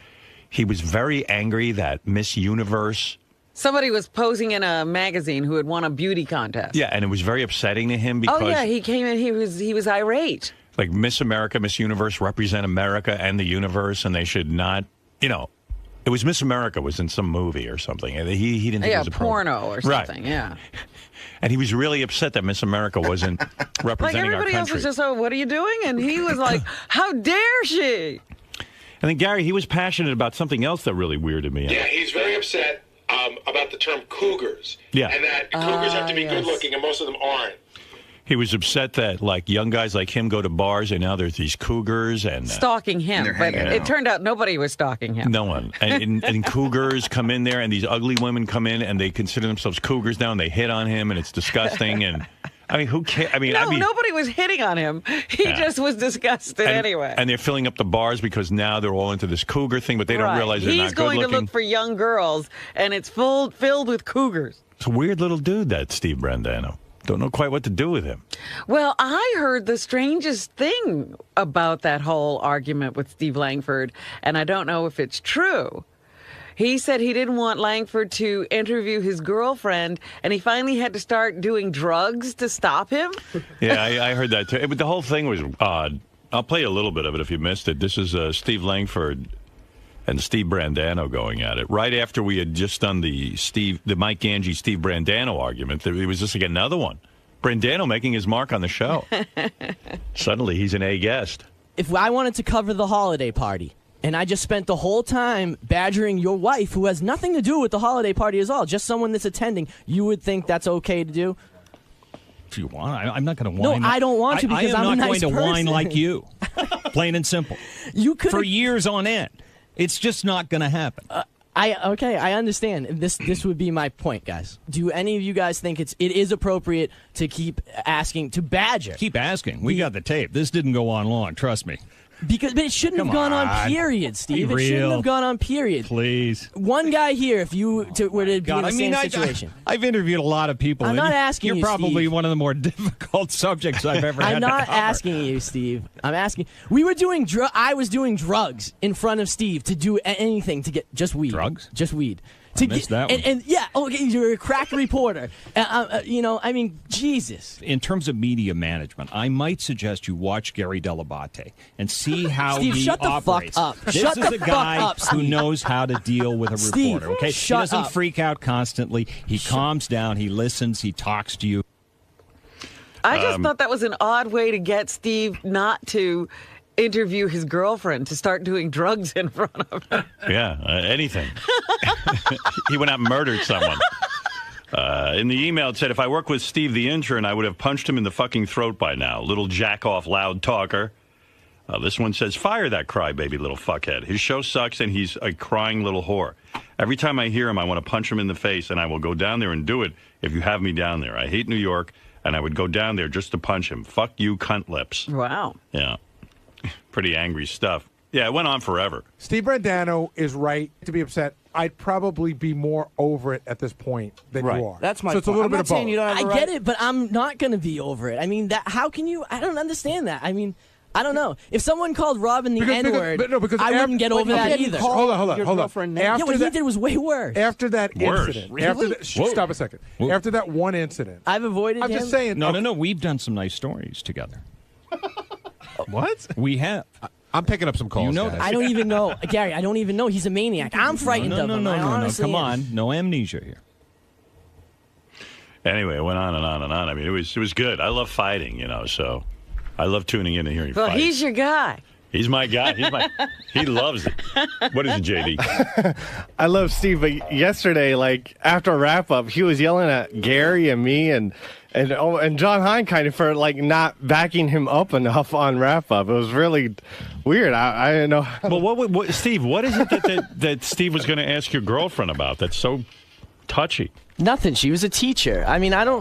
he was very angry that Miss Universe Somebody was posing in a magazine who had won a beauty contest. Yeah, and it was very upsetting to him because Oh yeah, he came in. He was irate. like Miss America, Miss Universe represent America and the universe, and they should not, it was Miss America was in some movie or something, and he didn't think it was a porno or something. Right. Yeah. And he was really upset that Miss America wasn't Like representing our everybody else country. was just, oh, what are you doing? And he was like, how dare she? And then Gary, he was passionate about something else that really weirded me out. Yeah, he's very upset about the term cougars. Yeah. And that cougars have to be good looking, and most of them aren't. He was upset that like young guys like him go to bars and now there's these cougars and Stalking him. But it turned out nobody was stalking him. no one. And cougars come in there and these ugly women come in and they consider themselves cougars now and they hit on him and it's disgusting. And I mean, who cares? I mean, nobody was hitting on him. He just was disgusted anyway. And they're filling up the bars because now they're all into this cougar thing, but they don't realize they're not good looking. He's going to look for young girls, and it's filled with cougars. It's a weird little dude, that Steve Brandano. Don't know quite what to do with him. Well, I heard the strangest thing about that whole argument with Steve Langford, and I don't know if it's true. He said he didn't want Langford to interview his girlfriend, and he finally had to start doing drugs to stop him. Yeah, I heard that too. But the whole thing was odd. I'll play a little bit of it if you missed it. This is Steve Langford and Steve Brandano going at it. Right after we had just done the Mike Ganji, Steve Brandano argument, it was just like another one. Brandano making his mark on the show. Suddenly, he's an A guest. If I wanted to cover the holiday party, and I just spent the whole time badgering your wife, who has nothing to do with the holiday party at all, just someone that's attending, you would think that's okay to do? If you want, I'm not going to whine. No, I don't want to because I'm a nice person. I am not going to whine like you. Plain and simple. You could for years on end. It's just not going to happen. I understand. This would be my point, guys. Do any of you guys think it is appropriate to keep asking, to badger? Keep asking. We got the tape. This didn't go on long. Trust me. But it shouldn't have gone on, period, Steve. Be it shouldn't real. have gone on, period. Please. One guy here, if you were to be in the same situation. I've interviewed a lot of people. I'm not asking you're you, probably Steve. one of the more difficult subjects I've ever had I'm to not cover. asking you, Steve. I'm asking. We were doing I was doing drugs in front of Steve to do anything to get just weed. Drugs? Just weed. I missed that one. And yeah, okay, you're a crack reporter. I mean, Jesus. In terms of media management, I might suggest you watch Gary Dell'Abate and see how Steve, he shut the operates. fuck up. This Shut is the a fuck guy up, who Steve. knows how to deal with a Steve, reporter. Okay, shut he doesn't up. freak out constantly. He calms down. He listens. He talks to you. I just thought that was an odd way to get Steve not to interview his girlfriend, to start doing drugs in front of her. Yeah, anything. He went out and murdered someone. In the email, it said, if I worked with Steve the intern, I would have punched him in the fucking throat by now. Little jack-off loud talker. This one says, fire that crybaby little fuckhead. His show sucks, and he's a crying little whore. Every time I hear him, I want to punch him in the face, and I will go down there and do it if you have me down there. I hate New York, and I would go down there just to punch him. Fuck you, cunt lips. Wow. Yeah. Pretty angry stuff. Yeah, it went on forever. Steve Brandano is right to be upset. I'd probably be more over it at this point than you are. That's my So it's a point. little I'm bit not of saying both. you don't have I get it, but I'm not going to be over it. I mean, how can you? I don't understand that. I mean, I don't know. If someone called Robin the N-word, I wouldn't get over that either. Hold on. Yeah, what he did was way worse. After that incident. Really? After that, stop a second. After that one incident. I've avoided I'm him. just saying. No. We've done some nice stories together. What? We have. I'm picking up some calls. You know guys. I don't even know. Gary, I don't even know. He's a maniac. I'm frightened of him. I honestly Come am. on. No amnesia here. Anyway, it went on and on and on. I mean, it was good. I love fighting, so I love tuning in and hearing Well, fights. he's your guy. He's my guy. He loves it. What is it, JD? I love Steve, but yesterday, after a wrap up, he was yelling at Gary and me and John Hine kind of for not backing him up enough on wrap up. It was really weird. I didn't know. Well, what Steve? What is it that Steve was going to ask your girlfriend about? That's so touchy. Nothing. She was a teacher. I mean, I don't.